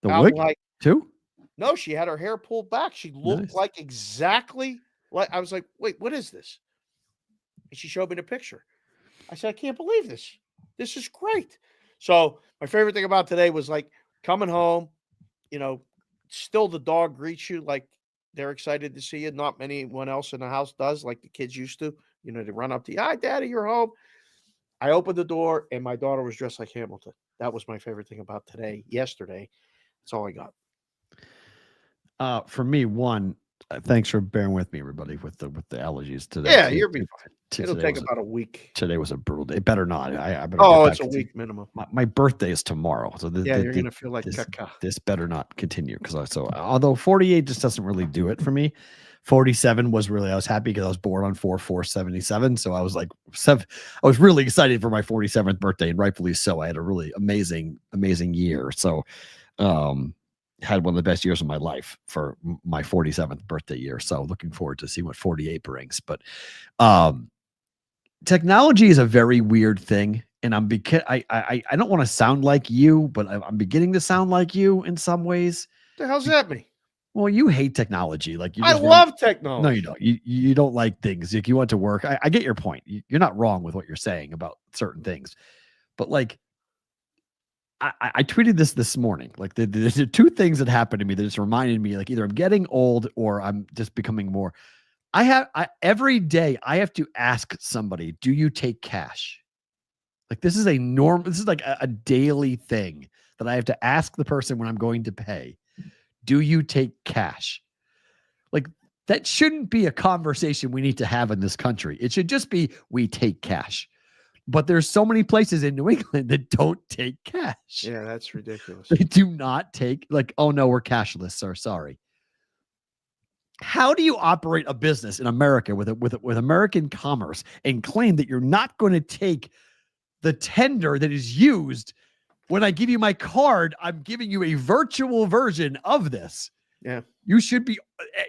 the I'm wig like, too. no, she had her hair pulled back. She looked Nice. like exactly like, I was like, wait, what is this? And she showed me the picture. I said, I can't believe this. This is great. So my favorite thing about today was like coming home, still the dog greets you like they're excited to see you. Not anyone else in the house does, like the kids used to. They run up to you. Hi, Daddy, you're home. I opened the door and my daughter was dressed like Hamilton. That was my favorite thing about yesterday. That's all I got. For me, one, thanks for bearing with me, everybody, with the allergies today. Yeah, you'll be fine. It'll take about a week. Today was a brutal day. It better not. I better. It's a week minimum. My birthday is tomorrow, so you're gonna feel like this, caca. This better not continue although 48 just doesn't really do it for me. 47 was really, I was happy because I was born on 4/4/77, so I was like I was really excited for my 47th birthday, and rightfully so. I had a really amazing year. So, had one of the best years of my life for my 47th birthday year. So looking forward to seeing what 48 brings. But technology is a very weird thing. And I don't want to sound like you, but I'm beginning to sound like you in some ways. What the hell's that mean? Well, you hate technology. Like I love technology. No, you don't. You don't like things. Like you want to work. I get your point. You're not wrong with what you're saying about certain things. But like, I tweeted this morning. Like the two things that happened to me that just reminded me, like either I'm getting old or I'm just becoming more. Every day I have to ask somebody, do you take cash? Like this is like a daily thing that I have to ask the person when I'm going to pay. Do you take cash? Like that shouldn't be a conversation we need to have in this country. It should just be, we take cash. But there's so many places in New England that don't take cash. Yeah, that's ridiculous. They do not take, like, oh no, we're cashless, sir. Sorry. How do you operate a business in America with American commerce and claim that you're not going to take the tender that is used when I give you my card? I'm giving you a virtual version of this. Yeah. You should be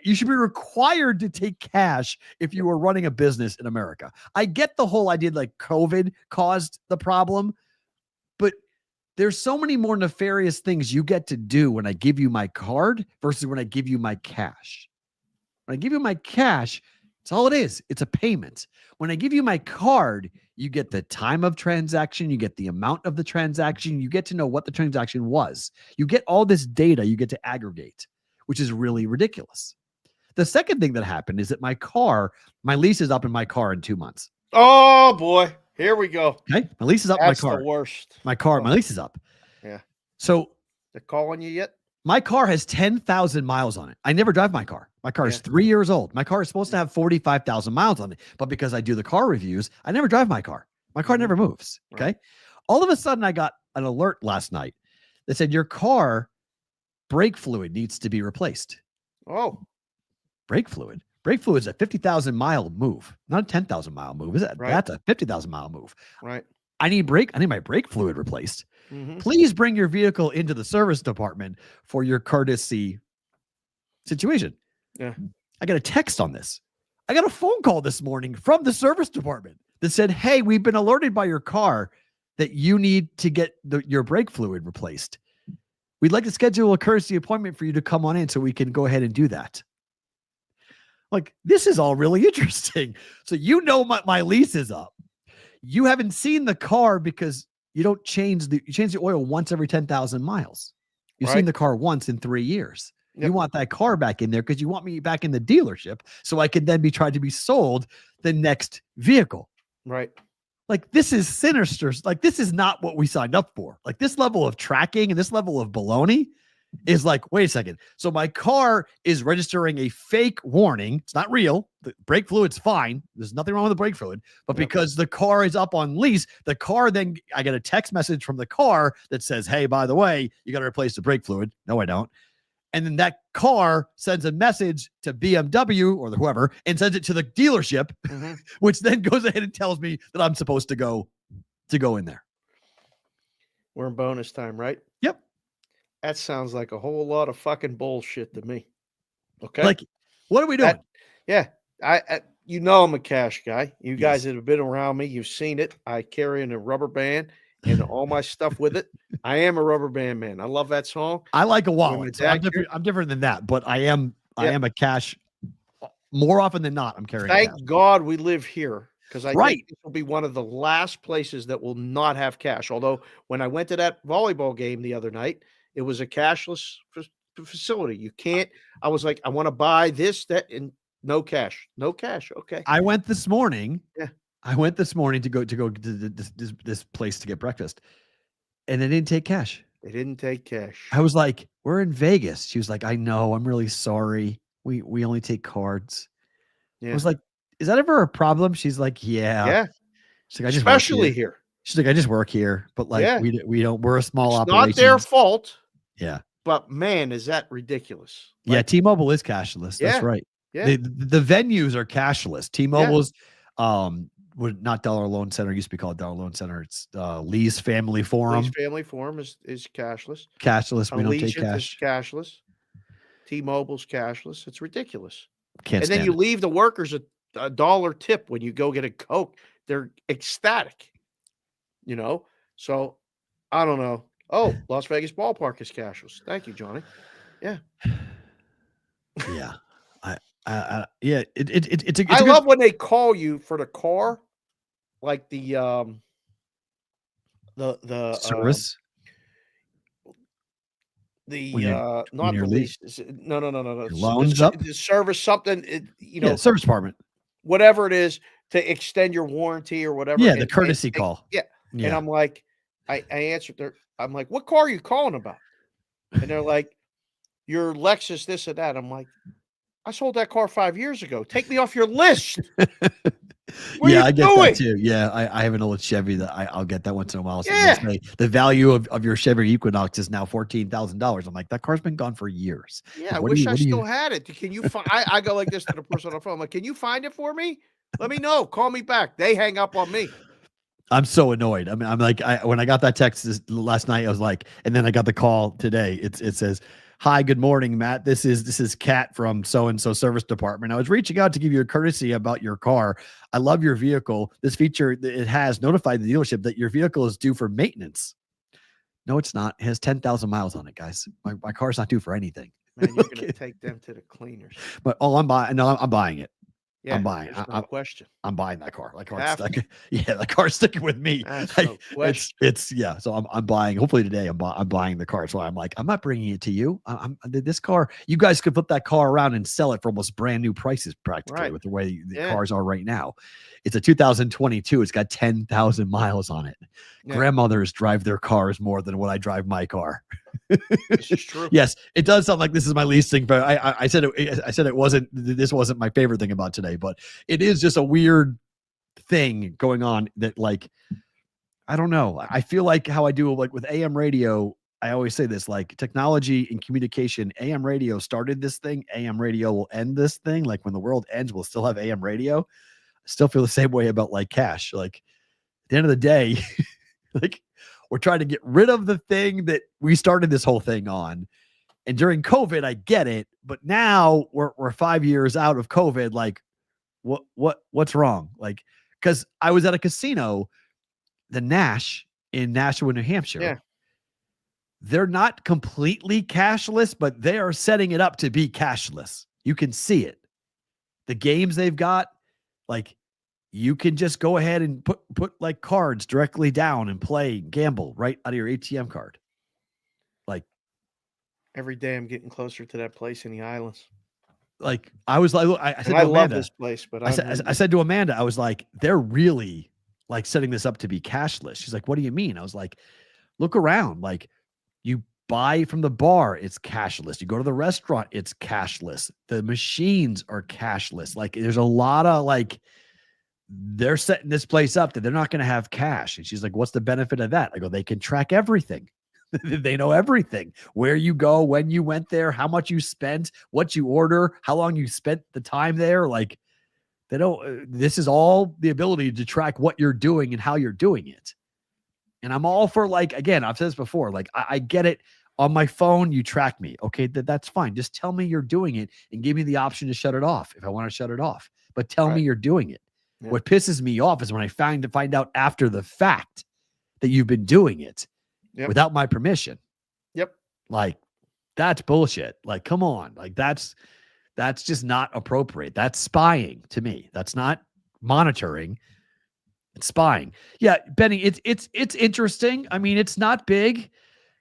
required to take cash if you are running a business in America. I get the whole idea like COVID caused the problem, but there's so many more nefarious things you get to do when I give you my card versus when I give you my cash. When I give you my cash, it's all it is. It's a payment. When I give you my card, you get the time of transaction, you get the amount of the transaction, you get to know what the transaction was. You get all this data you get to aggregate, which is really ridiculous. The second thing that happened is that my lease is up in my car in 2 months. Oh boy, here we go. Okay, my lease is up. That's my car. The worst. My lease is up. Yeah. So they're calling you yet? My car has 10,000 miles on it. I never drive my car. My car is 3 years old. My car is supposed to have 45,000 miles on it. But because I do the car reviews, I never drive my car. My car never moves. Okay. Right. All of a sudden, I got an alert last night that said your car brake fluid needs to be replaced. Oh, brake fluid. Brake fluid is a 50,000 mile move, not a 10,000 mile move. Is that? Right. That's a 50,000 mile move. Right. I need my brake fluid replaced. Mm-hmm. Please bring your vehicle into the service department for your courtesy situation. Yeah. I got a text on this. I got a phone call this morning from the service department that said, hey, we've been alerted by your car that you need to get your brake fluid replaced. We'd like to schedule a courtesy appointment for you to come on in so we can go ahead and do that. Like, this is all really interesting. So my lease is up. You haven't seen the car because you change the oil once every 10,000 miles. You've seen the car once in 3 years. Yep. You want that car back in there because you want me back in the dealership so I can then be tried to be sold the next vehicle. Right. Like, this is sinister. Like, this is not what we signed up for. Like, this level of tracking and this level of baloney is like, wait a second. So my car is registering a fake warning. It's not real. The brake fluid's fine. There's nothing wrong with the brake fluid. But because the car is up on lease, the car then I get a text message from the car that says, hey, by the way, you got to replace the brake fluid. No, I don't. And then that car sends a message to BMW or whoever and sends it to the dealership, which then goes ahead and tells me that I'm supposed to go in there. We're in bonus time, right? Yep. That sounds like a whole lot of fucking bullshit to me. Okay. Like, what are we doing? Yeah. I I'm a cash guy. You guys that have been around me, you've seen it. I carry in a rubber band and all my stuff with it. I am a rubber band man. I love that song. I like a wallet. So I'm different than that, but I am a cash more often than not. I'm carrying. Thank God we live here. Because I think this will be one of the last places that will not have cash. Although when I went to that volleyball game the other night, it was a cashless facility. You can't. I was like, I want to buy this, that, and no cash. No cash. Okay. I went this morning. Yeah. I went this morning to go to this place to get breakfast, and they didn't take cash. They didn't take cash. I was like, we're in Vegas. She was like, I know. I'm really sorry. We only take cards. Yeah. I was like, is that ever a problem? She's like, yeah. Yeah. She's like, I just especially here. She's like, I just work here, but like we don't. We're a small operation. Not their fault. Yeah. But man, is that ridiculous? Like, yeah, T-Mobile is cashless. That's right. Yeah. The venues are cashless. T-Mobile's would not Dollar Loan Center, used to be called Dollar Loan Center. It's Lee's Family Forum. Lee's Family Forum is cashless. Cashless. We don't take cash. Is cashless. T-Mobile's cashless. It's ridiculous. Can't and then you leave the workers a dollar tip when you go get a Coke. They're ecstatic. So I don't know. Oh, Las Vegas ballpark is cashless. Thank you, Johnny. Yeah. Yeah. It's I love when they call you for the car, like the service. Not the lease. No. Loans up. The service something. Service department. Whatever it is to extend your warranty or whatever. Yeah, the courtesy call. Yeah. And I'm like, I answered there. I'm like, what car are you calling about? And they're like, your Lexus, this and that. I'm like, I sold that car 5 years ago. Take me off your list. I get that too. Yeah, I have an old Chevy that I'll get that once in a while. So the value of your Chevy Equinox is now $14,000. I'm like, that car's been gone for years. Yeah, I wish I still had it. Can you find? I go like this to the person on the phone. I'm like, can you find it for me? Let me know. Call me back. They hang up on me. I'm so annoyed. I mean, I'm like, when I got that text last night, I was like, and then I got the call today. It says, "Hi, good morning, Matt. This is Kat from so-and-so service department. I was reaching out to give you a courtesy about your car. I love your vehicle. This feature, it has notified the dealership that your vehicle is due for maintenance." No, it's not. It has 10,000 miles on it, guys. My car's not due for anything. Man, you're going to take them to the cleaners. But I'm buying it. Yeah, I'm buying. No question. I'm buying that car. That car's stuck. Yeah, the car's sticking with me. So I'm buying. Hopefully today I'm buying the car. So I'm like, I'm not bringing it to you. This car. You guys could flip that car around and sell it for almost brand new prices, practically, with the way the cars are right now. It's a 2022. It's got 10,000 miles on it. Yeah. Grandmothers drive their cars more than what I drive my car. This is true. Yes, it does sound like this is my least thing, but I said it wasn't. This wasn't my favorite thing about today, but it is just a weird thing going on that, like, I don't know. I feel like how I do, like with AM radio. I always say this, like, technology and communication. AM radio started this thing. AM radio will end this thing. Like, when the world ends, we'll still have AM radio. I still feel the same way about, like, cash. Like, at the end of the day, like, we're trying to get rid of the thing that we started this whole thing on. And during COVID, I get it, but now we're 5 years out of COVID. Like, what's wrong? Like, because I was at a casino, the Nash in Nashua, New Hampshire. Yeah. They're not completely cashless, but they are setting it up to be cashless. You can see it. The games they've got, like, you can just go ahead and put like cards directly down and play, gamble right out of your ATM card. Like, every day I'm getting closer to that place in the islands. Like, I was like, I said, I love this place, but I said to Amanda, I was like, they're really like setting this up to be cashless. She's like, what do you mean? I was like, look around. Like, you buy from the bar, it's cashless. You go to the restaurant, it's cashless. The machines are cashless. Like there's a lot of like, they're setting this place up that they're not going to have cash. And she's like, what's the benefit of that? I go, they can track everything. They know everything, where you go, when you went there, how much you spent, what you order, how long you spent the time there. Like they don't, this is all the ability to track what you're doing and how you're doing it. And I'm all for, like, again, I've said this before, like I get it. On my phone, you track me. Okay, that's fine. Just tell me you're doing it and give me the option to shut it off if I want to shut it off. But tell me you're doing it. Yeah. What pisses me off is when I find out after the fact that you've been doing it without my permission. Yep. Like, that's bullshit. Like, come on. Like, that's just not appropriate. That's spying to me. That's not monitoring. It's spying. Yeah, Benny, it's interesting. I mean, it's not big.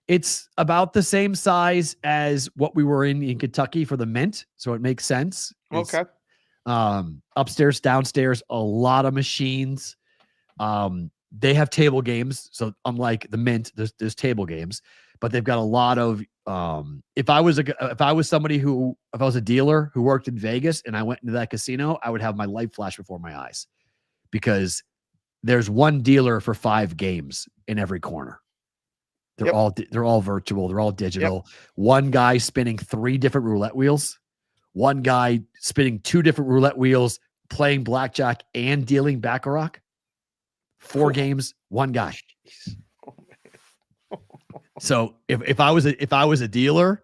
It's about the same size as what we were in Kentucky for the Mint, so it makes sense. Okay. Upstairs, downstairs, a lot of machines. They have table games, so unlike the Mint, there's table games, but they've got a lot of. If I was a dealer who worked in Vegas and I went into that casino, I would have my light flash before my eyes, because there's one dealer for 5 games in every corner. They're all virtual. They're all digital. Yep. One guy spinning 3 different roulette wheels. One guy spinning 2 different roulette wheels, playing blackjack and dealing baccarat. 4 games, one guy. So if I was a dealer,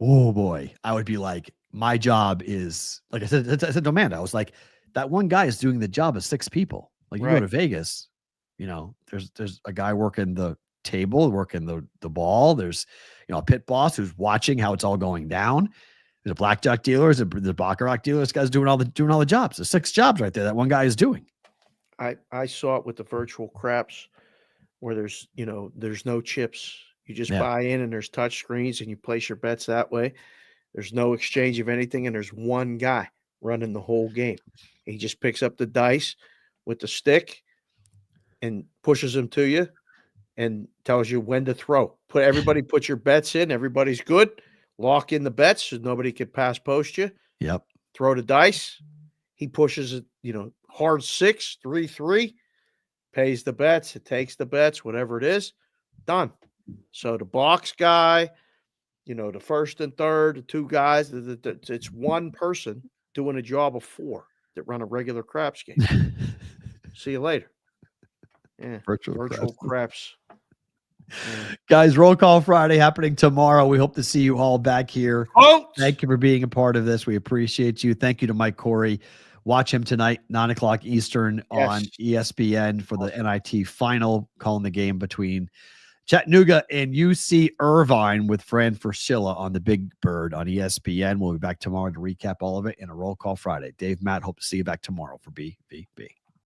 oh boy, I would be like, my job is, like I said to Amanda, I was like, that one guy is doing the job of 6 people. Like, you go to Vegas, there's a guy working the table, working the ball. There's, a pit boss who's watching how it's all going down. There's a blackjack dealer, there's a baccarat dealer. This guy's doing all the jobs. There's 6 jobs right there that one guy is doing. I saw it with the virtual craps where there's no chips. You just buy in and there's touch screens and you place your bets that way. There's no exchange of anything. And there's one guy running the whole game. He just picks up the dice with the stick and pushes them to you and tells you when to throw. Everybody put your bets in. Everybody's good. Lock in the bets so nobody can pass post you. Yep. Throw the dice. He pushes it, hard 6, 3-3, pays the bets. It takes the bets, whatever it is, done. So the box guy, the first and third, the 2 guys, it's one person doing a job of 4 that run a regular craps game. See you later. Yeah, virtual craps. Yeah. Guys, Roll Call Friday happening tomorrow. We hope to see you all back here. Thank you for being a part of this. We appreciate you. Thank you to Mike Corey. Watch him tonight, 9:00 Eastern on ESPN for the NIT final, calling the game between Chattanooga and UC Irvine with Fran Fraschilla on the Big Bird on ESPN. We'll be back tomorrow to recap all of it in a Roll Call Friday. Dave, Matt, hope to see you back tomorrow for BBB.